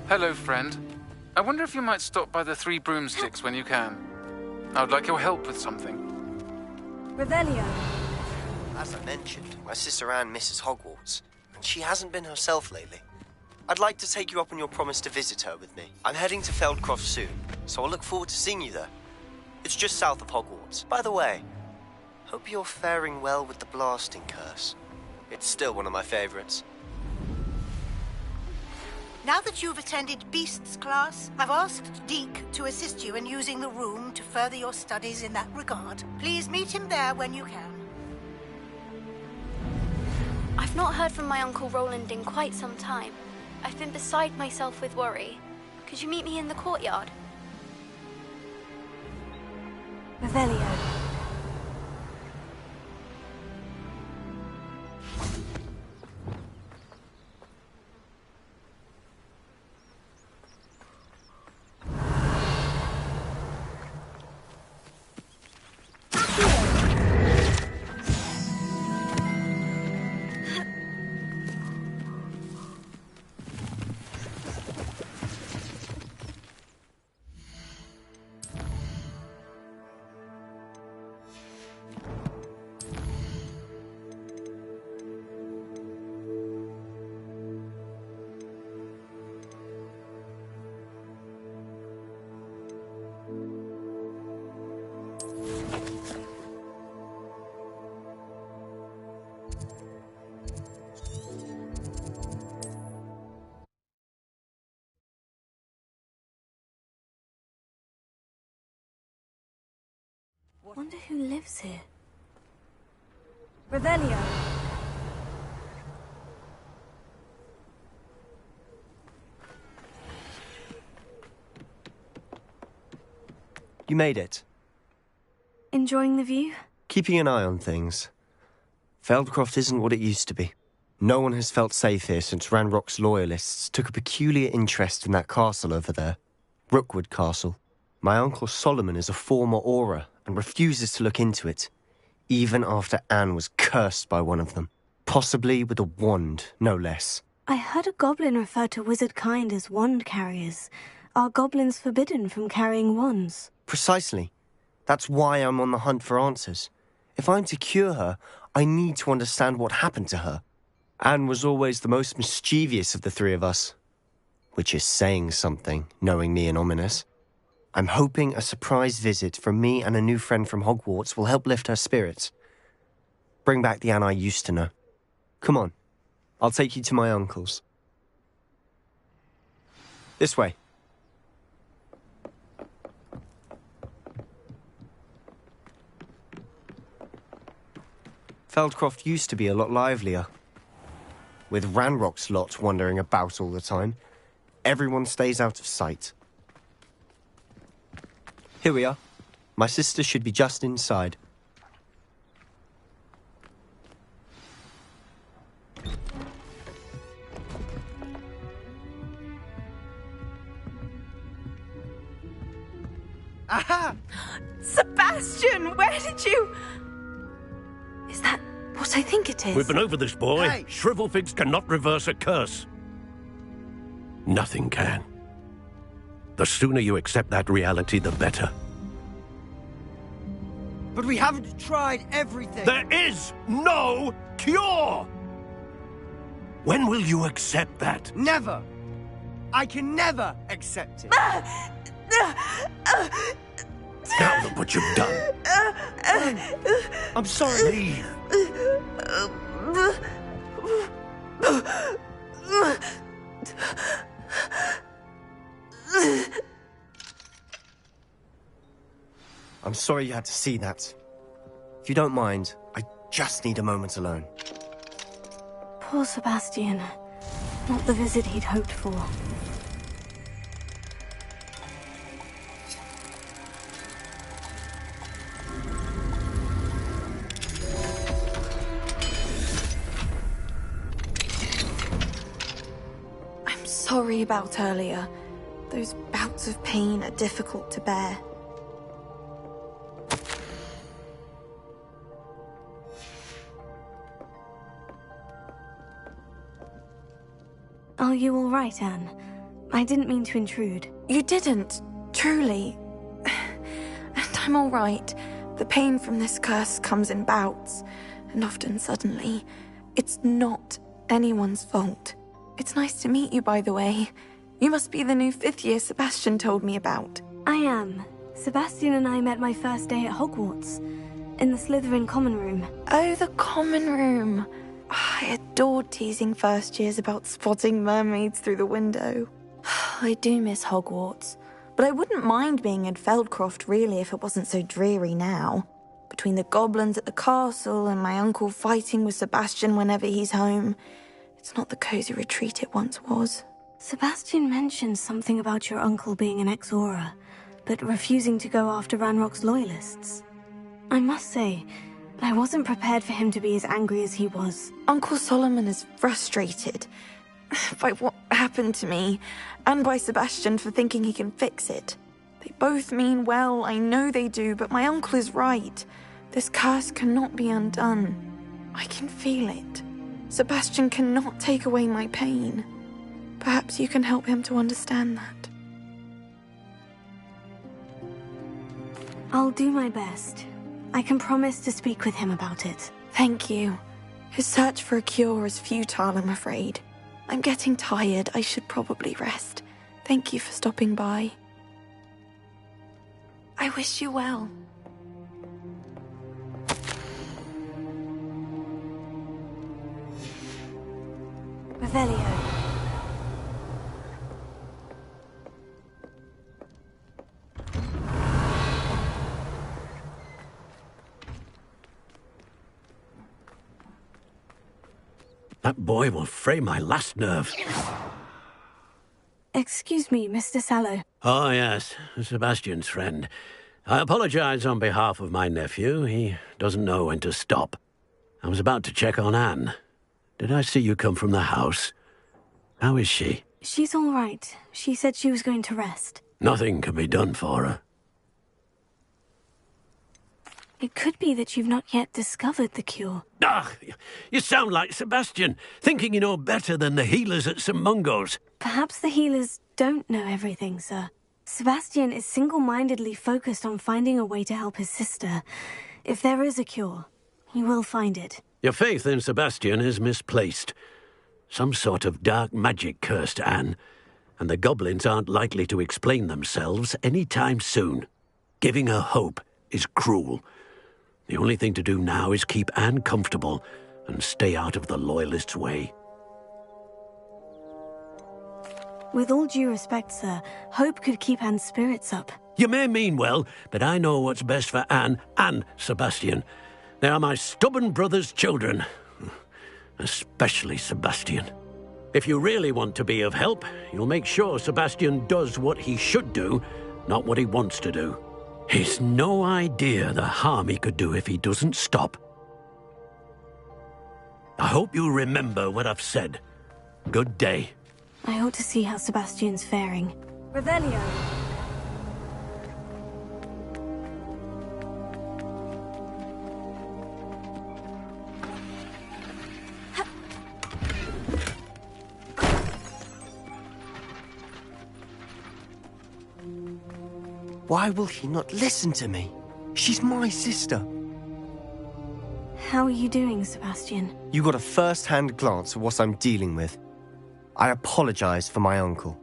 Hello, friend. I wonder if you might stop by the Three Broomsticks when you can. I would like your help with something. Revelio. As I mentioned, my sister Anne misses Hogwarts, and she hasn't been herself lately. I'd like to take you up on your promise to visit her with me. I'm heading to Feldcroft soon, so I'll look forward to seeing you there. It's just south of Hogwarts. By the way, hope you're faring well with the blasting curse. It's still one of my favorites. Now that you've attended Beasts class, I've asked Deke to assist you in using the room to further your studies in that regard. Please meet him there when you can. I've not heard from my Uncle Roland in quite some time. I've been beside myself with worry. Could you meet me in the courtyard? Revelio. Wonder who lives here. Revelio. You made it. Enjoying the view? Keeping an eye on things. Feldcroft isn't what it used to be. No one has felt safe here since Ranrock's loyalists took a peculiar interest in that castle over there. Rookwood Castle. My Uncle Solomon is a former Auror and refuses to look into it, even after Anne was cursed by one of them. Possibly with a wand, no less. I heard a goblin refer to wizard kind as wand carriers. Are goblins forbidden from carrying wands? Precisely. That's why I'm on the hunt for answers. If I'm to cure her, I need to understand what happened to her. Anne was always the most mischievous of the three of us. Which is saying something, knowing me and Ominous. I'm hoping a surprise visit from me and a new friend from Hogwarts will help lift her spirits. Bring back the Anne I used to know. Come on, I'll take you to my uncle's. This way. Feldcroft used to be a lot livelier. With Ranrock's lot wandering about all the time, everyone stays out of sight. Here we are. My sister should be just inside. Aha! Sebastian, where did you... Is that what I think it is? We've been over this, boy. Hey. Shrivelfigs cannot reverse a curse. Nothing can. The sooner you accept that reality, the better. But we haven't tried everything. There is no cure! When will you accept that? Never. I can never accept it. Now look what you've done. I'm sorry. Leave. I'm sorry you had to see that. If you don't mind, I just need a moment alone. Poor Sebastian. Not the visit he'd hoped for. sorry about earlier. Those bouts of pain are difficult to bear. Are you all right, Anne? I didn't mean to intrude. You didn't, truly. And I'm all right. The pain from this curse comes in bouts, and often suddenly. It's not anyone's fault. It's nice to meet you, by the way. You must be the new 5th year Sebastian told me about. I am. Sebastian and I met my first day at Hogwarts, in the Slytherin common room. Oh, the common room. I adored teasing first years about spotting mermaids through the window. I do miss Hogwarts, but I wouldn't mind being in Feldcroft really if it wasn't so dreary now. Between the goblins at the castle and my uncle fighting with Sebastian whenever he's home, it's not the cozy retreat it once was. Sebastian mentioned something about your uncle being an ex-Auror, but refusing to go after Ranrock's loyalists. I must say, I wasn't prepared for him to be as angry as he was. Uncle Solomon is frustrated by what happened to me, and by Sebastian for thinking he can fix it. They both mean well, I know they do, but my uncle is right. This curse cannot be undone. I can feel it. Sebastian cannot take away my pain. Perhaps you can help him to understand that. I'll do my best. I can promise to speak with him about it. Thank you. His search for a cure is futile, I'm afraid. I'm getting tired. I should probably rest. Thank you for stopping by. I wish you well. Revelio. That boy will fray my last nerve. Excuse me, Mr. Sallow. Oh, yes, Sebastian's friend. I apologize on behalf of my nephew. He doesn't know when to stop. I was about to check on Anne. Did I see you come from the house? How is she? She's all right. She said she was going to rest. Nothing can be done for her. It could be that you've not yet discovered the cure. Ah, you sound like Sebastian, thinking you know better than the healers at St. Mungo's. Perhaps the healers don't know everything, sir. Sebastian is single-mindedly focused on finding a way to help his sister. If there is a cure, he will find it. Your faith in Sebastian is misplaced. Some sort of dark magic cursed Anne, and the goblins aren't likely to explain themselves any time soon. Giving her hope is cruel. The only thing to do now is keep Anne comfortable and stay out of the Loyalists' way. With all due respect, sir, hope could keep Anne's spirits up. You may mean well, but I know what's best for Anne and Sebastian. They are my stubborn brother's children. Especially Sebastian. If you really want to be of help, you'll make sure Sebastian does what he should do, not what he wants to do. He's no idea the harm he could do if he doesn't stop. I hope you remember what I've said. Good day. I ought to see how Sebastian's faring. Revelio. Why will he not listen to me? She's my sister. How are you doing, Sebastian? You got a first-hand glance at what I'm dealing with. I apologize for my uncle.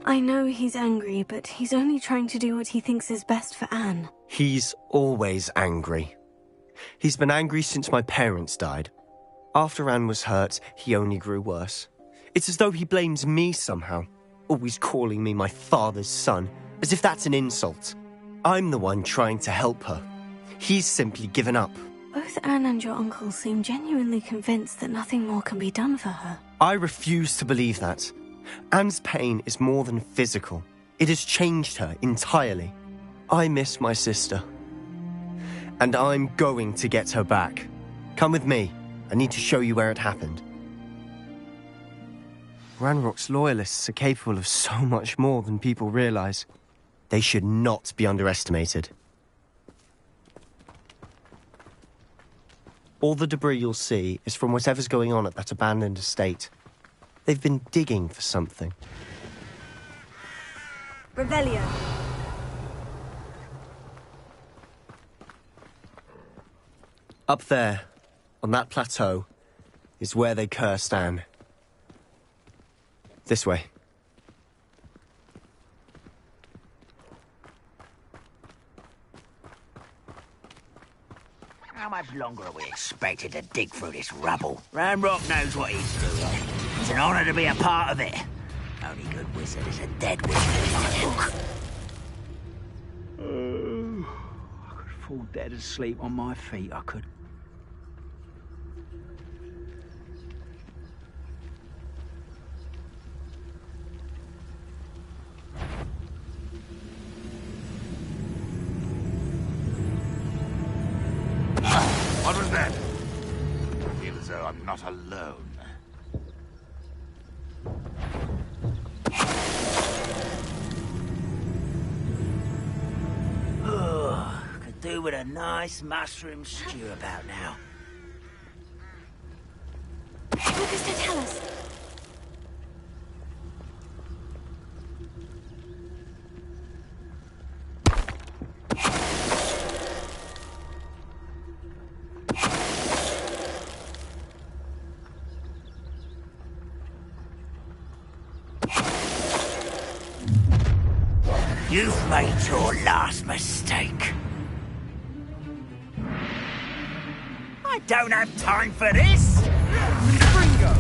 I know he's angry, but he's only trying to do what he thinks is best for Anne. He's always angry. He's been angry since my parents died. After Anne was hurt, he only grew worse. It's as though he blames me somehow, always calling me my father's son, as if that's an insult. I'm the one trying to help her. He's simply given up. Both Anne and your uncle seem genuinely convinced that nothing more can be done for her. I refuse to believe that. Anne's pain is more than physical. It has changed her entirely. I miss my sister. And I'm going to get her back. Come with me. I need to show you where it happened. Ranrock's loyalists are capable of so much more than people realize. They should not be underestimated. All the debris you'll see is from whatever's going on at that abandoned estate. They've been digging for something. Revelio. Up there, on that plateau, is where they cursed Anne. This way. How much longer are we expected to dig through this rubble? Ranrock knows what he's doing. It's an honor to be a part of it. Only good wizard is a dead wizard in my book. I could fall dead asleep on my feet, I could. What was that? I feel as though I'm not alone. Could do with a nice mushroom stew about now. What does that tell us? You've made your last mistake. I don't have time for this! Bingo!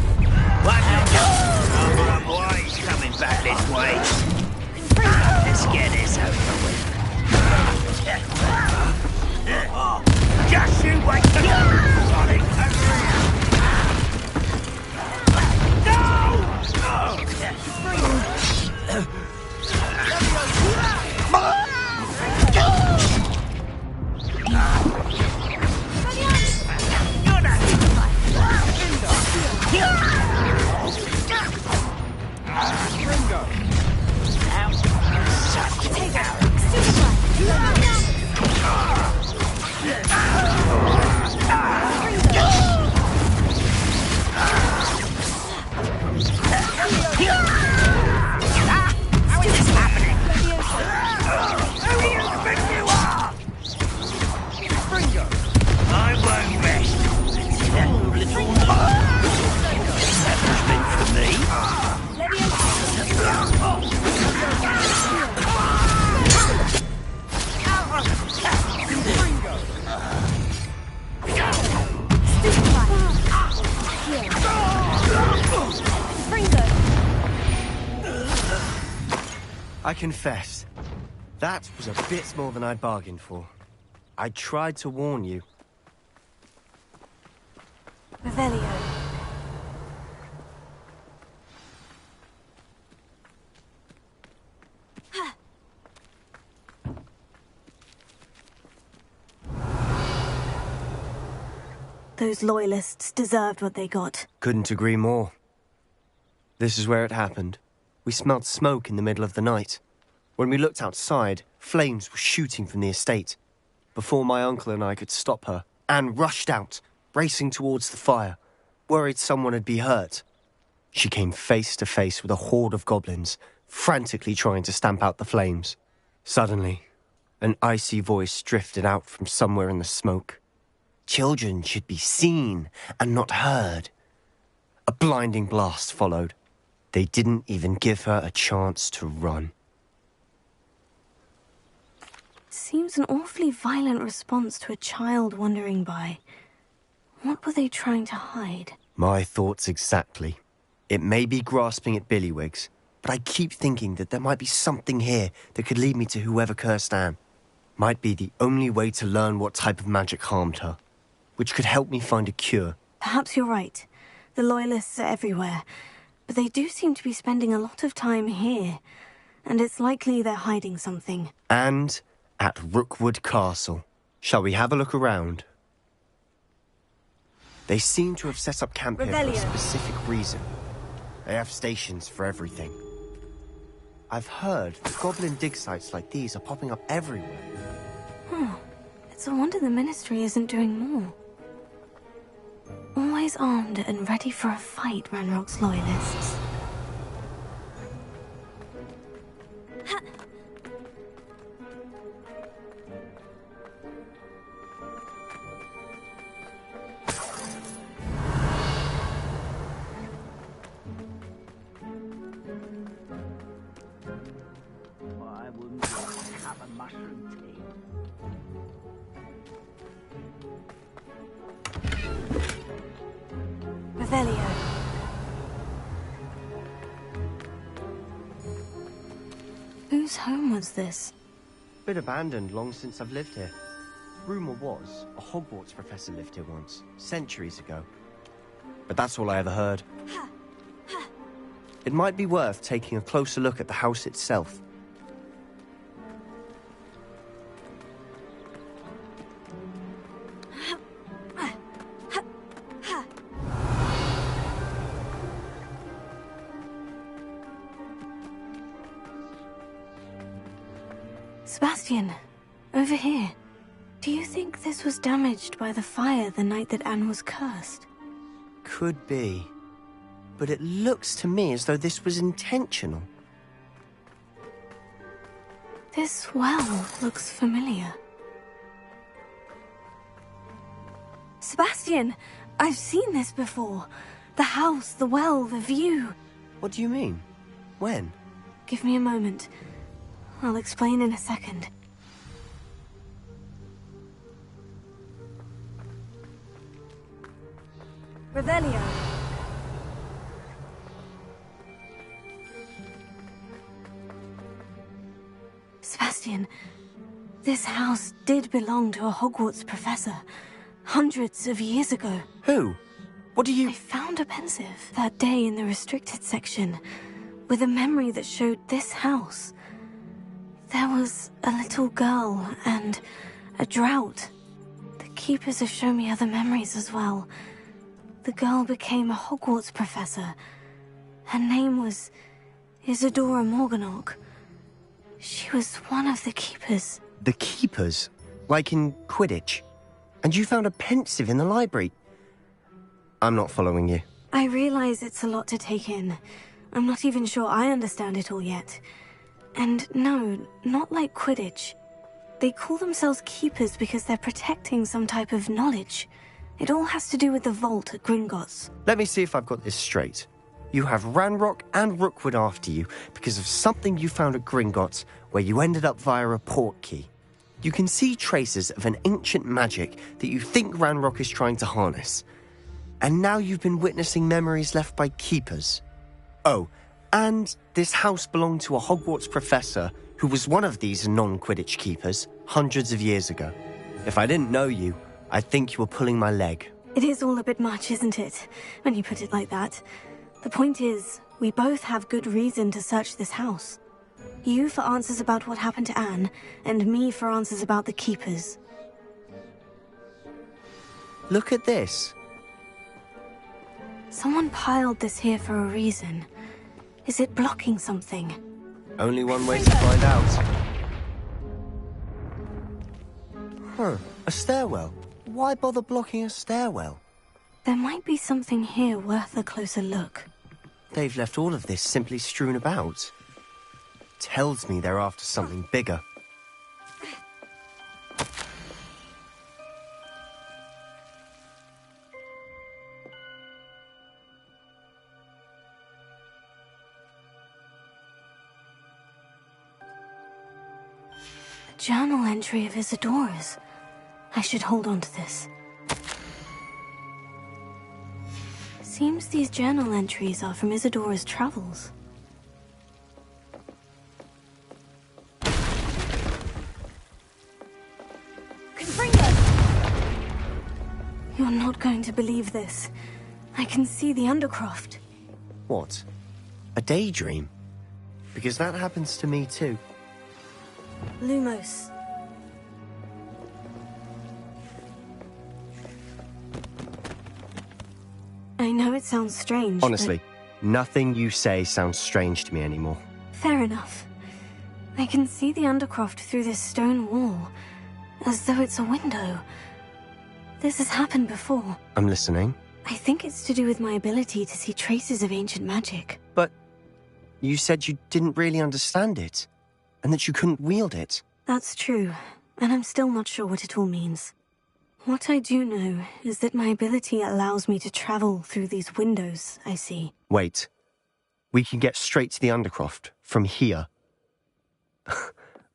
What the boy, he's coming back this way. Let's get this over with. Just you wait till Sonic. No! I confess, that was a bit more than I'd bargained for. I tried to warn you. Revelio. Those loyalists deserved what they got. Couldn't agree more. This is where it happened. We smelled smoke in the middle of the night. When we looked outside, flames were shooting from the estate. Before my uncle and I could stop her, Anne rushed out, racing towards the fire, worried someone had been hurt. She came face to face with a horde of goblins, frantically trying to stamp out the flames. Suddenly, an icy voice drifted out from somewhere in the smoke. Children should be seen and not heard. A blinding blast followed. They didn't even give her a chance to run. Seems an awfully violent response to a child wandering by. What were they trying to hide? My thoughts exactly. It may be grasping at Billywigs, but I keep thinking that there might be something here that could lead me to whoever cursed Anne. Might be the only way to learn what type of magic harmed her, which could help me find a cure. Perhaps you're right. The Loyalists are everywhere, but they do seem to be spending a lot of time here, and it's likely they're hiding something. And at Rookwood Castle. Shall we have a look around? They seem to have set up camp here for a specific reason. They have stations for everything. I've heard goblin dig sites like these are popping up everywhere. It's a wonder the Ministry isn't doing more. Always armed and ready for a fight, Ranrock's loyalists. I wouldn't have a mushroom tea. Revelio. Whose home was this? Been abandoned long since I've lived here. Rumor was, a Hogwarts professor lived here once, centuries ago. But that's all I ever heard. It might be worth taking a closer look at the house itself. Sebastian, over here. Do you think this was damaged by the fire the night that Anne was cursed? Could be. But it looks to me as though this was intentional. This well looks familiar. Sebastian, I've seen this before. The house, the well, the view. What do you mean? When? Give me a moment. I'll explain in a second. Revelio. Sebastian, this house did belong to a Hogwarts professor, hundreds of years ago. Who? What do you... I found a pensive that day in the restricted section, with a memory that showed this house. There was a little girl and a drought. The keepers have shown me other memories as well. The girl became a Hogwarts professor. Her name was Isadora Morganach. She was one of the keepers. The keepers? Like in Quidditch? And you found a pensive in the library? I'm not following you. I realize it's a lot to take in. I'm not even sure I understand it all yet. And no, not like Quidditch. They call themselves keepers because they're protecting some type of knowledge. It all has to do with the vault at Gringotts. Let me see if I've got this straight. You have Ranrock and Rookwood after you because of something you found at Gringotts where you ended up via a port key. You can see traces of an ancient magic that you think Ranrock is trying to harness. And now you've been witnessing memories left by keepers. Oh, and this house belonged to a Hogwarts professor who was one of these non-Quidditch keepers hundreds of years ago. If I didn't know you, I'd think you were pulling my leg. It is all a bit much, isn't it, when you put it like that? The point is, we both have good reason to search this house. You for answers about what happened to Anne, and me for answers about the keepers. Look at this. Someone piled this here for a reason. Is it blocking something? Only one way to find out. Huh, a stairwell. Why bother blocking a stairwell? There might be something here worth a closer look. They've left all of this simply strewn about. Tells me they're after something bigger. A journal entry of Isadora's. I should hold on to this. Seems these journal entries are from Isadora's travels. You're not going to believe this. I can see the Undercroft. What? A daydream? Because that happens to me too. Lumos. I know it sounds strange, Honestly, Nothing you say sounds strange to me anymore. Fair enough. I can see the Undercroft through this stone wall, as though it's a window. This has happened before. I'm listening. I think it's to do with my ability to see traces of ancient magic. But you said you didn't really understand it, and that you couldn't wield it. That's true, and I'm still not sure what it all means. What I do know is that my ability allows me to travel through these windows I see. Wait. We can get straight to the Undercroft from here.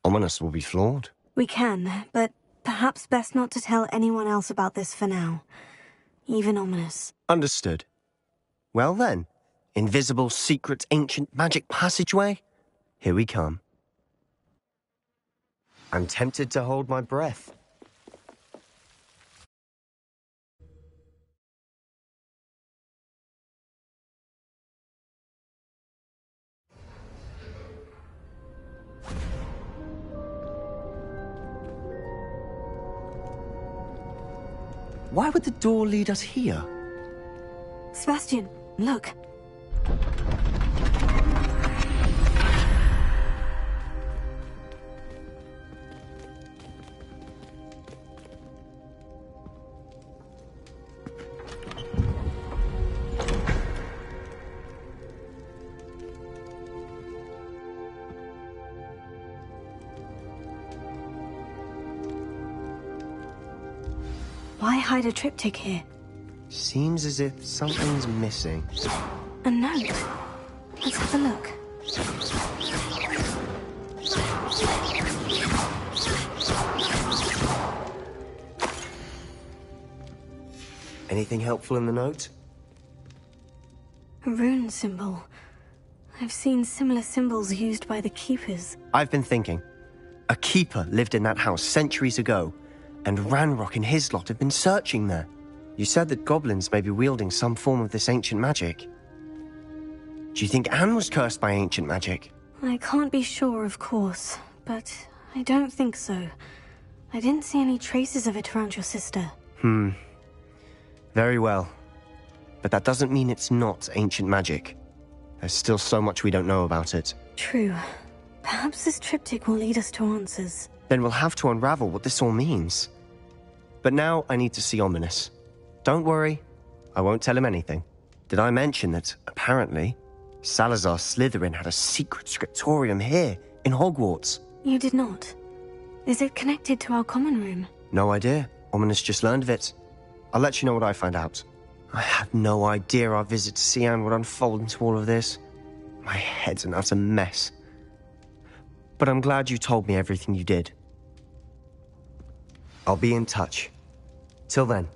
Ominous will be floored. We can, but perhaps best not to tell anyone else about this for now. Even Ominous. Understood. Well then, invisible, secret, ancient magic passageway? Here we come. I'm tempted to hold my breath. Why would the door lead us here? Sebastian, look. Why hide a triptych here? Seems as if something's missing. A note. Let's have a look. Anything helpful in the note? A rune symbol. I've seen similar symbols used by the Keepers. I've been thinking. A keeper lived in that house centuries ago, and Ranrock and his lot have been searching there. You said that goblins may be wielding some form of this ancient magic. Do you think Anne was cursed by ancient magic? I can't be sure, of course, but I don't think so. I didn't see any traces of it around your sister. Very well. But that doesn't mean it's not ancient magic. There's still so much we don't know about it. True. Perhaps this triptych will lead us to answers. Then we'll have to unravel what this all means. But now I need to see Ominous. Don't worry, I won't tell him anything. Did I mention that, apparently, Salazar Slytherin had a secret scriptorium here, in Hogwarts? You did not. Is it connected to our common room? No idea. Ominous just learned of it. I'll let you know what I find out. I had no idea our visit to see Anne would unfold into all of this. My head's an utter mess. But I'm glad you told me everything you did. I'll be in touch. Till then.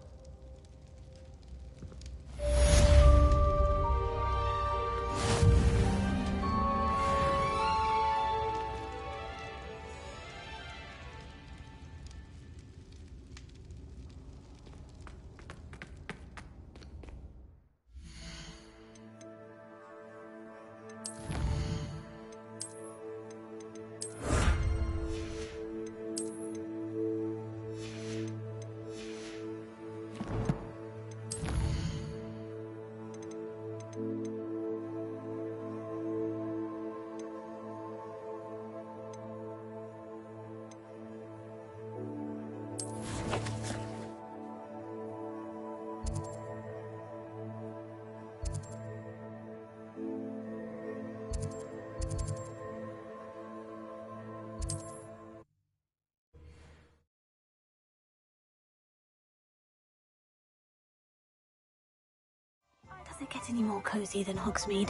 Does it get any more cozy than Hogsmeade?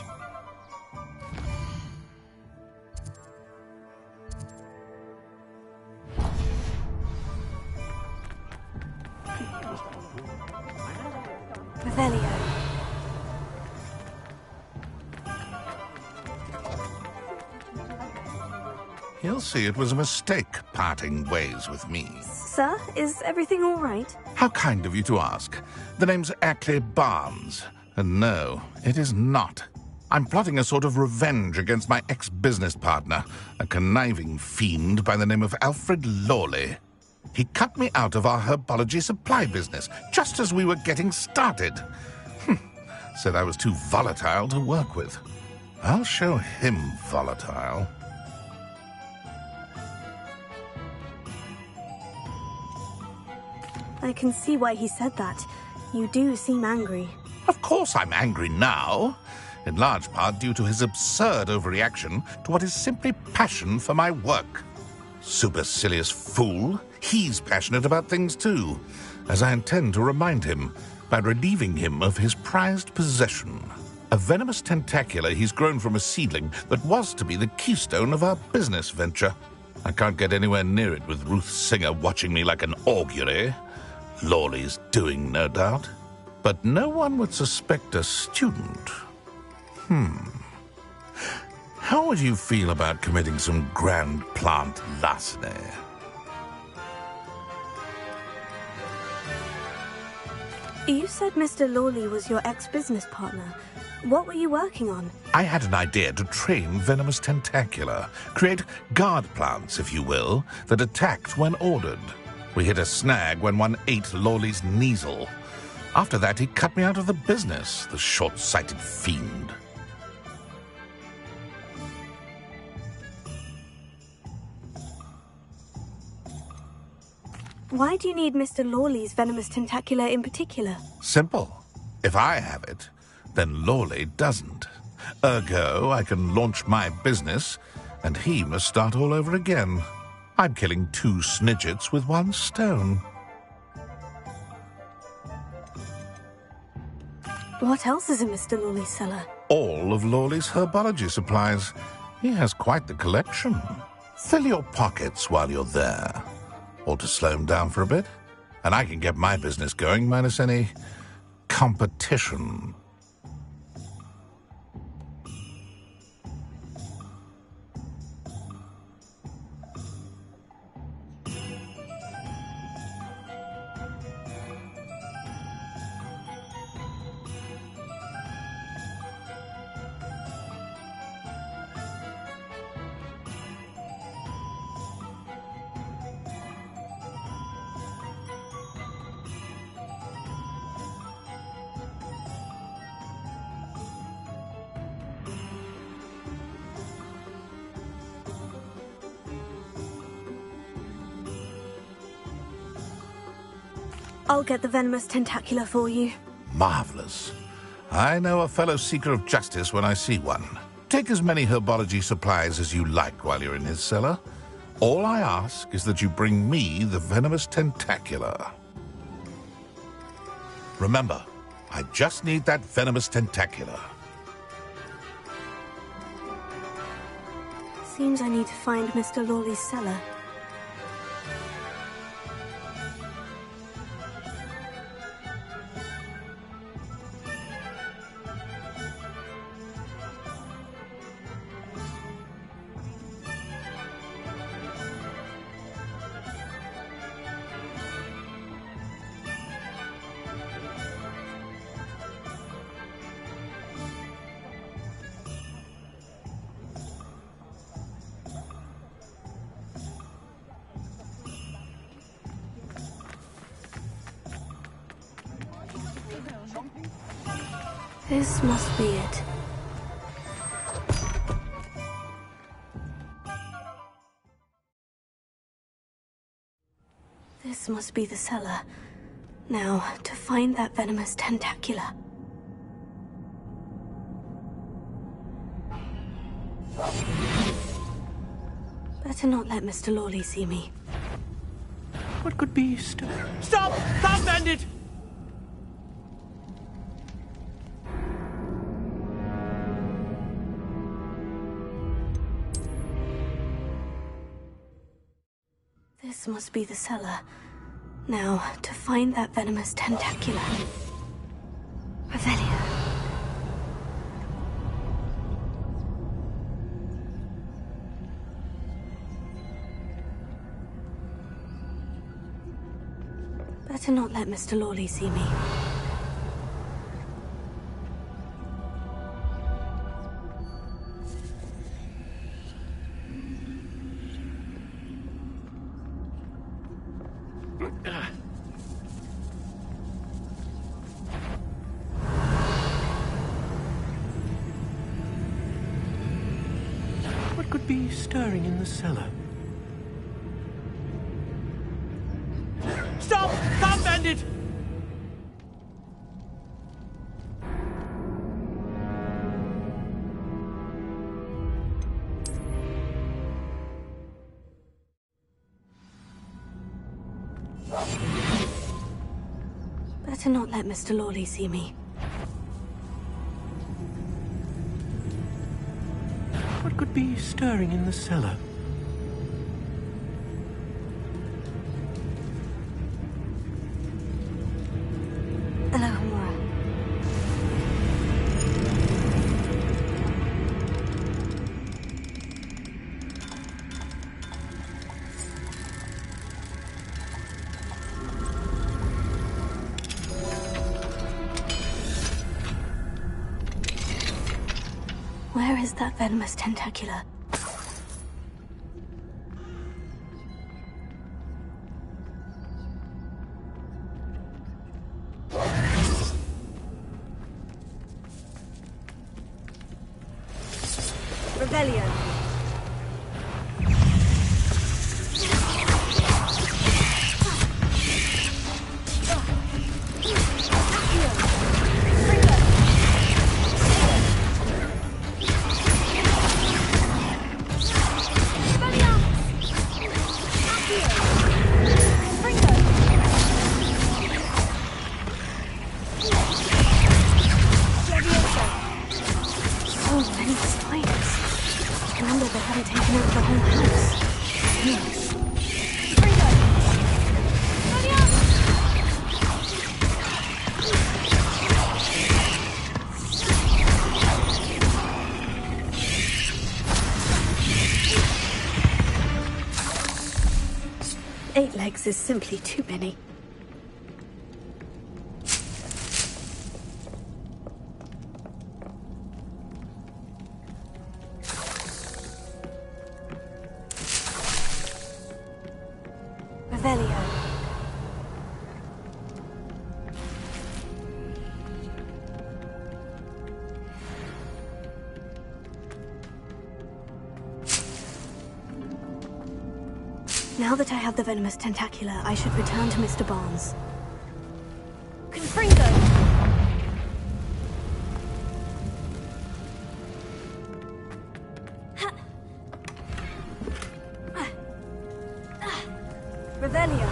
Revelio. He'll see it was a mistake parting ways with me. Sir, is everything all right? How kind of you to ask. The name's Ackley Barnes. And no, it is not. I'm plotting a sort of revenge against my ex-business partner, a conniving fiend by the name of Alfred Lawley. He cut me out of our herbology supply business, just as we were getting started. said I was too volatile to work with. I'll show him volatile. I can see why he said that. You do seem angry. Of course I'm angry now, in large part due to his absurd overreaction to what is simply passion for my work. Supercilious fool, he's passionate about things too, as I intend to remind him by relieving him of his prized possession. A venomous tentacula he's grown from a seedling that was to be the keystone of our business venture. I can't get anywhere near it with Ruth Singer watching me like an augury. Lawley's doing, no doubt. But no one would suspect a student. How would you feel about committing some grand plant larceny? You said Mr. Lawley was your ex-business partner. What were you working on? I had an idea to train venomous tentacula, create guard plants, if you will, that attacked when ordered. We hit a snag when one ate Lawley's Kneasel. After that, he cut me out of the business, the short-sighted fiend. Why do you need Mr. Lawley's venomous tentacula in particular? Simple. If I have it, then Lawley doesn't. Ergo, I can launch my business, and he must start all over again. I'm killing 2 snidgets with 1 stone. What else is in Mr. Lawley's cellar? All of Lawley's herbology supplies. He has quite the collection. Fill your pockets while you're there. Or to slow him down for a bit, and I can get my business going minus any competition. I'll get the venomous tentacula for you. Marvelous. I know a fellow seeker of justice when I see one. Take as many herbology supplies as you like while you're in his cellar. All I ask is that you bring me the venomous tentacula. Remember, I just need that venomous tentacula. Seems I need to find Mr. Lawley's cellar. This must be it. This must be the cellar. Now, to find that venomous tentacula. Better not let Mr. Lawley see me. What could beast? Stop! Stop, bandit! This must be the cellar. Now, to find that venomous tentacula. Revelio. Better not let Mr. Lawley see me. be stirring in the cellar? Stop! Stop, bandit! Better not let Mr. Lawley see me. What could be stirring in the cellar? Hello, Hamura. Where is that venomous tentacula? Revelio. So many spiders. I wonder if they haven't taken over the whole house. Yes. 8 legs is simply too many. Revelio. Now that I have the venomous tentacula, I should return to Mr. Barnes. Confringo! Revelio.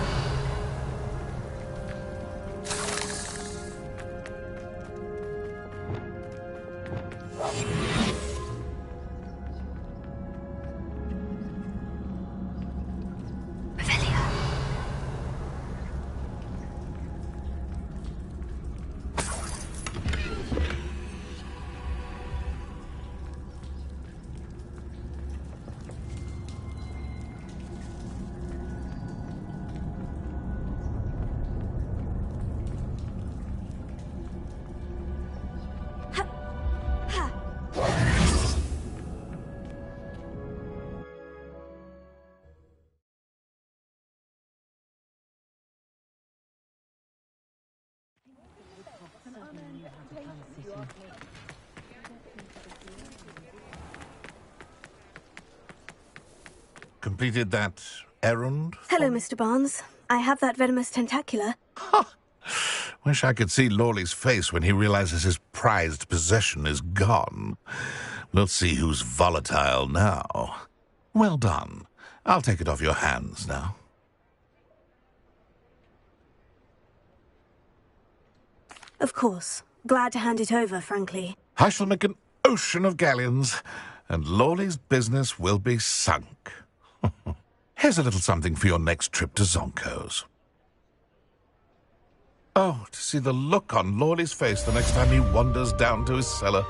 Completed that errand? Hello, Mr. Barnes. I have that venomous tentacula. Wish I could see Lawley's face when he realizes his prized possession is gone. We'll see who's volatile now. Well done. I'll take it off your hands now. Of course. Glad to hand it over, frankly. I shall make an ocean of galleons, and Lawley's business will be sunk. Here's a little something for your next trip to Zonko's. Oh, to see the look on Lawley's face the next time he wanders down to his cellar.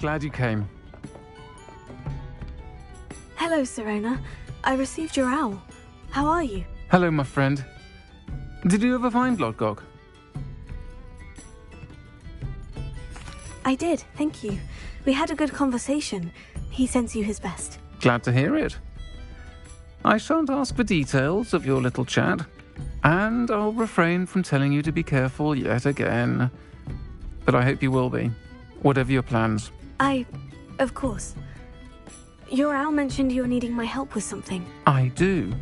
glad you came. Hello, Serona. I received your owl. How are you? Hello, my friend. Did you ever find Lodgok? I did, thank you. We had a good conversation. He sends you his best. Glad to hear it. I shan't ask for details of your little chat, and I'll refrain from telling you to be careful yet again. But I hope you will be, whatever your plans. Of course. Your owl mentioned you're needing my help with something. I do.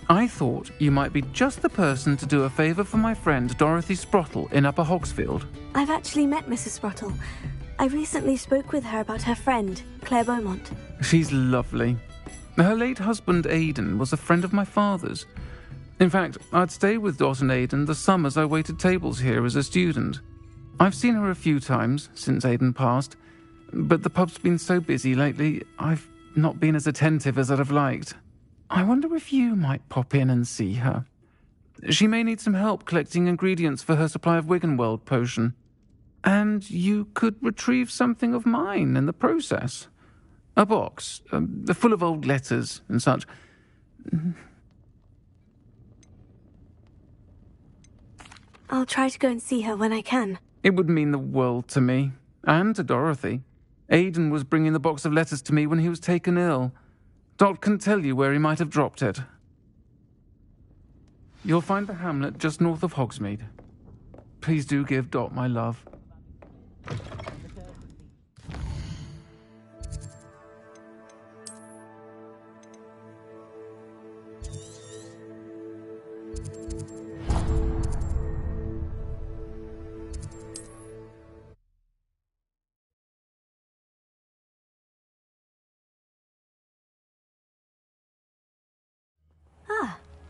I thought you might be just the person to do a favour for my friend Dorothy Sprottle in Upper Hogsfield. I've actually met Mrs. Sprottle. I recently spoke with her about her friend, Claire Beaumont. She's lovely. Her late husband Aidan was a friend of my father's. In fact, I'd stay with Dot and Aidan the summers I waited tables here as a student. I've seen her a few times since Aidan passed, but the pub's been so busy lately, I've not been as attentive as I'd have liked. I wonder if you might pop in and see her. She may need some help collecting ingredients for her supply of Wiggenweld potion. And you could retrieve something of mine in the process. A box, full of old letters and such. I'll try to go and see her when I can. It would mean the world to me, and to Dorothy. Aidan was bringing the box of letters to me when he was taken ill. Dot can tell you where he might have dropped it. You'll find the hamlet just north of Hogsmeade. Please do give Dot my love.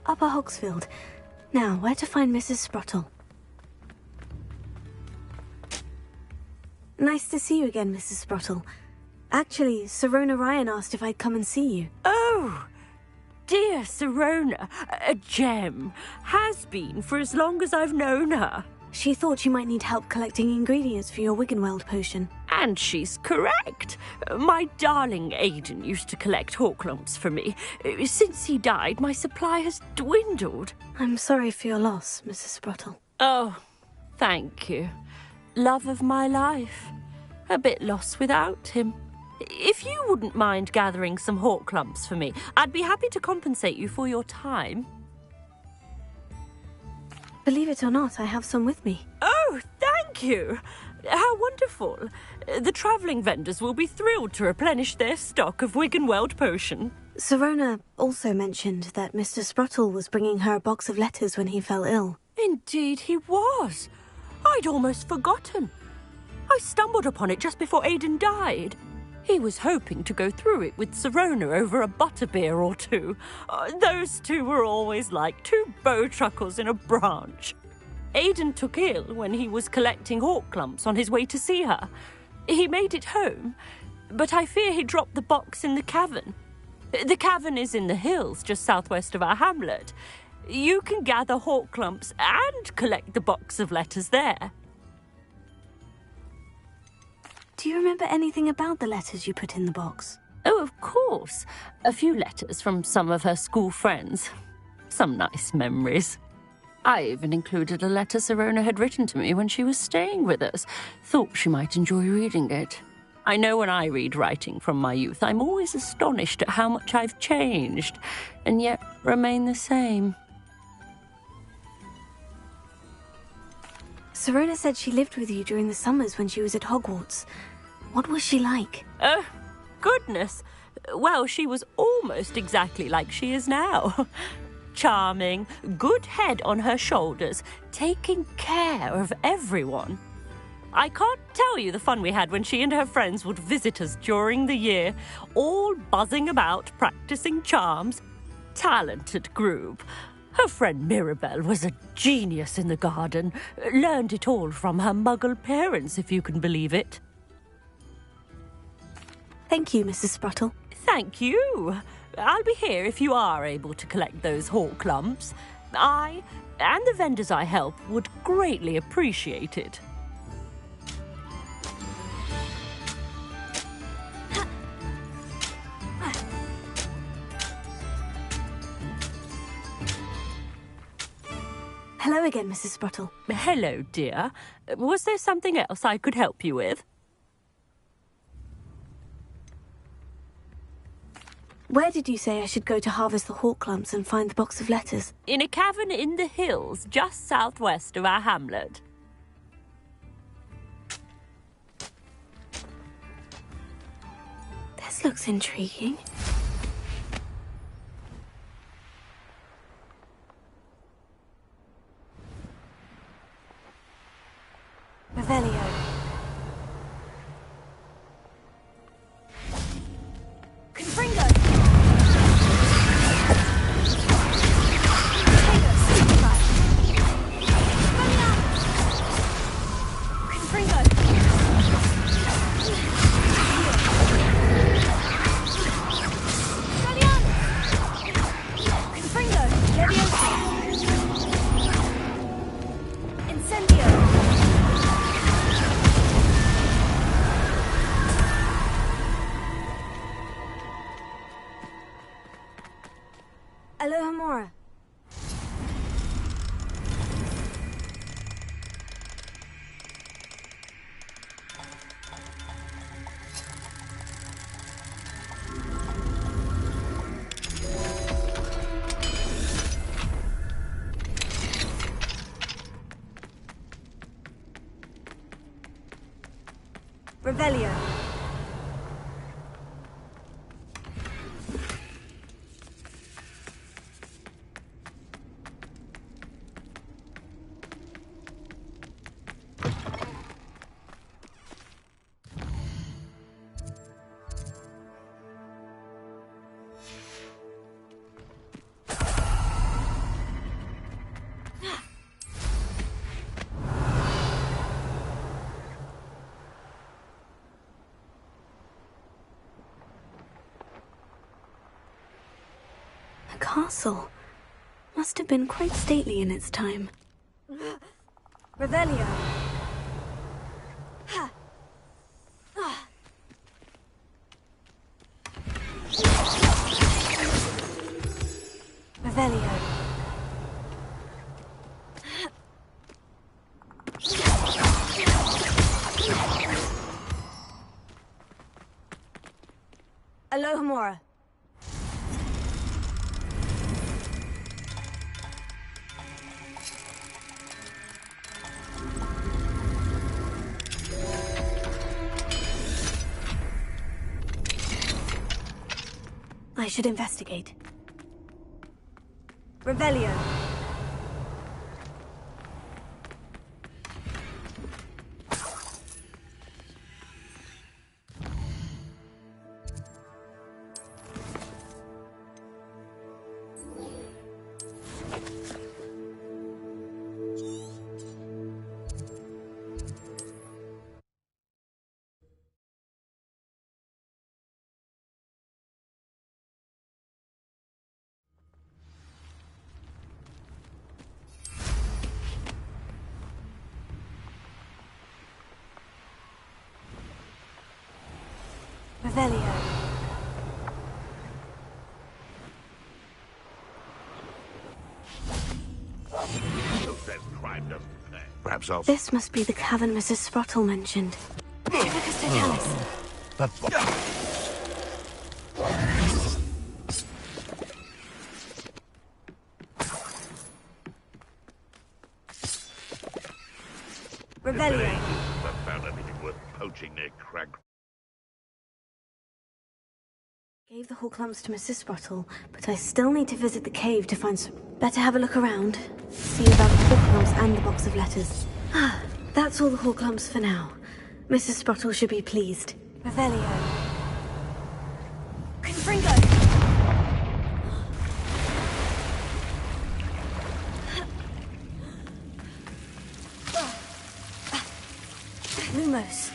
Upper Hogsfield. Now, where to find Mrs. Sprottle? Nice to see you again, Mrs. Sprottle. Actually, Serona Ryan asked if I'd come and see you. Oh, dear Serona, a gem. Has been for as long as I've known her. She thought you might need help collecting ingredients for your Wiggenweld potion. And she's correct. My darling Aidan used to collect Horklumps for me. Since he died, my supply has dwindled. I'm sorry for your loss, Mrs. Sprottle. Oh, thank you. Love of my life. A bit lost without him. If you wouldn't mind gathering some Horklumps for me, I'd be happy to compensate you for your time. Believe it or not, I have some with me. Oh, thank you. How wonderful. The travelling vendors will be thrilled to replenish their stock of Wiggenweld potion. Serona also mentioned that Mr. Sprottle was bringing her a box of letters when he fell ill. Indeed he was. I'd almost forgotten. I stumbled upon it just before Aidan died. He was hoping to go through it with Serona over a butterbeer or two. Those two were always like two bowtruckles in a branch. Aidan took ill when he was collecting Horklumps on his way to see her. He made it home, but I fear he dropped the box in the cavern. The cavern is in the hills just southwest of our hamlet. You can gather Horklumps and collect the box of letters there. Do you remember anything about the letters you put in the box? Oh, of course. A few letters from some of her school friends. Some nice memories. I even included a letter Serona had written to me when she was staying with us. Thought she might enjoy reading it. I know when I read writing from my youth, I'm always astonished at how much I've changed, and yet remain the same. Serona said she lived with you during the summers when she was at Hogwarts. What was she like? Oh, goodness. Well, she was almost exactly like she is now. Charming, good head on her shoulders, taking care of everyone. I can't tell you the fun we had when she and her friends would visit us during the year, all buzzing about, practicing charms. Talented group. Her friend Mirabelle was a genius in the garden. Learned it all from her muggle parents, if you can believe it. Thank you, Mrs. Sprottle. Thank you. I'll be here if you are able to collect those Horklumps. I, and the vendors I help, would greatly appreciate it. Hello again, Mrs. Sprottle. Hello, dear. Was there something else I could help you with? Where did you say I should go to harvest the hawk clumps and find the box of letters? In a cavern in the hills, just southwest of our hamlet. This looks intriguing. Revelio. Confringo! Alohomora. Revelio. The castle must have been quite stately in its time. Revelio. Revelio. Alohomora. I should investigate. Revelio. Revelio. Perhaps I'll... This must be the cavern Mrs. Sprottle mentioned. Trivicus Totalis. That's what... Revelio. Have found anything worth poaching near Crag... Gave the hawk clumps to Mrs. Sprottle, but I still need to visit the cave to find some... Better have a look around. See about the hawk clumps and the box of letters. Ah, that's all the hawk clumps for now. Mrs. Sprottle should be pleased. Revelio. Confringo. Lumos.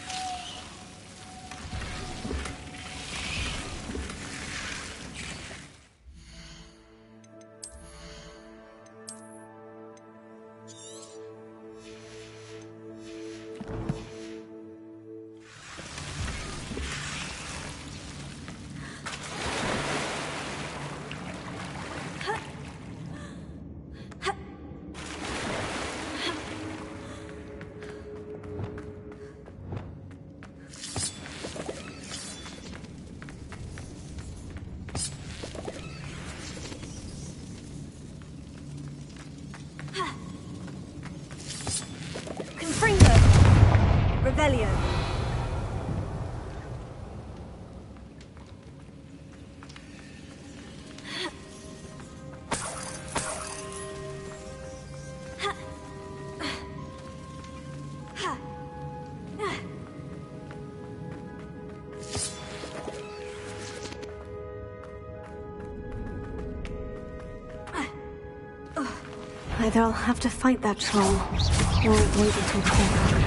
Revelio. Either I'll have to fight that troll, or avoid it altogether.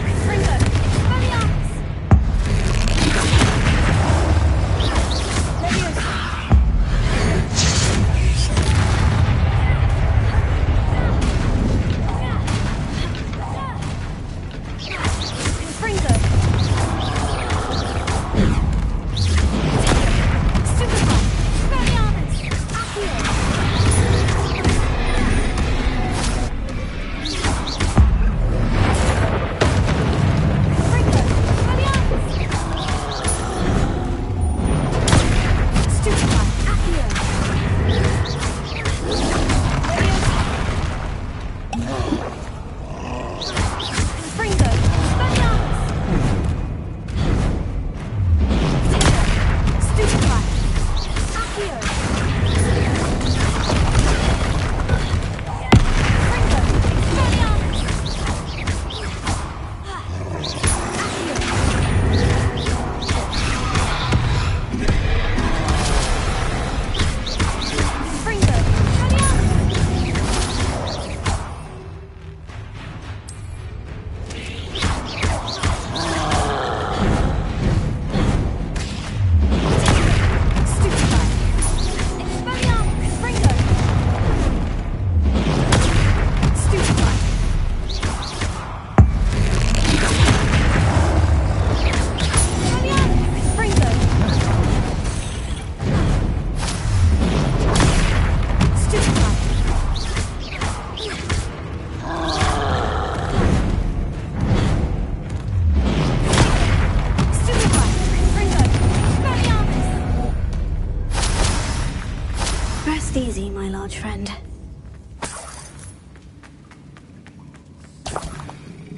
Rest easy, my large friend.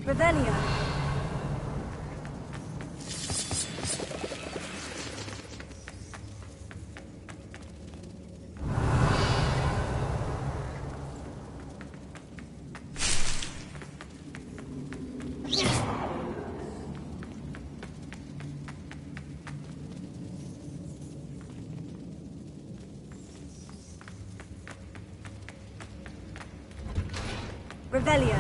Revelio. Revelio.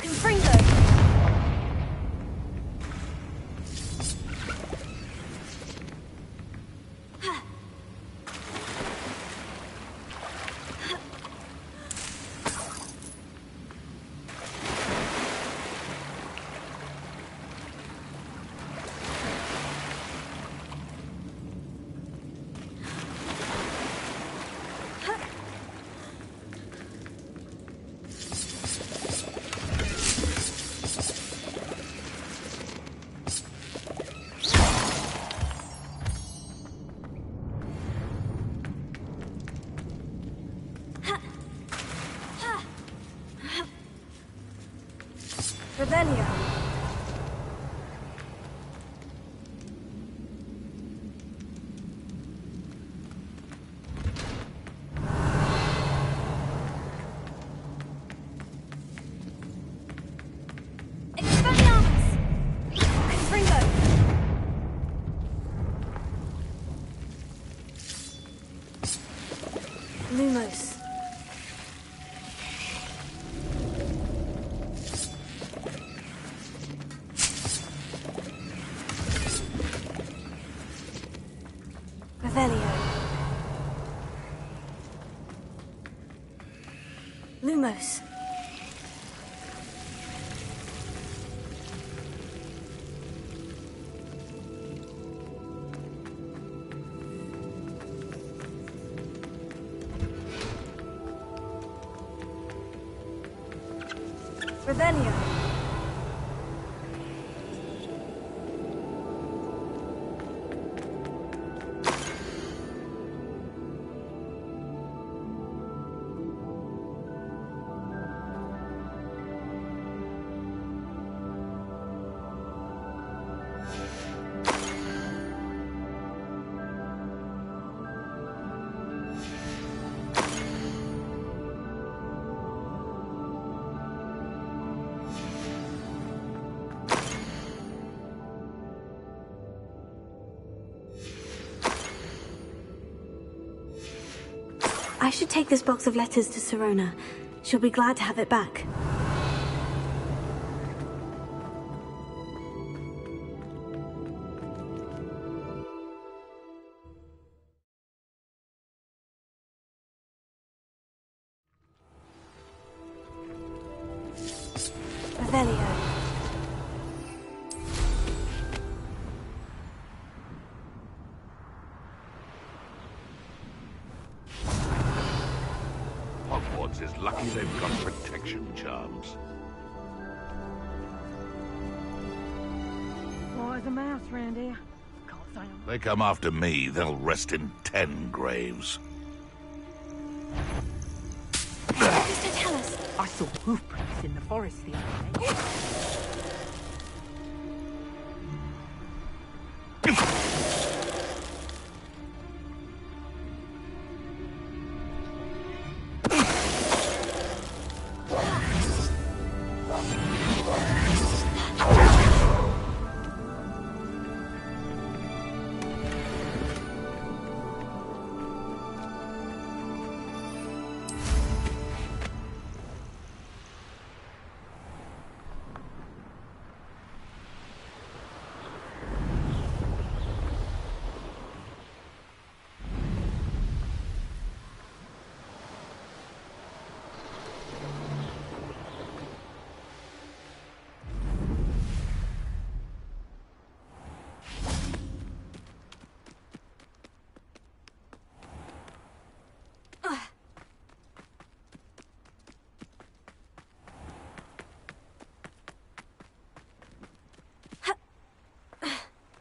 Confringo. Revelio. Expelliarmus. Confringo. Lumos. Revelio. Lumos. Revelio. I should take this box of letters to Sirona. She'll be glad to have it back. Revelio. Hogwarts is lucky they've got protection charms. Oh, there's a mouse round here. They come after me, they'll rest in 10 graves. Sister, tell us. I saw hoof prints in the forest the other day.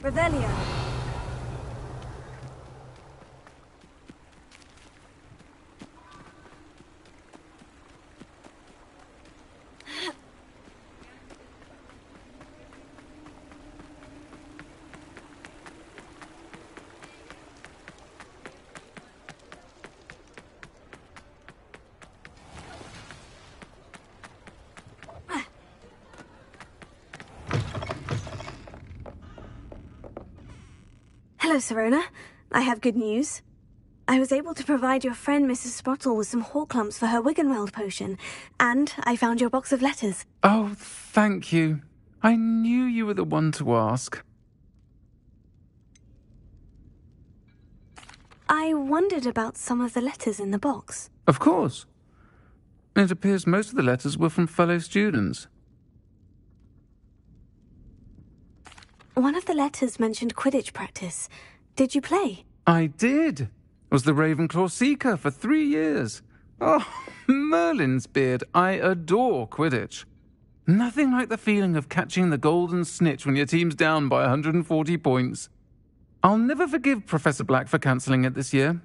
Revelio. Hello, Sirona. I have good news. I was able to provide your friend Mrs. Sprottle with some Horklumps for her Wiggenweld potion, and I found your box of letters. Oh, thank you. I knew you were the one to ask. I wondered about some of the letters in the box. Of course. It appears most of the letters were from fellow students. One of the letters mentioned Quidditch practice. Did you play? I did. Was the Ravenclaw Seeker for 3 years. Oh, Merlin's beard. I adore Quidditch. Nothing like the feeling of catching the golden snitch when your team's down by 140 points. I'll never forgive Professor Black for cancelling it this year.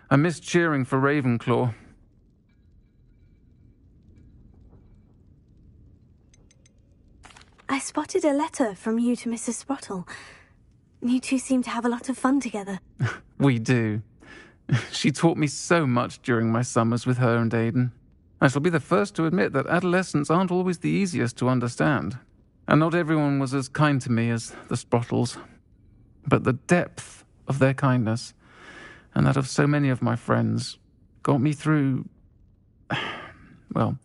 I missed cheering for Ravenclaw. I spotted a letter from you to Mrs. Sprottle. You two seem to have a lot of fun together. We do. She taught me so much during my summers with her and Aidan. I shall be the first to admit that adolescents aren't always the easiest to understand. And not everyone was as kind to me as the Sprottles. But the depth of their kindness, and that of so many of my friends, got me through... well,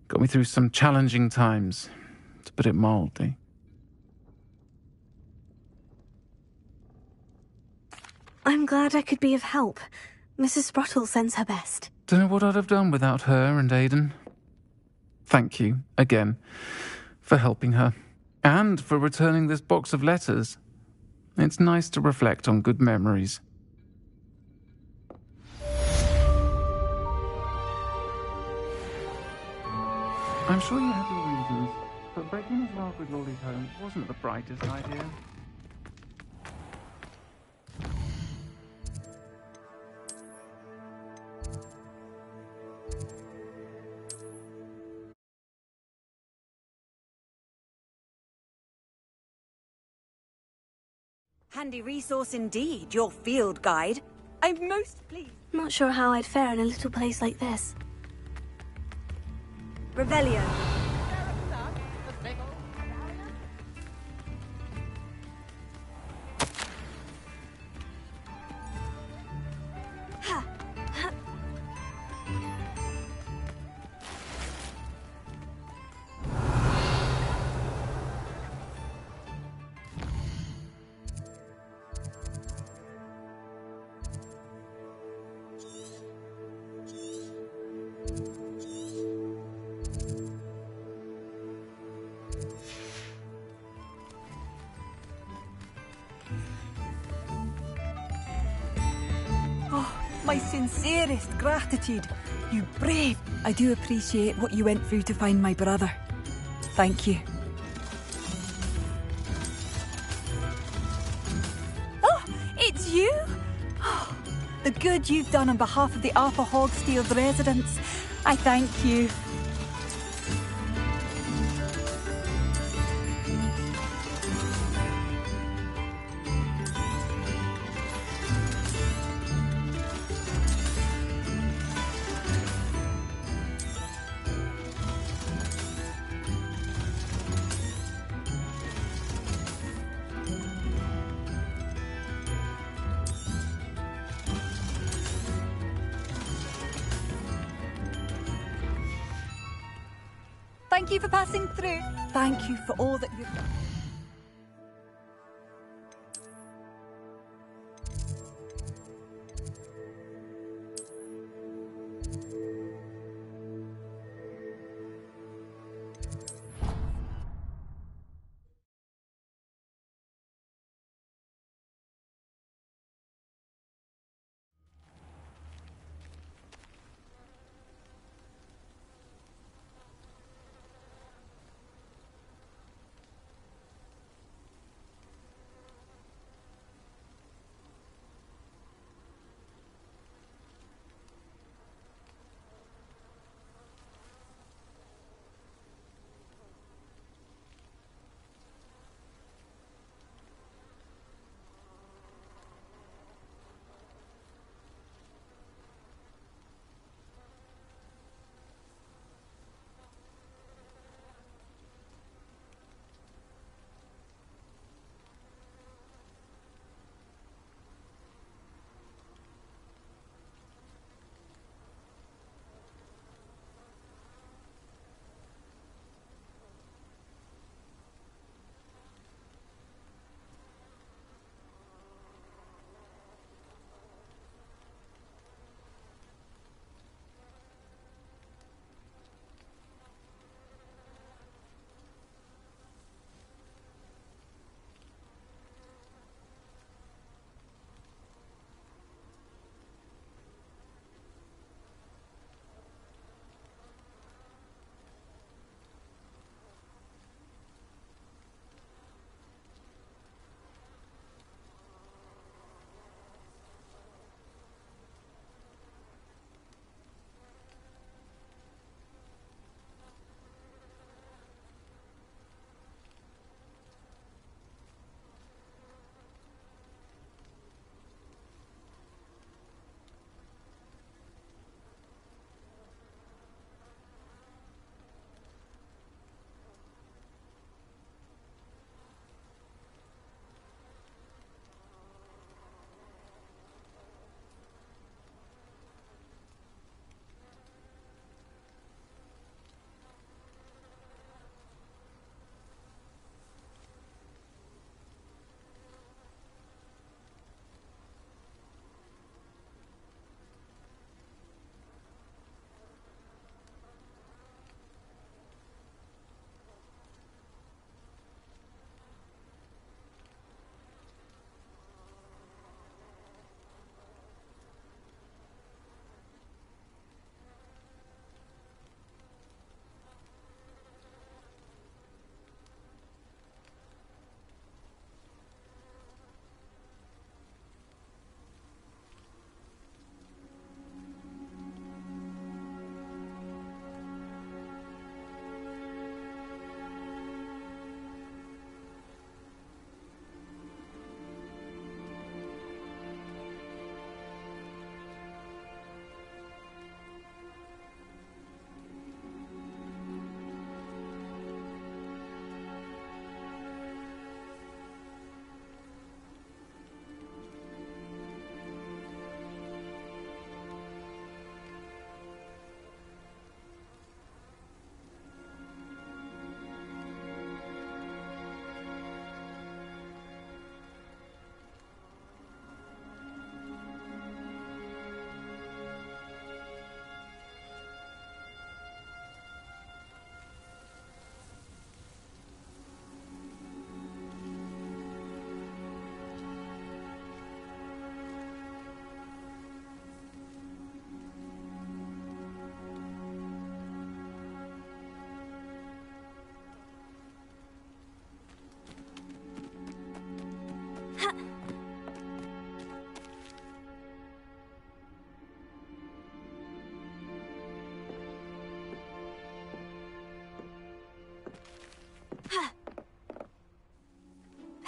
got me through some challenging times, to put it mildly. I'm glad I could be of help. Mrs. Sprottle sends her best. Don't know what I'd have done without her and Aidan. Thank you, again, for helping her, and for returning this box of letters. It's nice to reflect on good memories. I'm sure you have your reasons, but breaking his love with Lolly's home wasn't the brightest idea. Handy resource indeed, your field guide. I'm most pleased. Not sure how I'd fare in a little place like this. Revelio. My sincerest gratitude. You brave. I do appreciate what you went through to find my brother. Thank you. Oh, it's you? Oh, the good you've done on behalf of the Arthur Hogstead residents. I thank you. Thank you for passing through. Thank you for all that you've done.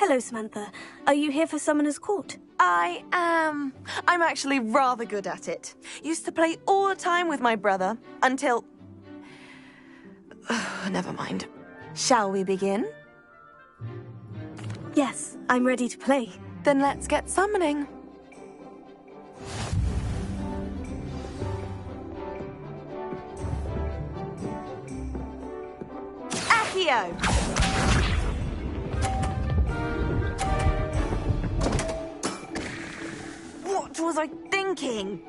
Hello, Samantha. Are you here for Summoner's Court? I am. I'm actually rather good at it. Used to play all the time with my brother, until... Never mind. Shall we begin? Yes, I'm ready to play. Then let's get summoning. Accio! What was I thinking?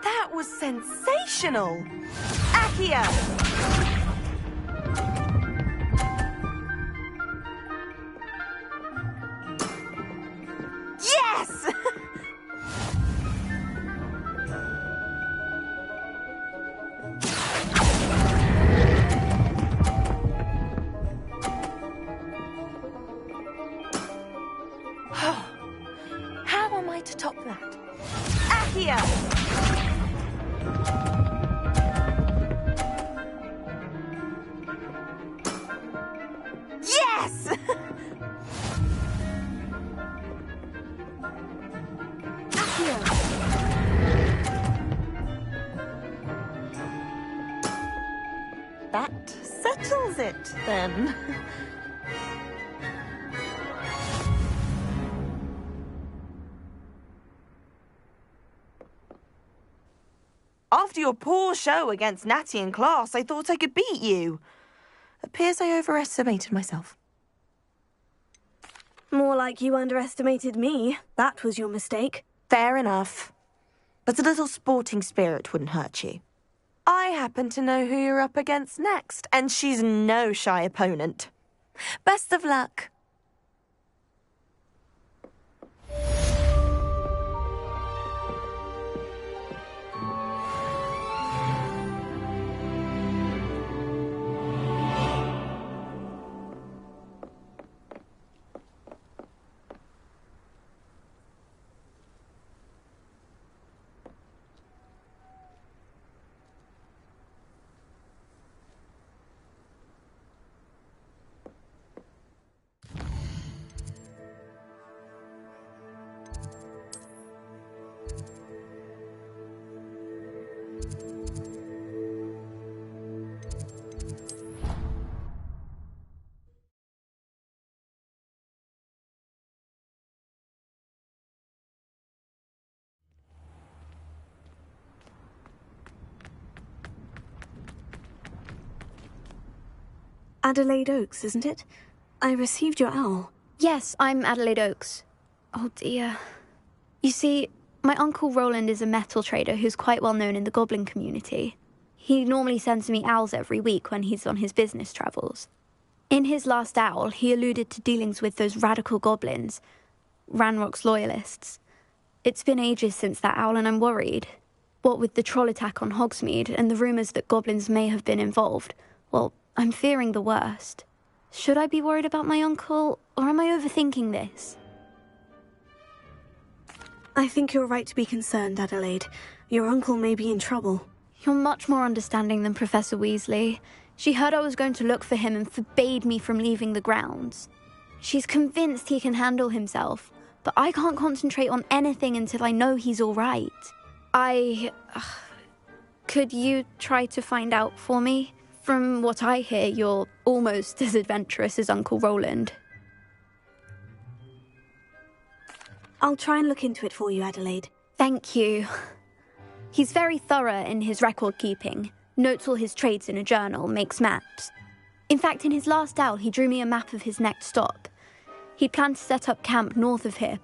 That was sensational! Accio! Yes! How am I to top that? Accio! Yes! That settles it, then. After your poor show against Natty in class, I thought I could beat you. Appears I overestimated myself. More like you underestimated me. That was your mistake. Fair enough. But a little sporting spirit wouldn't hurt you. I happen to know who you're up against next, and she's no shy opponent. Best of luck. Adelaide Oaks, isn't it? I received your owl. Yes, I'm Adelaide Oaks. Oh dear. You see, my Uncle Roland is a metal trader who's quite well known in the goblin community. He normally sends me owls every week when he's on his business travels. In his last owl, he alluded to dealings with those radical goblins, Ranrock's loyalists. It's been ages since that owl and I'm worried. What with the troll attack on Hogsmeade and the rumours that goblins may have been involved, well, I'm fearing the worst. Should I be worried about my uncle, or am I overthinking this? I think you're right to be concerned, Adelaide. Your uncle may be in trouble. You're much more understanding than Professor Weasley. She heard I was going to look for him and forbade me from leaving the grounds. She's convinced he can handle himself, but I can't concentrate on anything until I know he's all right. Could you try to find out for me? From what I hear, you're almost as adventurous as Uncle Roland. I'll try and look into it for you, Adelaide. Thank you. He's very thorough in his record keeping, notes all his trades in a journal, makes maps. In fact, in his last owl, he drew me a map of his next stop. He'd planned to set up camp north of here.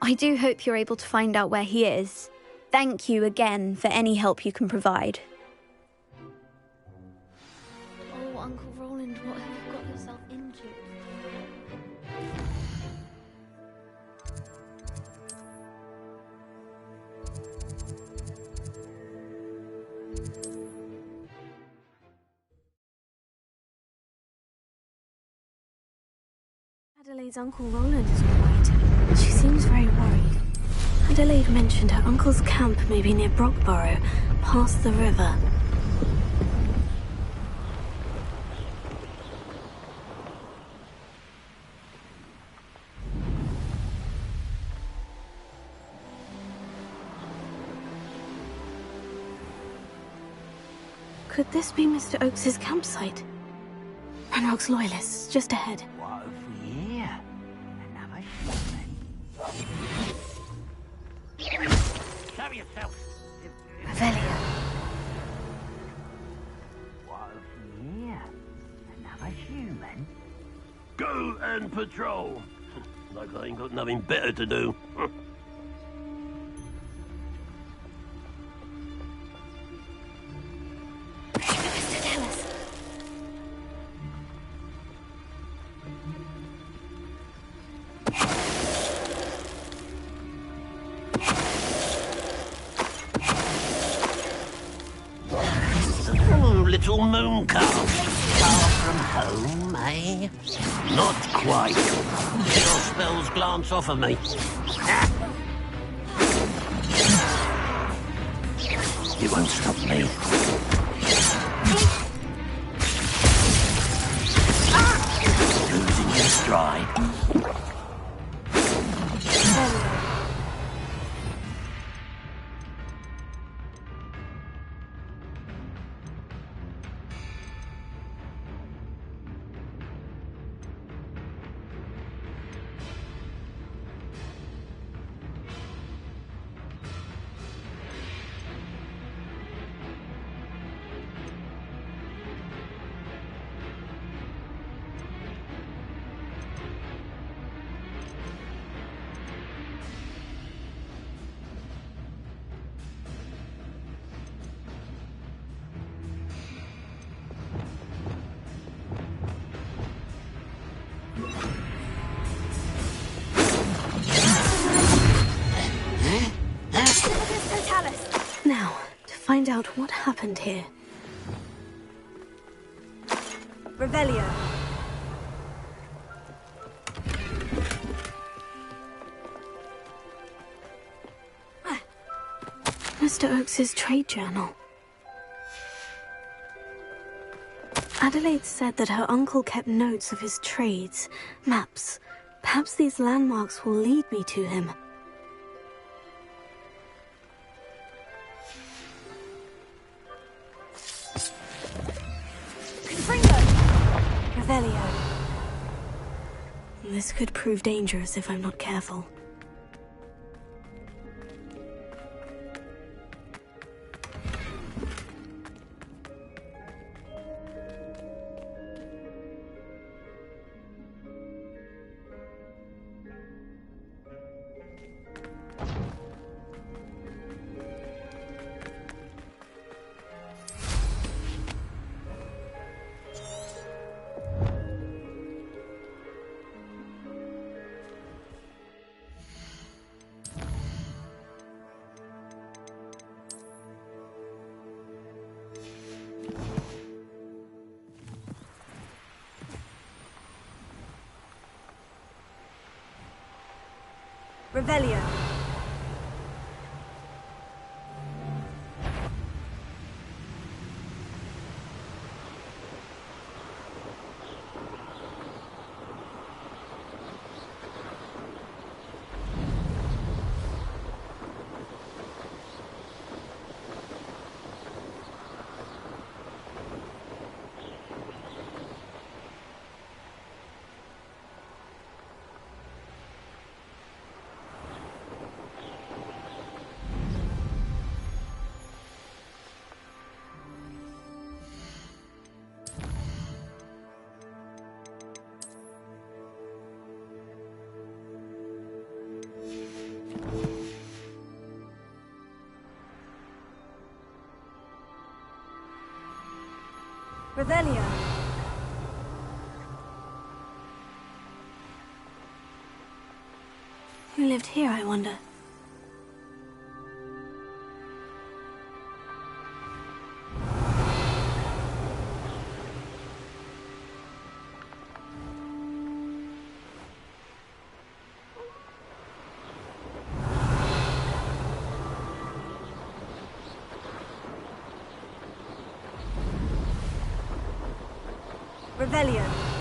I do hope you're able to find out where he is. Thank you again for any help you can provide. Oh, Uncle Roland, what have you got yourself into? Adelaide's Adelaide's Uncle Roland is all right. She seems very worried. Adelaide mentioned her uncle's camp may be near Brockborough, past the river. Could this be Mr. Oakes's campsite? Ranrock's loyalists, just ahead. What have we here? Another human. Show yourself. Revelio. What have we here? Another human. Go and patrol. Like I ain't got nothing better to do. Little moon calf. Far from home, eh? Not quite. Your spells glance off of me. You won't stop me. Losing your stride. Now, to find out what happened here. Revelio. Mr. Oakes's trade journal. Adelaide said that her uncle kept notes of his trades, maps. Perhaps these landmarks will lead me to him. Revelio. This could prove dangerous if I'm not careful. Revelio. Revelio. Who lived here, I wonder? Revelio.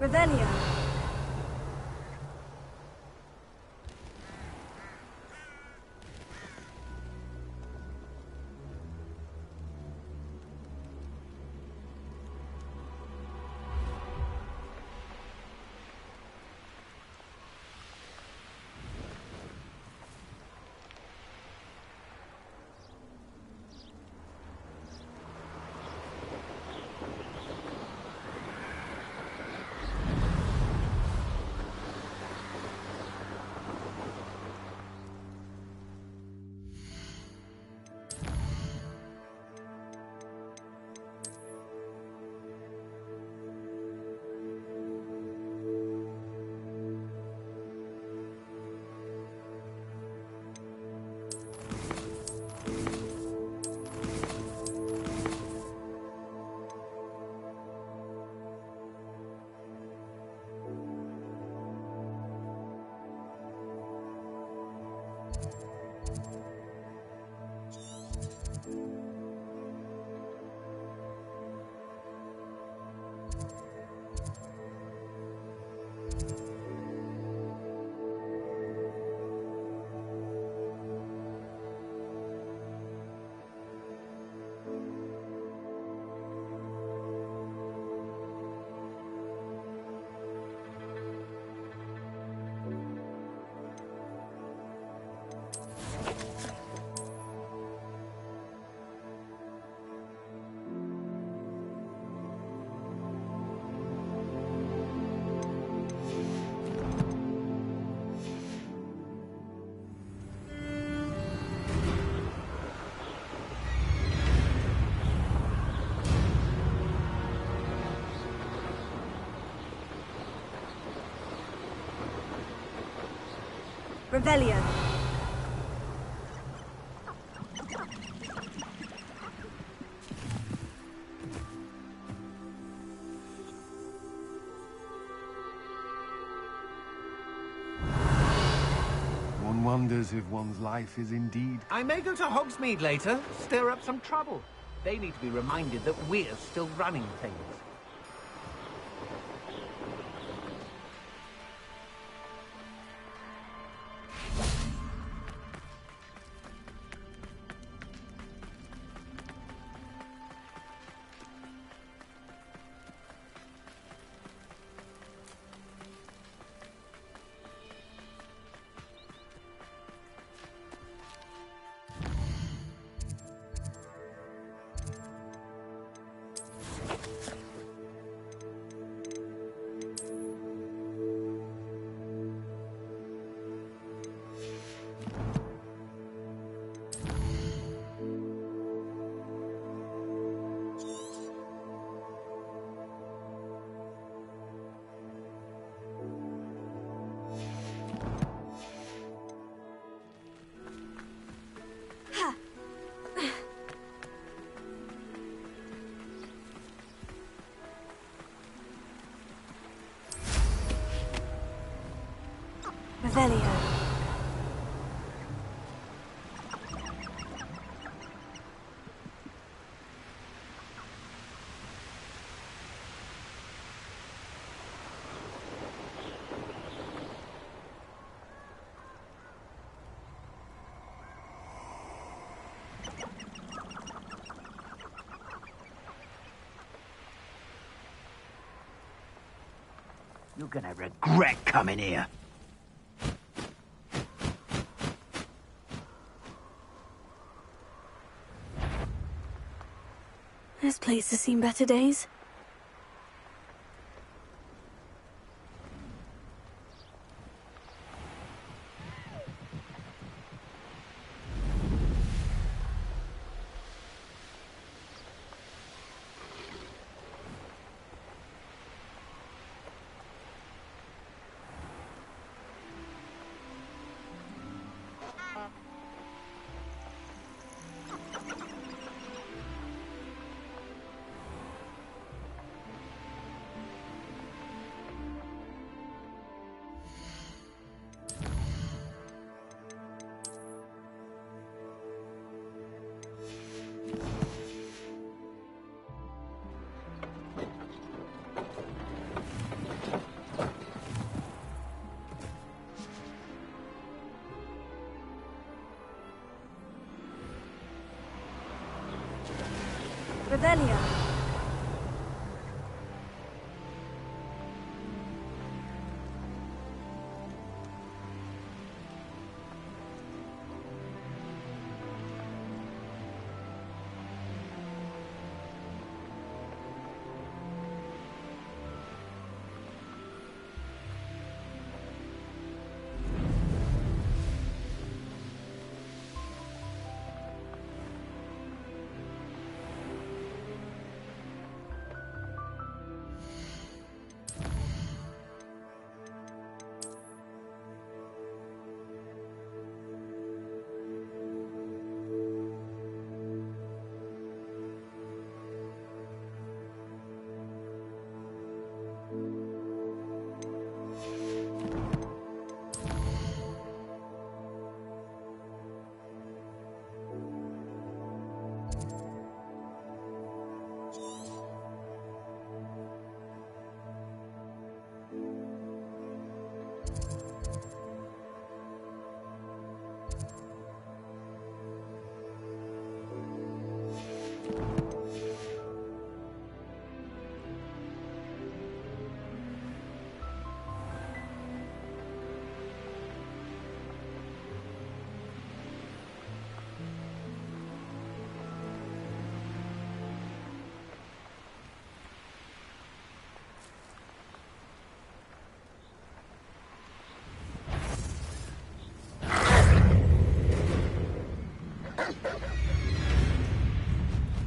Revelio. Revelio. One wonders if one's life is indeed... I may go to Hogsmeade later, stir up some trouble. They need to be reminded that we're still running things. Revelio. You're gonna regret coming here. This place has seen better days. Revelia.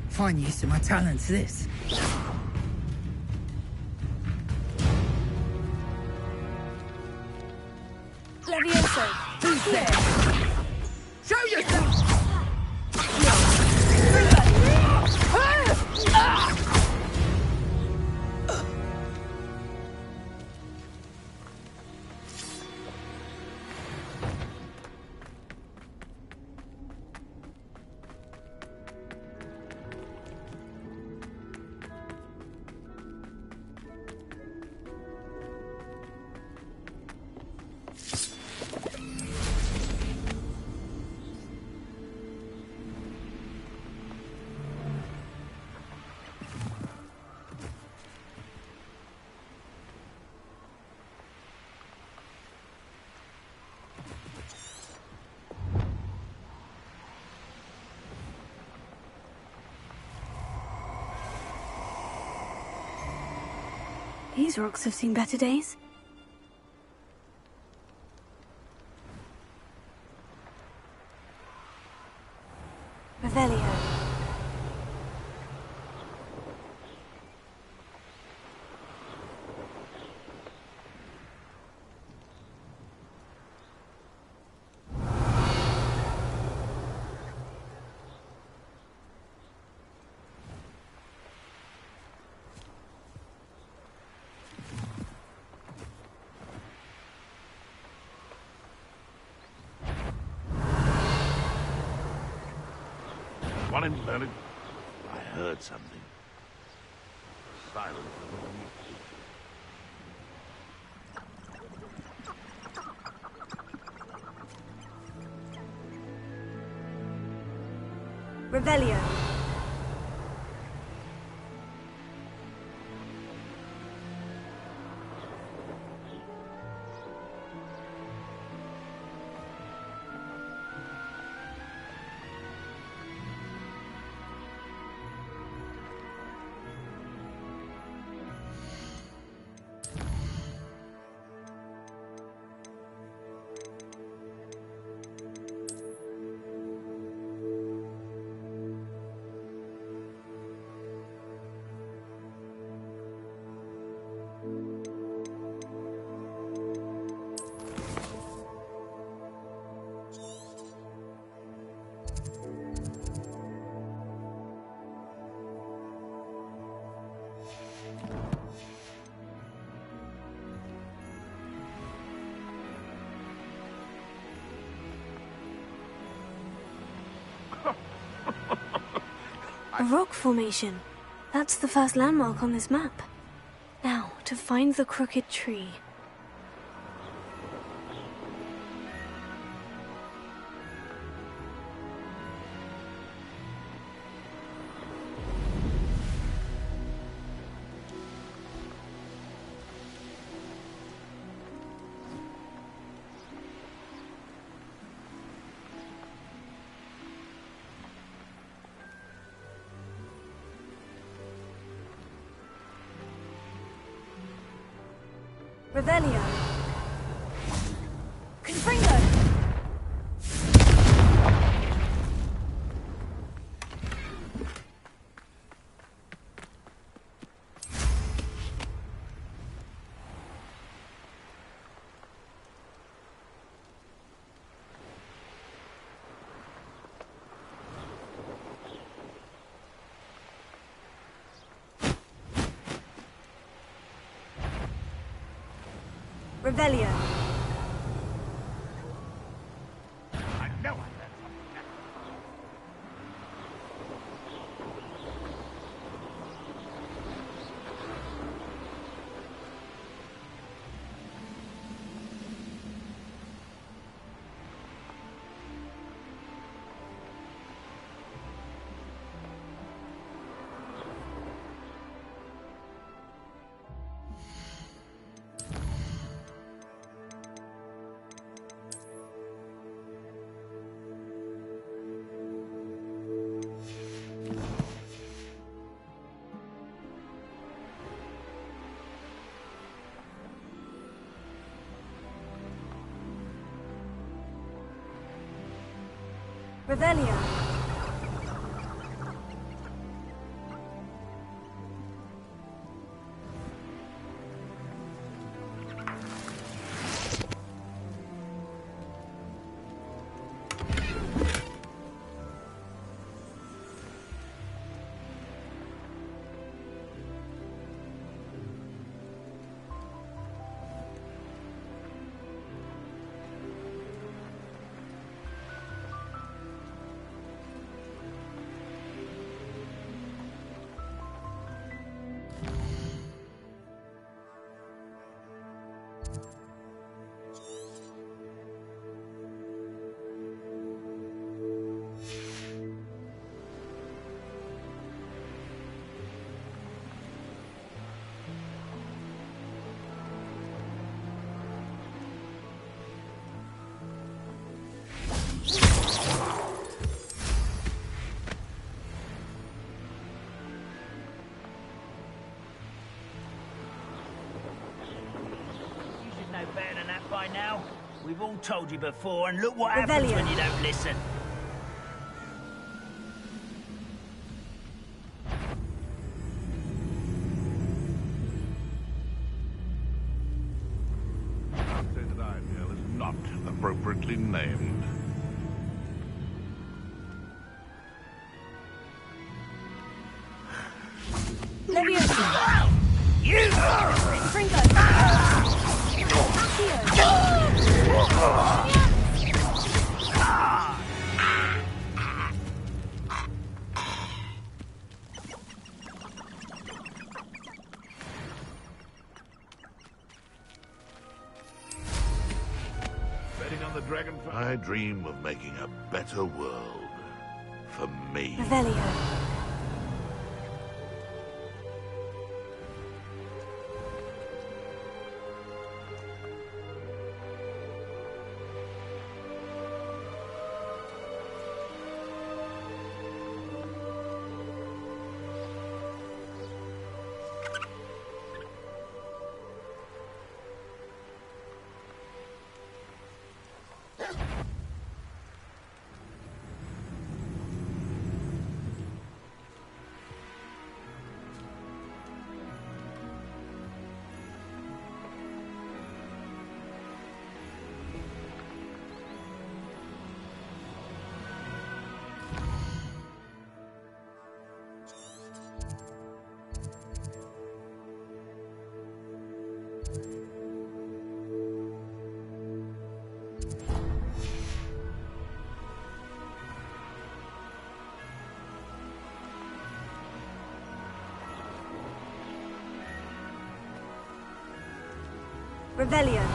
Fine use of my talents, this. Levioso. Who's there? Show yourself! These rocks have seen better days. Revelio. One in learning. I heard something. Silence. Revelio. A rock formation. That's the first landmark on this map. Now, to find the crooked tree. Revelio. Confringo. Revelio. I know Revelio. Better than that by now. We've all told you before, and look what happens when you don't listen. I'll say that Ironhill is not appropriately named. Leviosa. You! Confringo. Betting on the dragonfly. I dream of making a better world for me. Revelio. Revelio.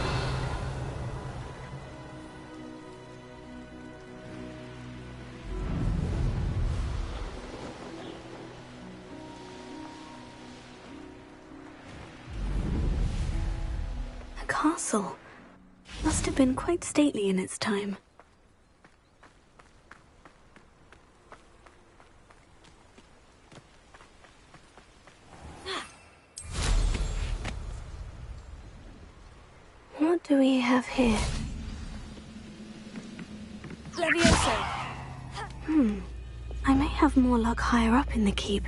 A castle. Must have been quite stately in its time. do we have here? Levioso. I may have more luck higher up in the keep.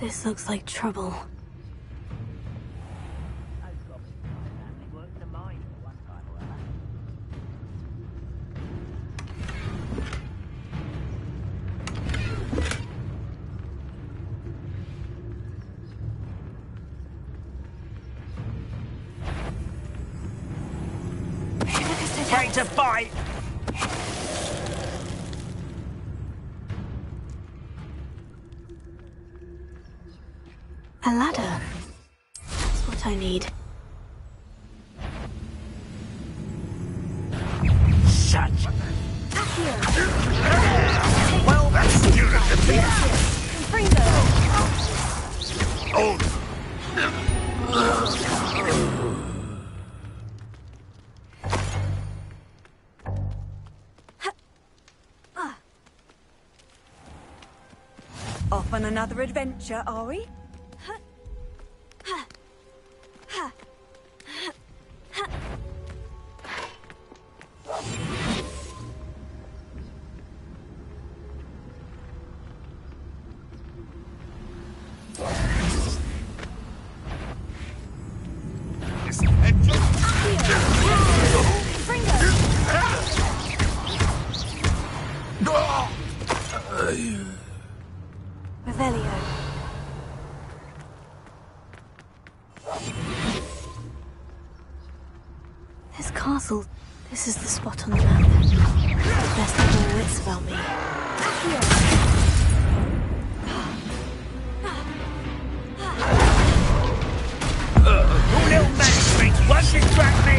This looks like trouble. Ready to fight! A ladder. That's what I need. Such. Well, that's student defeat. Oh. Off on another adventure, are we? Revelio. This castle, this is the spot on the map. Best of all wits about me. Your little magic tricks won't distract me!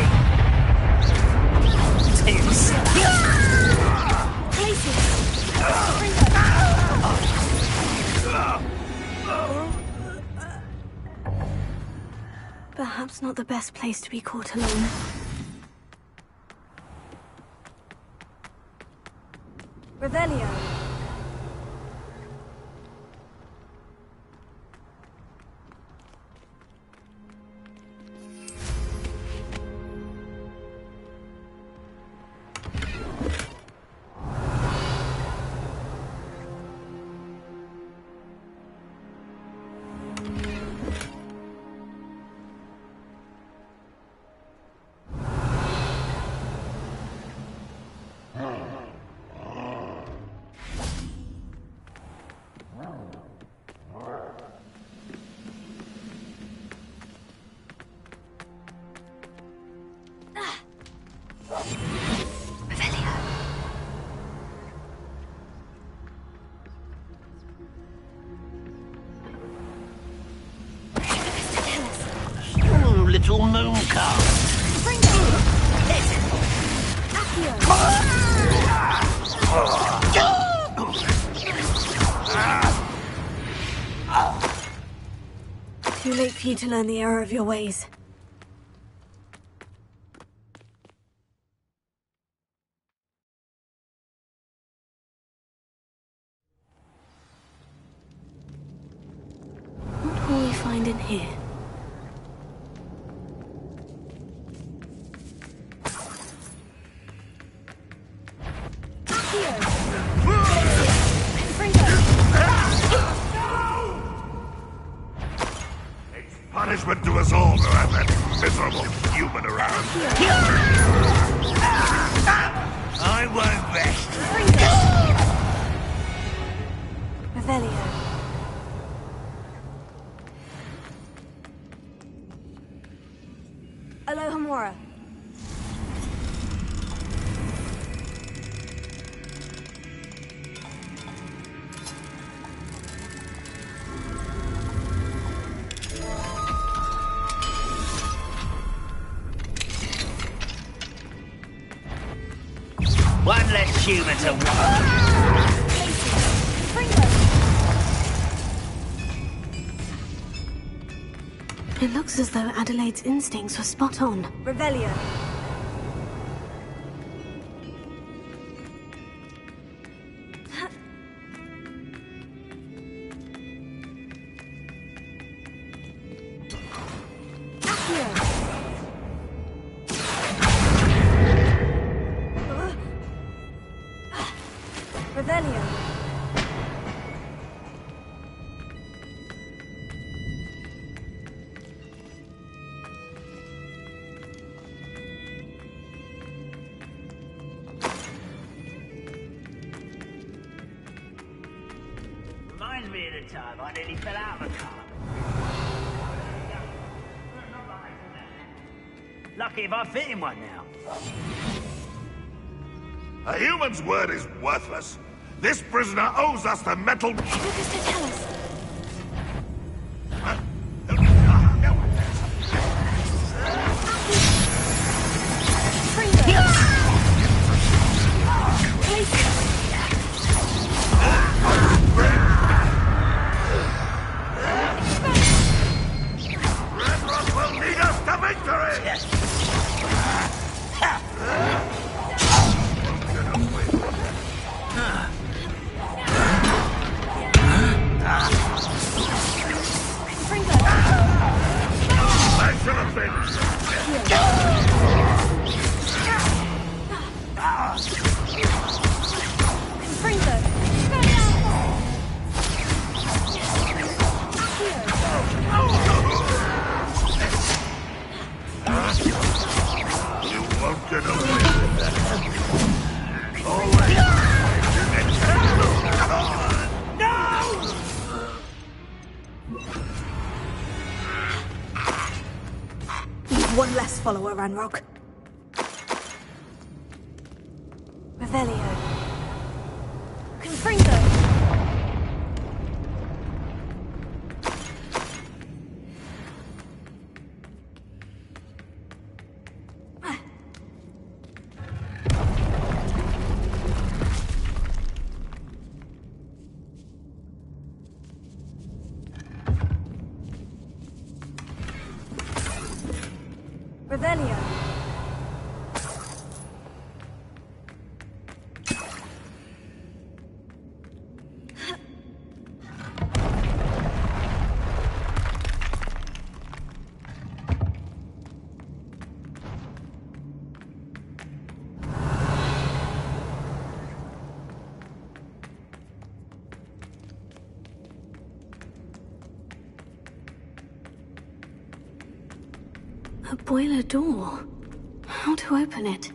Tips. Perhaps not the best place to be caught alone. Revelio. Little moon calf. Too late for you to learn the error of your ways. What will we find in here? Punishment to us all to have that miserable human around. I won't rest. Revelio. Alohomora. One less human to watch. It looks as though Adelaide's instincts were spot on. Revelio. Reminds me of the time I nearly fell out of a car. Lucky if I fit in one now. A human's word is worthless. This prisoner owes us the metal... Lucas, to tell us. One less follower, Ranrock. Revelio. Confringo. Revelio. A boiler door. How to open it?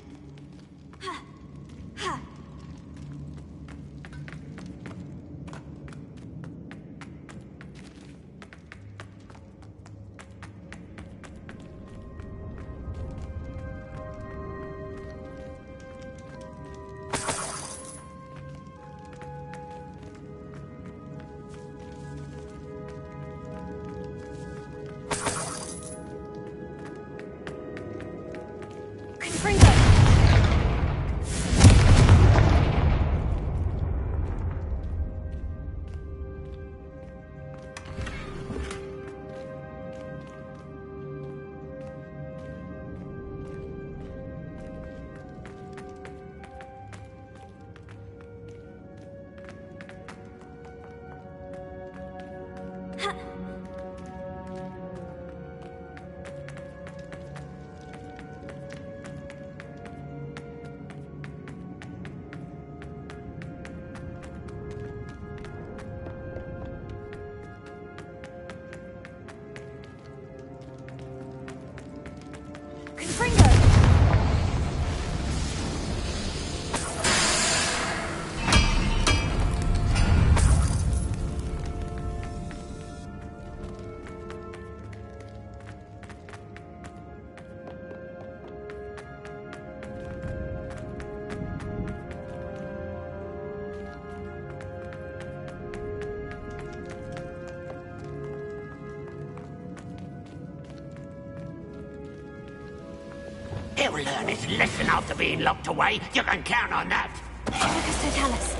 He'll learn his lesson after being locked away. You can count on that. Lucas, to tell us.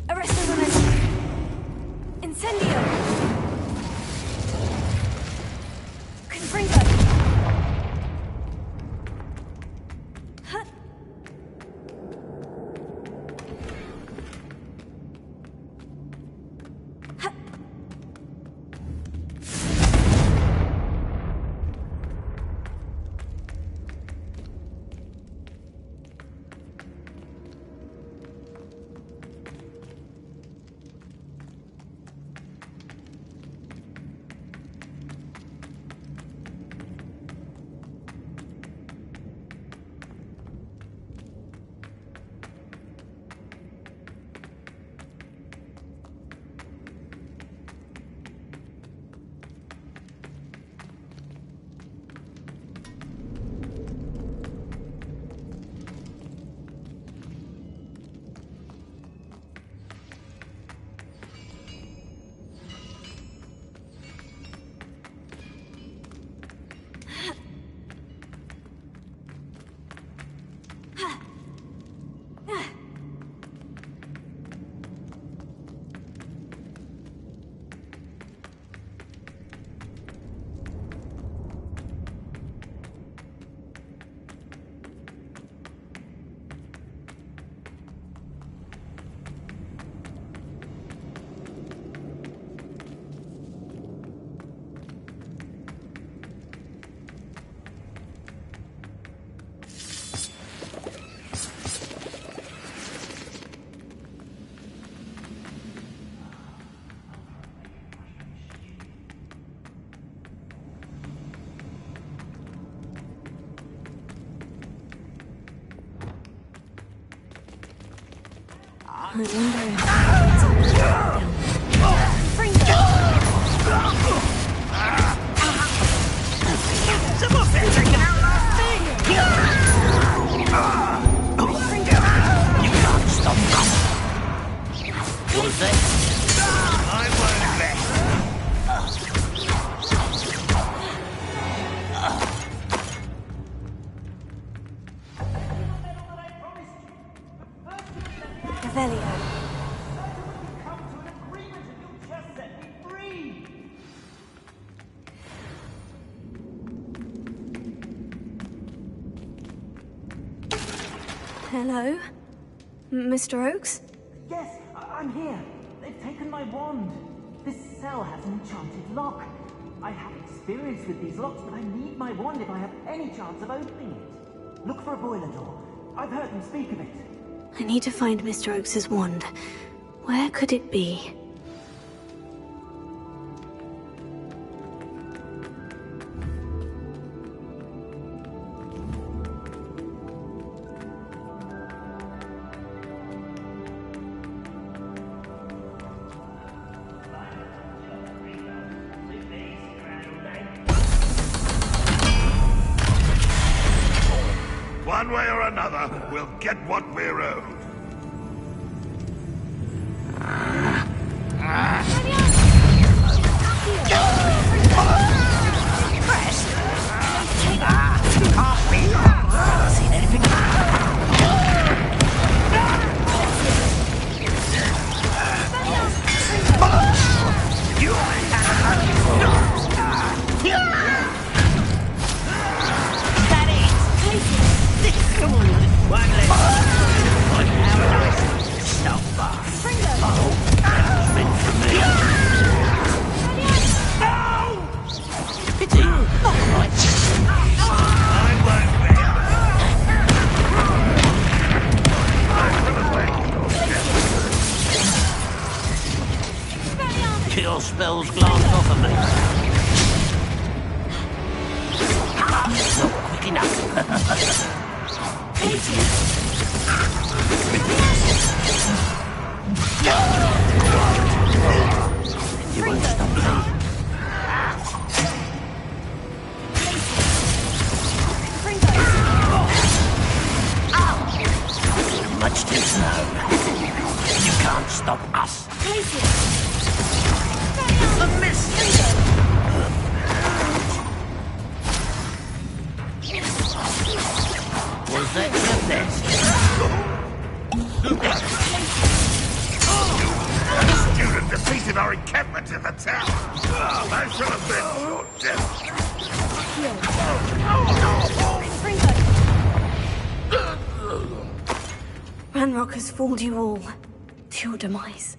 Arresto when I... Incendio! Confringo! Huh? Huh? I wonder if Some of them taken out last thing! You can't stop us! What was that? I won't let. Revelio. Hello? Mr. Oakes? Yes, I'm here. They've taken my wand. This cell has an enchanted lock. I have experience with these locks, but I need my wand if I have any chance of opening it. Look for a boiler door. I've heard them speak of it. I need to find Mr. Oakes' wand. Where could it be? One way or another, we'll get what we're owed. Seen anything? You that is come on, one less. One paradise. Stop far. Oh, that was meant for me. No! Pity. All right. I won't be. Cure spells glance off of me. Not quick enough. You won't stop me. Much too slow. You can't stop us. A miss. must accept this. Student defeated our encampment in the tower. I shall avenge your death. Ranrock has fooled you all to your demise.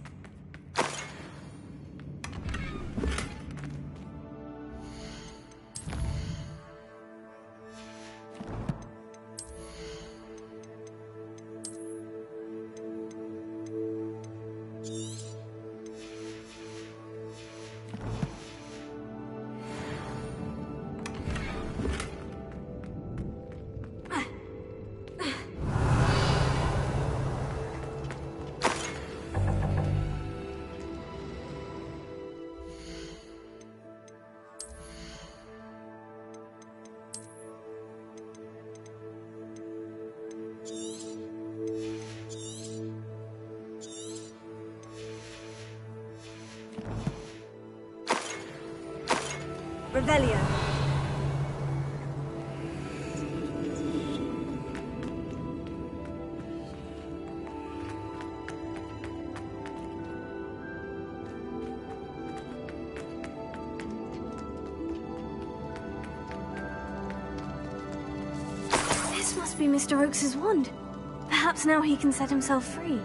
Revelio. This must be Mr. Oakes's wand. Perhaps now he can set himself free.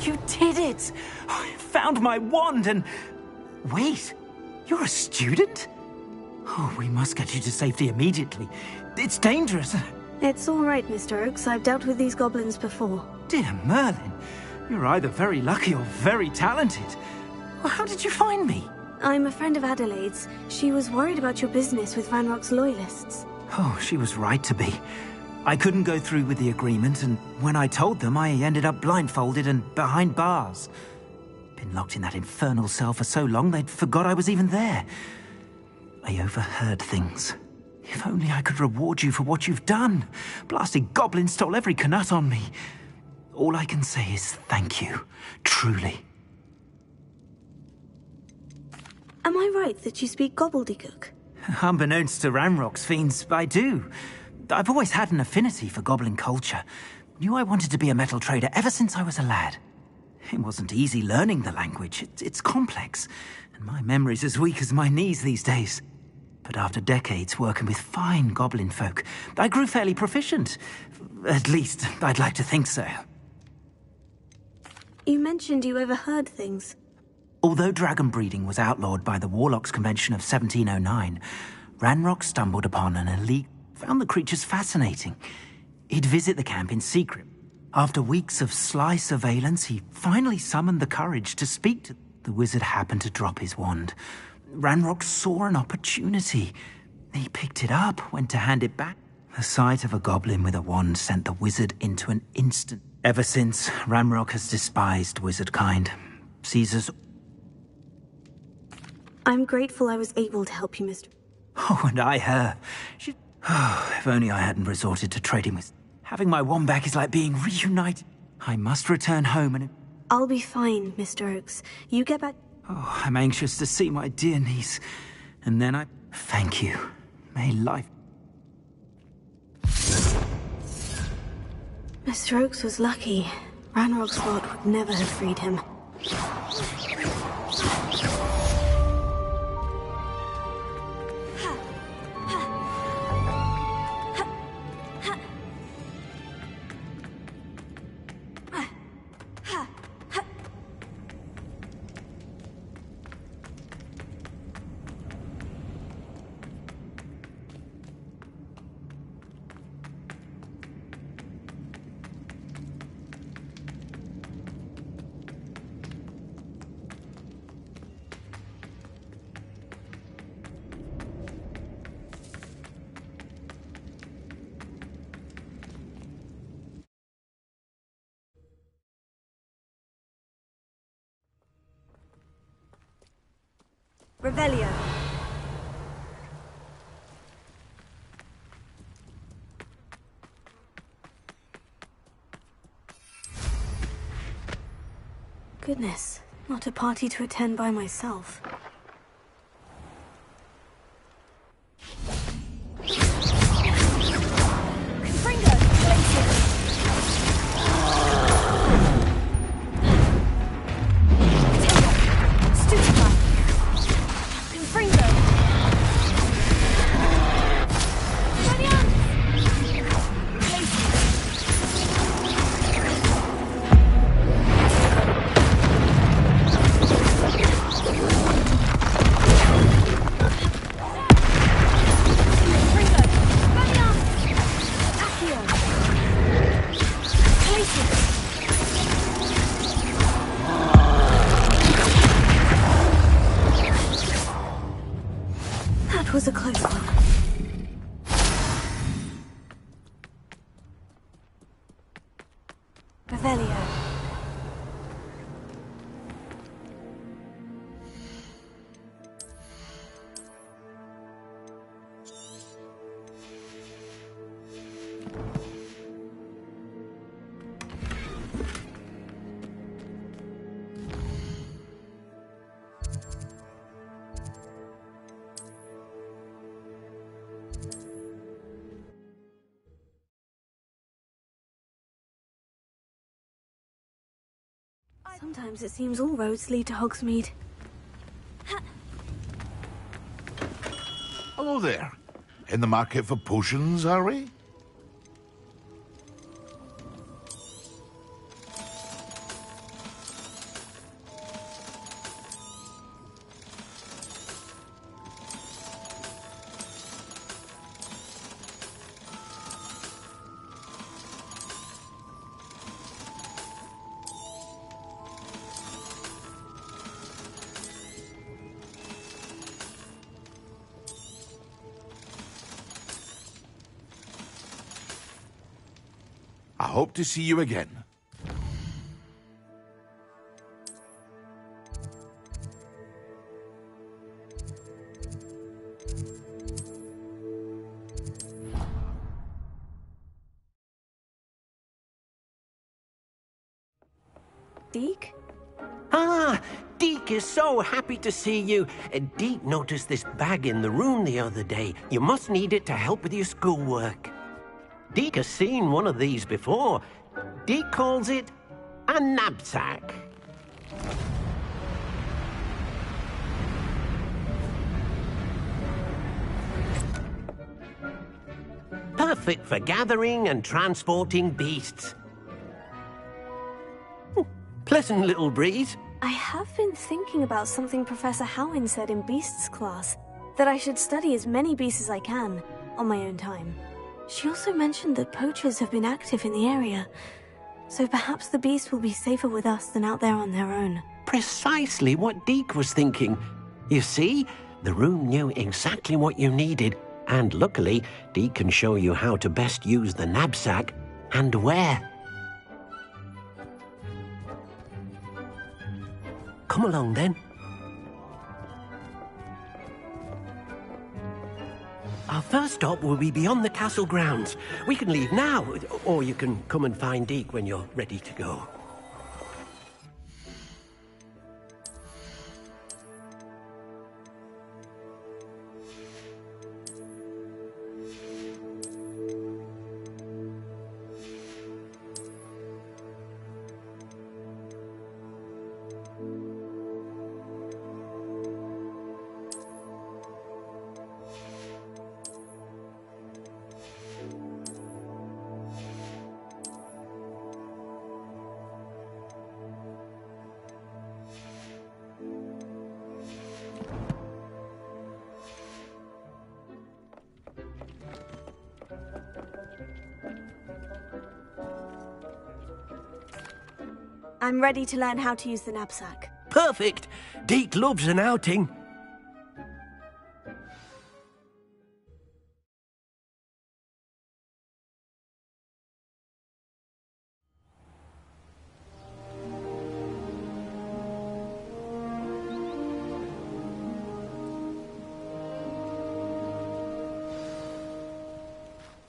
You did it! I found my wand and... Wait, you're a student? Oh, we must get you to safety immediately. It's dangerous. It's all right, Mr. Oakes. I've dealt with these goblins before. Dear Merlin, you're either very lucky or very talented. Well, how did you find me? I'm a friend of Adelaide's. She was worried about your business with Ranrock's loyalists. Oh, she was right to be. I couldn't go through with the agreement, and when I told them, I ended up blindfolded and behind bars. Been locked in that infernal cell for so long, they'd forgot I was even there. I overheard things. If only I could reward you for what you've done. Blasted goblin stole every Knut on me. All I can say is thank you, truly. Am I right that you speak gobbledygook? Unbeknownst to Ranrock's fiends, I do. I've always had an affinity for goblin culture. Knew I wanted to be a metal trader ever since I was a lad. It wasn't easy learning the language. It's complex, and my memory's as weak as my knees these days. But after decades working with fine goblin folk, I grew fairly proficient. At least, I'd like to think so. You mentioned you overheard things. Although dragon breeding was outlawed by the Warlocks Convention of 1709, Ranrock stumbled upon an elite, found the creatures fascinating. He'd visit the camp in secret. After weeks of sly surveillance, he finally summoned the courage to speak to... The wizard happened to drop his wand. Ranrock saw an opportunity. He picked it up, went to hand it back. The sight of a goblin with a wand sent the wizard into an instant. Ever since, Ranrock has despised wizard kind. Caesar's... I'm grateful I was able to help you, Mr. Oh, and I her. If only I hadn't resorted to trading with... Having my wand back is like being reunited. I must return home and... I'll be fine, Mr. Oakes. You get back... Oh, I'm anxious to see my dear niece. And then I... Thank you. May life... Mr. Oakes was lucky. Ranrock's rod would never have freed him. Revelio. Goodness, not a party to attend by myself. That was a close one. Revelio. Sometimes it seems all roads lead to Hogsmeade. Hello there. In the market for potions, are we? I hope to see you again. Deke? Ah, Deke is so happy to see you. Deke noticed this bag in the room the other day. You must need it to help with your schoolwork. Deke has seen one of these before. Deke calls it a knapsack. Perfect for gathering and transporting beasts. Pleasant little breeze. I have been thinking about something Professor Howin said in Beasts class, that I should study as many beasts as I can, on my own time. She also mentioned that poachers have been active in the area, so perhaps the beasts will be safer with us than out there on their own. Precisely what Deke was thinking. You see, the room knew exactly what you needed, and luckily, Deke can show you how to best use the knapsack and where. Come along then. Our first stop will be beyond the castle grounds. We can leave now, or you can come and find Deke when you're ready to go. I'm ready to learn how to use the knapsack. Perfect! Deke loves an outing.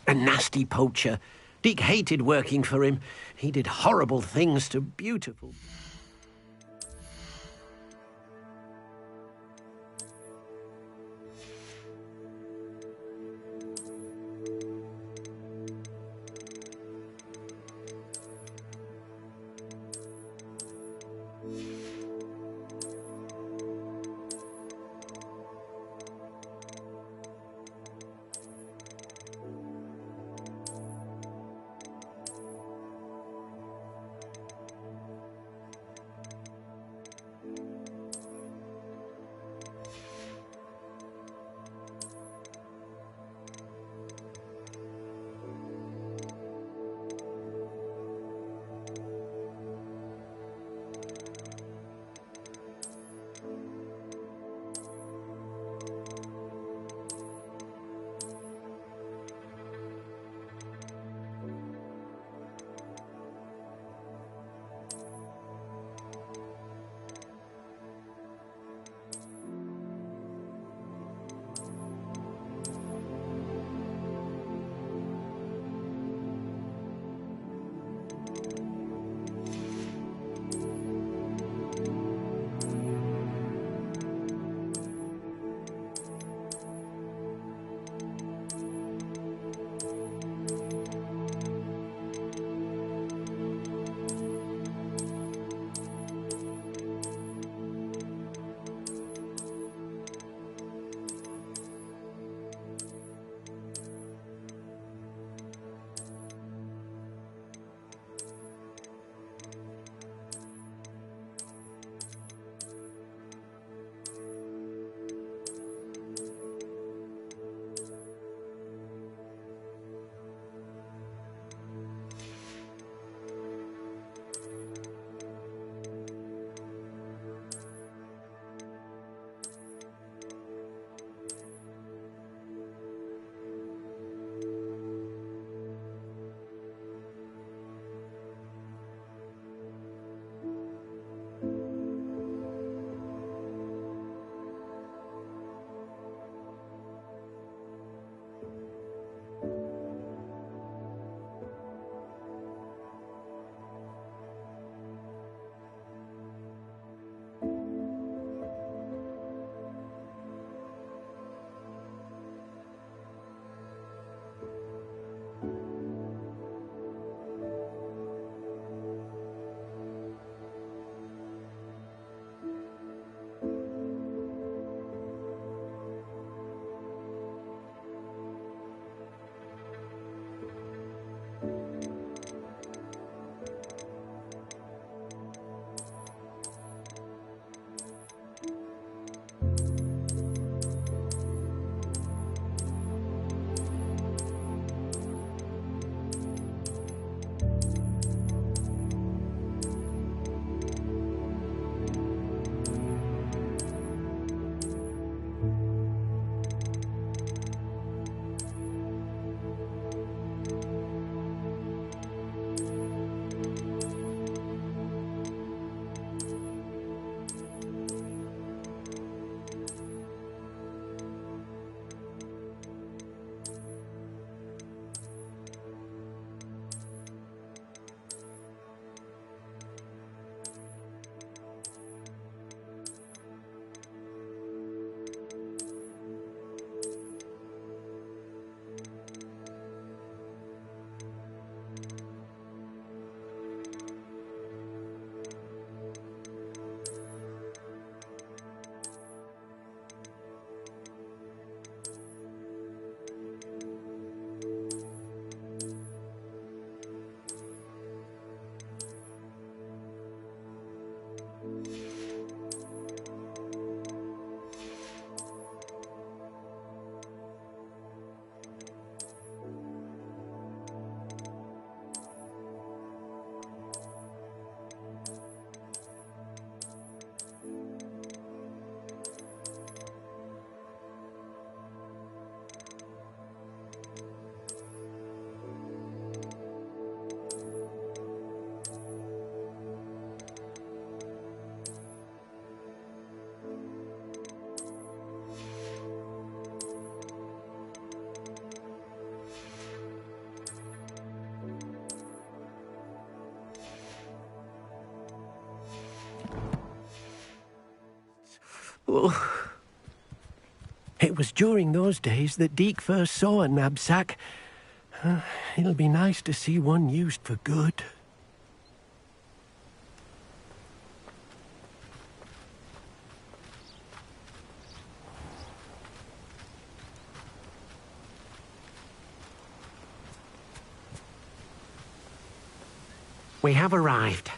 A nasty poacher. Deke hated working for him. He did horrible things to beautiful... Oh. It was during those days that Deke first saw a knapsack. It'll be nice to see one used for good. We have arrived.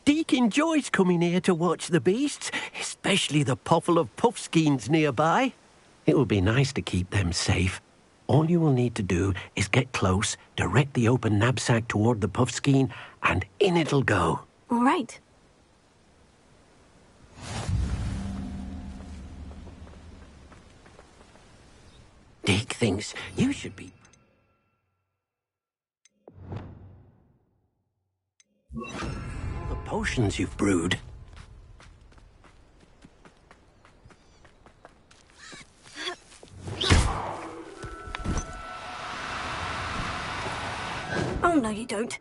Deke enjoys coming here to watch the beasts, especially the potful of puffskeins nearby. It will be nice to keep them safe. All you will need to do is get close, direct the open knapsack toward the puffskein, and in it'll go. All right. Deke thinks you should be... All the potions you've brewed. Oh, no, you don't.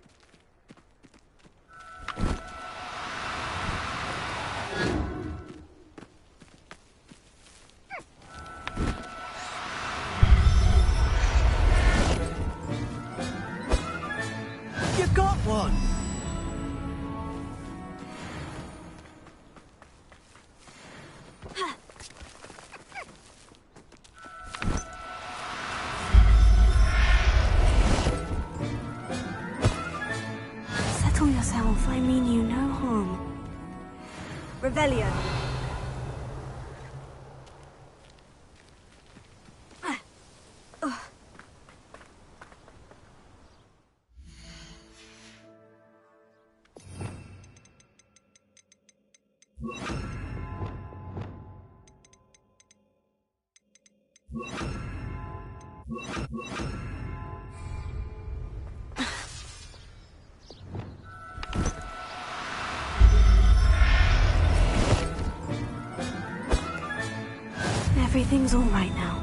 You got one! Settle yourself. I mean you no harm. Revelio. Everything's all right now.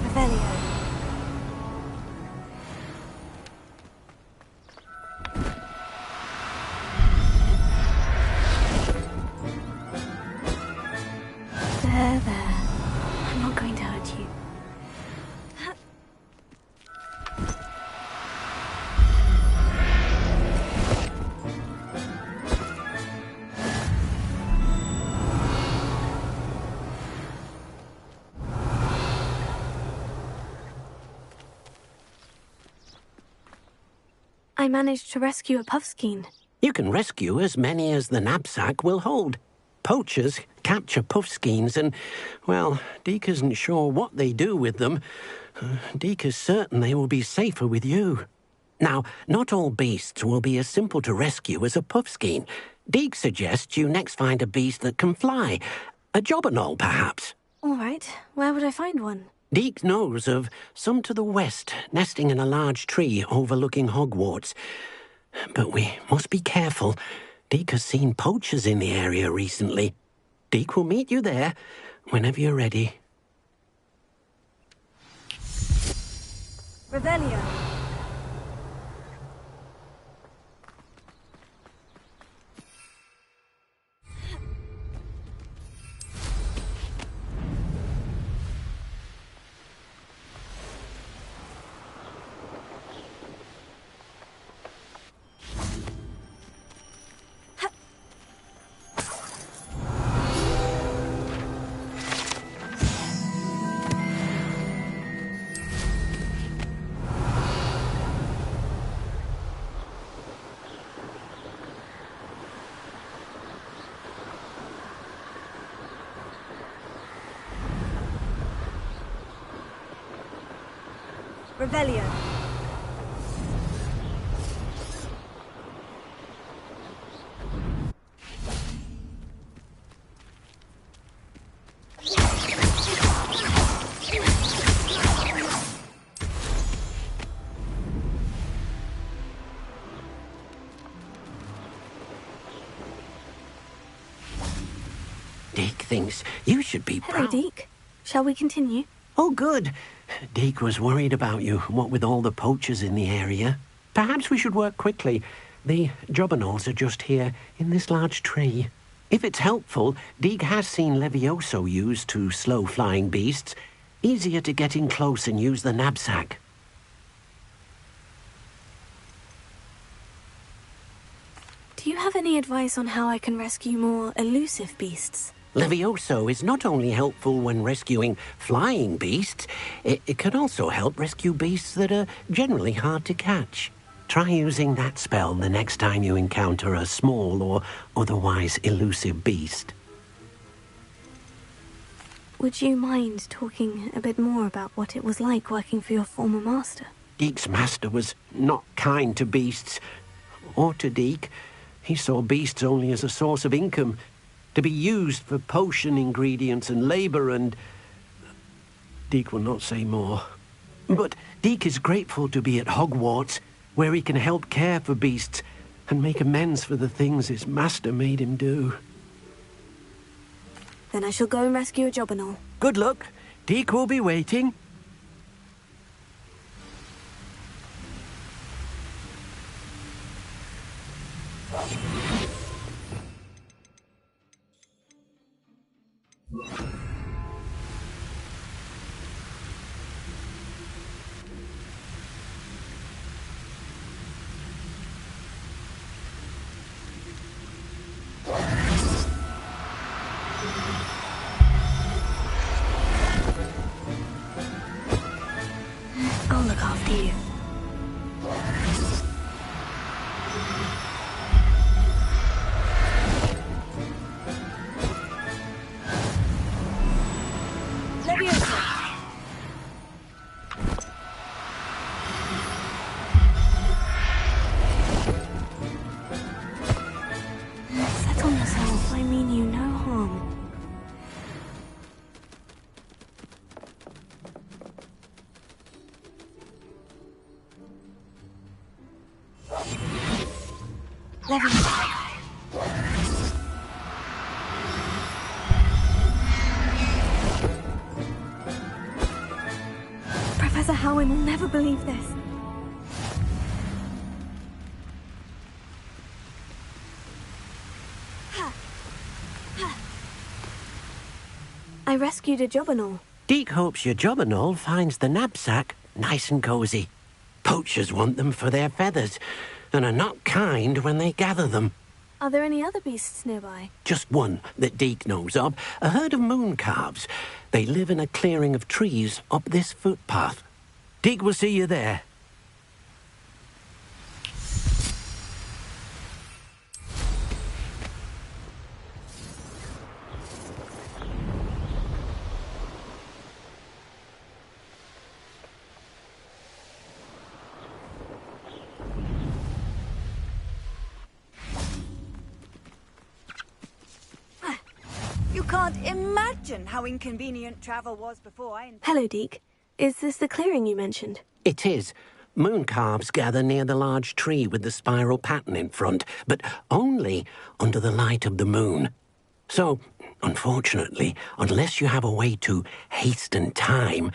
Revelio. There, there. I'm not going to hurt you. I managed to rescue a puffskein. You can rescue as many as the knapsack will hold. Poachers capture puffskeins and, well, Deke isn't sure what they do with them. Deke is certain they will be safer with you. Now, not all beasts will be as simple to rescue as a puffskein. Deke suggests you next find a beast that can fly. A jobberknoll, perhaps. All right. Where would I find one? Deke knows of some to the west, nesting in a large tree overlooking Hogwarts. But we must be careful. Deke has seen poachers in the area recently. Deke will meet you there whenever you're ready. Revelio. Revelio. Deke thinks you should be Hello, Deke. Shall we continue? Oh, good. Deke was worried about you, what with all the poachers in the area. Perhaps we should work quickly. The jobberknolls are just here, in this large tree. If it's helpful, Deke has seen Levioso used to slow flying beasts. Easier to get in close and use the knapsack. Do you have any advice on how I can rescue more elusive beasts? Levioso is not only helpful when rescuing flying beasts, it can also help rescue beasts that are generally hard to catch. Try using that spell the next time you encounter a small or otherwise elusive beast. Would you mind talking a bit more about what it was like working for your former master? Deke's master was not kind to beasts, or to Deke. He saw beasts only as a source of income, to be used for potion ingredients and labour, and Deke will not say more. But Deke is grateful to be at Hogwarts, where he can help care for beasts and make amends for the things his master made him do. Then I shall go and rescue a jobberknoll. Good luck. Deke will be waiting. I'll look after you. Settle yourself. I mean you no harm. Professor Howin will never believe this. I rescued a jobberknoll. Deke hopes your jobberknoll finds the knapsack nice and cosy. Poachers want them for their feathers, and are not kind when they gather them. Are there any other beasts nearby? Just one that Deke knows of, a herd of moon calves. They live in a clearing of trees up this footpath. Deke will see you there. You can't imagine how inconvenient travel was before I... Hello, Deke. Is this the clearing you mentioned? It is. Moon calves gather near the large tree with the spiral pattern in front, but only under the light of the moon. So, unfortunately, unless you have a way to hasten time,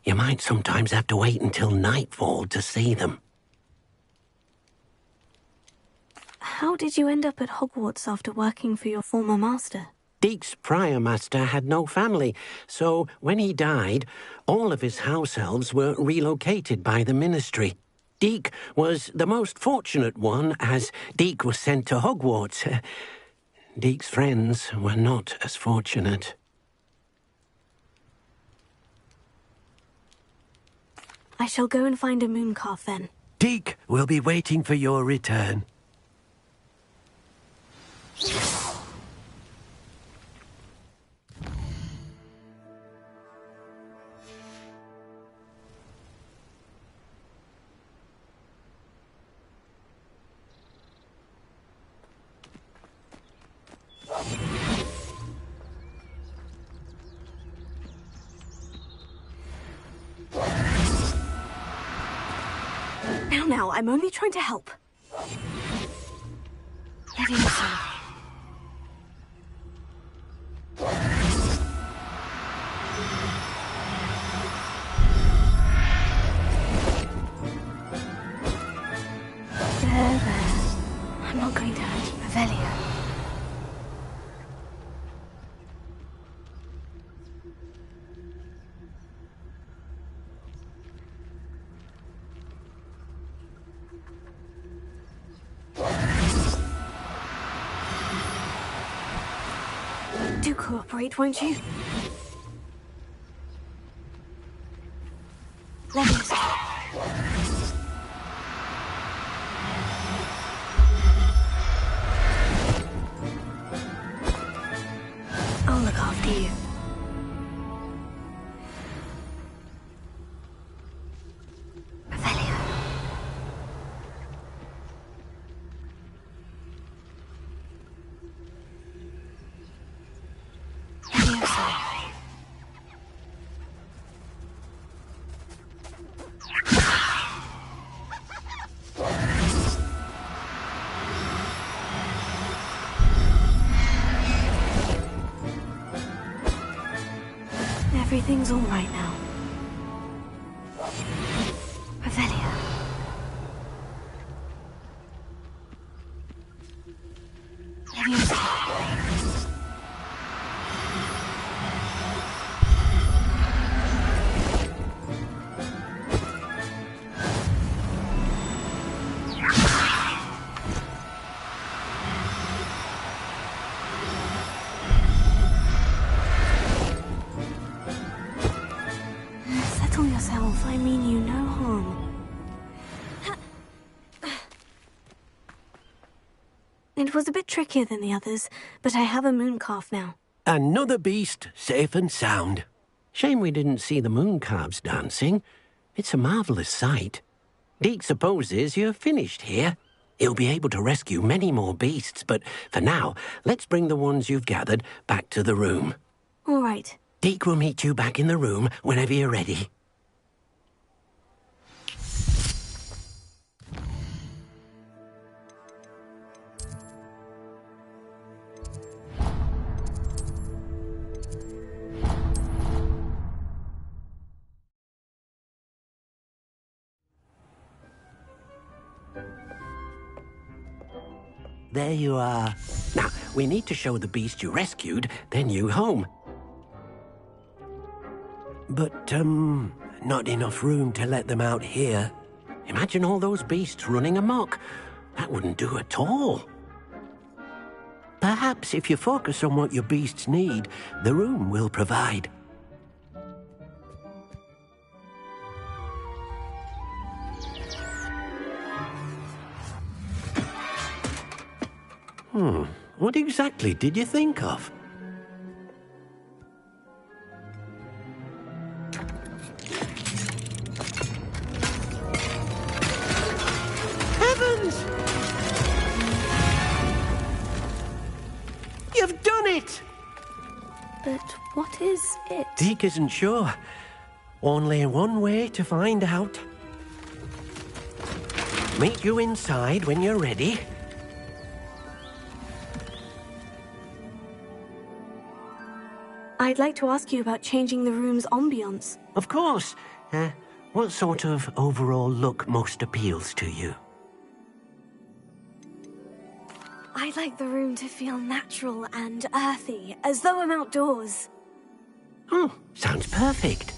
you might sometimes have to wait until nightfall to see them. How did you end up at Hogwarts after working for your former master? Deke's prior master had no family, so when he died, all of his house elves were relocated by the ministry. Deke was the most fortunate one, as Deke was sent to Hogwarts. Deke's friends were not as fortunate. I shall go and find a mooncalf then. Deke will be waiting for your return. Now, I'm only trying to help. Levioso. cooperate, won't you? Leviosa. I'll look after you. Everything's all right now. Revelia. Leviosa. Yourself, I mean you no harm. It was a bit trickier than the others, but I have a moon calf now. Another beast, safe and sound. Shame we didn't see the moon calves dancing. It's a marvellous sight. Deke supposes you're finished here. He'll be able to rescue many more beasts, but for now, let's bring the ones you've gathered back to the room. All right. Deke will meet you back in the room whenever you're ready. There you are. Now, we need to show the beast you rescued their new home. But, not enough room to let them out here. Imagine all those beasts running amok. That wouldn't do at all. Perhaps if you focus on what your beasts need, the room will provide. What exactly did you think of? Heavens! You've done it! But what is it? Deke isn't sure. Only one way to find out. Meet you inside when you're ready. I'd like to ask you about changing the room's ambience. Of course. What sort of overall look most appeals to you? I'd like the room to feel natural and earthy, as though I'm outdoors. Oh, sounds perfect.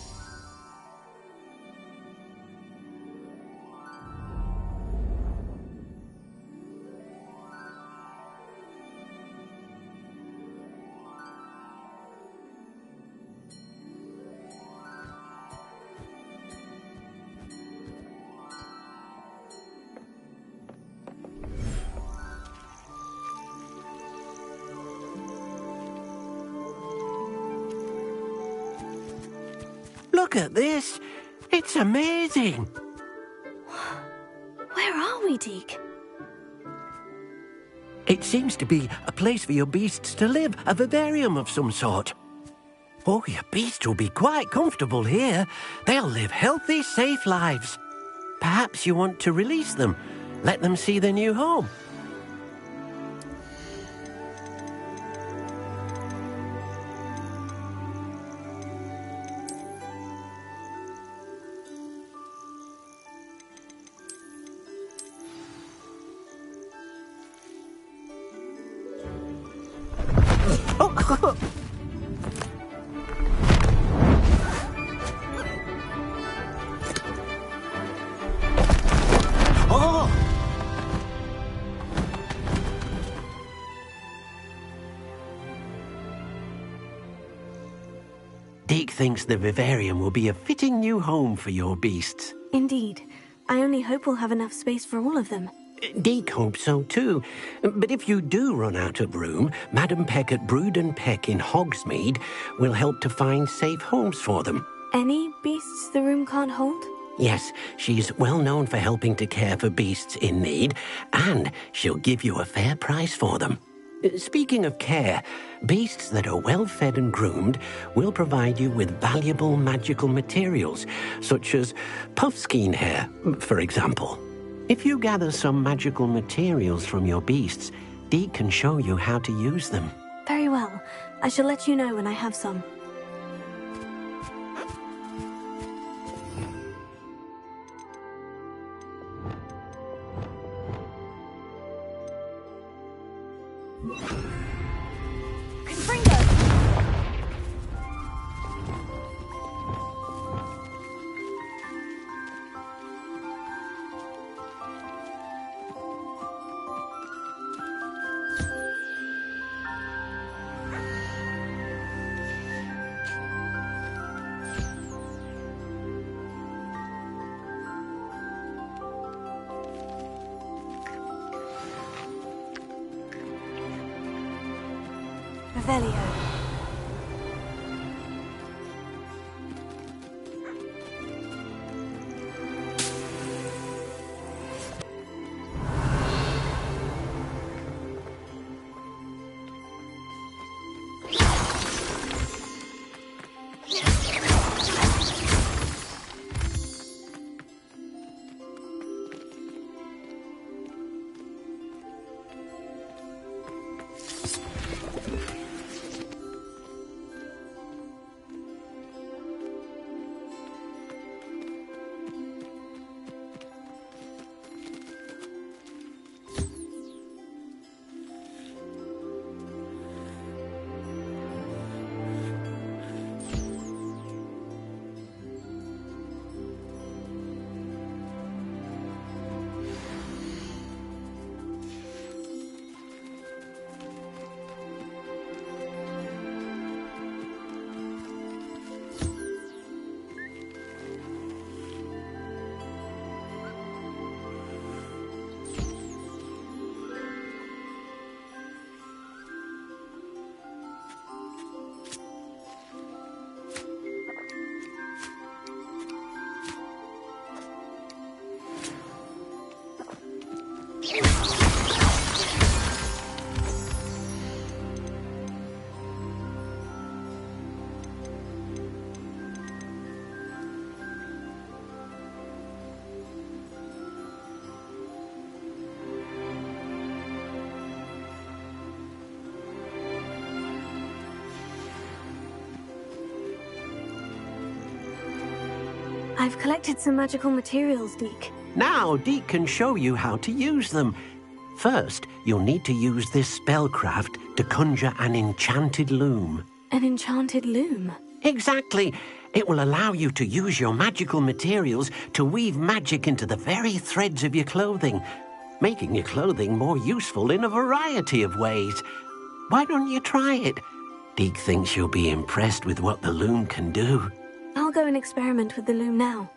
Look at this. It's amazing. Where are we, Deke? It seems to be a place for your beasts to live, a vivarium of some sort. Oh, your beasts will be quite comfortable here. They'll live healthy, safe lives. Perhaps you want to release them, let them see their new home. thinks the vivarium will be a fitting new home for your beasts. Indeed. I only hope we'll have enough space for all of them. Deke hopes so too. But if you do run out of room, Madam Peck at Brood and Peck in Hogsmeade will help to find safe homes for them. Any beasts the room can't hold? Yes, she's well known for helping to care for beasts in need, and she'll give you a fair price for them. Speaking of care, beasts that are well fed and groomed will provide you with valuable magical materials, such as puffskein hair, for example. If you gather some magical materials from your beasts, Deke can show you how to use them. Very well. I shall let you know when I have some. Revelio. I've collected some magical materials, Deke. Now Deke can show you how to use them. First, you'll need to use this spellcraft to conjure an enchanted loom. An enchanted loom? Exactly. It will allow you to use your magical materials to weave magic into the very threads of your clothing, making your clothing more useful in a variety of ways. Why don't you try it? Deke thinks you'll be impressed with what the loom can do. I'll go and experiment with the loom now.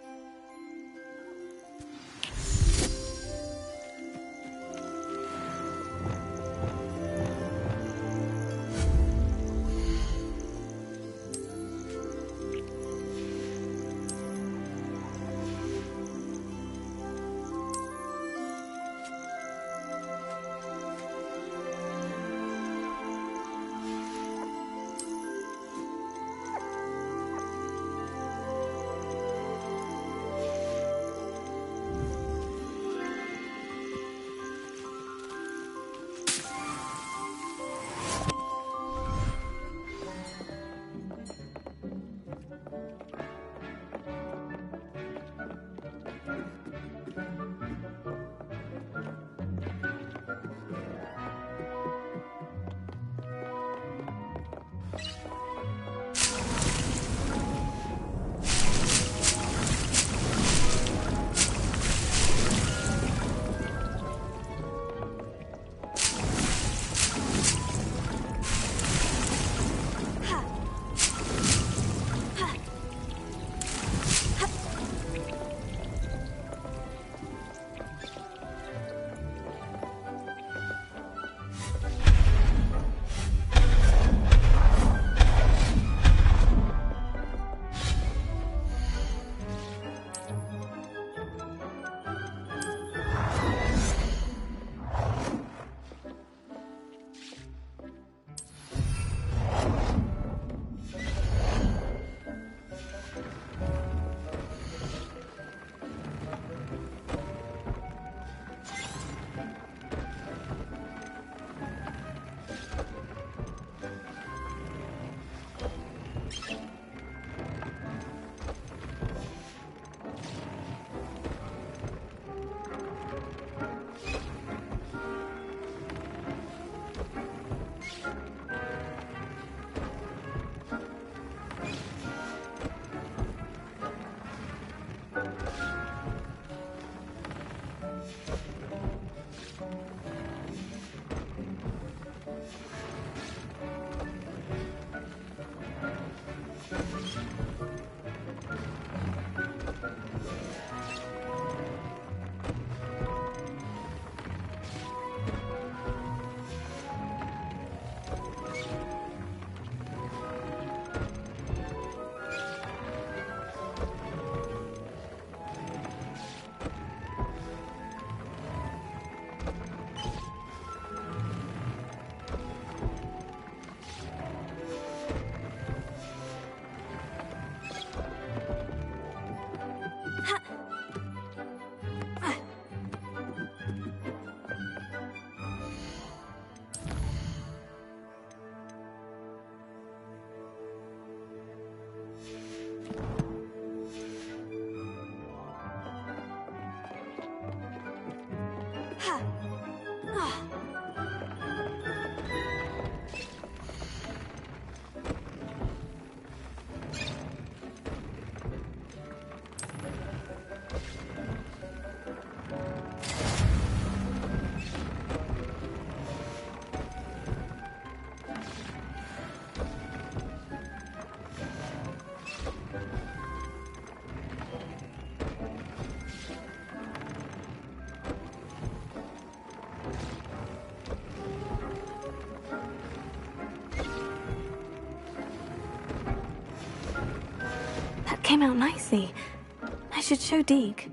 That came out nicely. I should show Deke.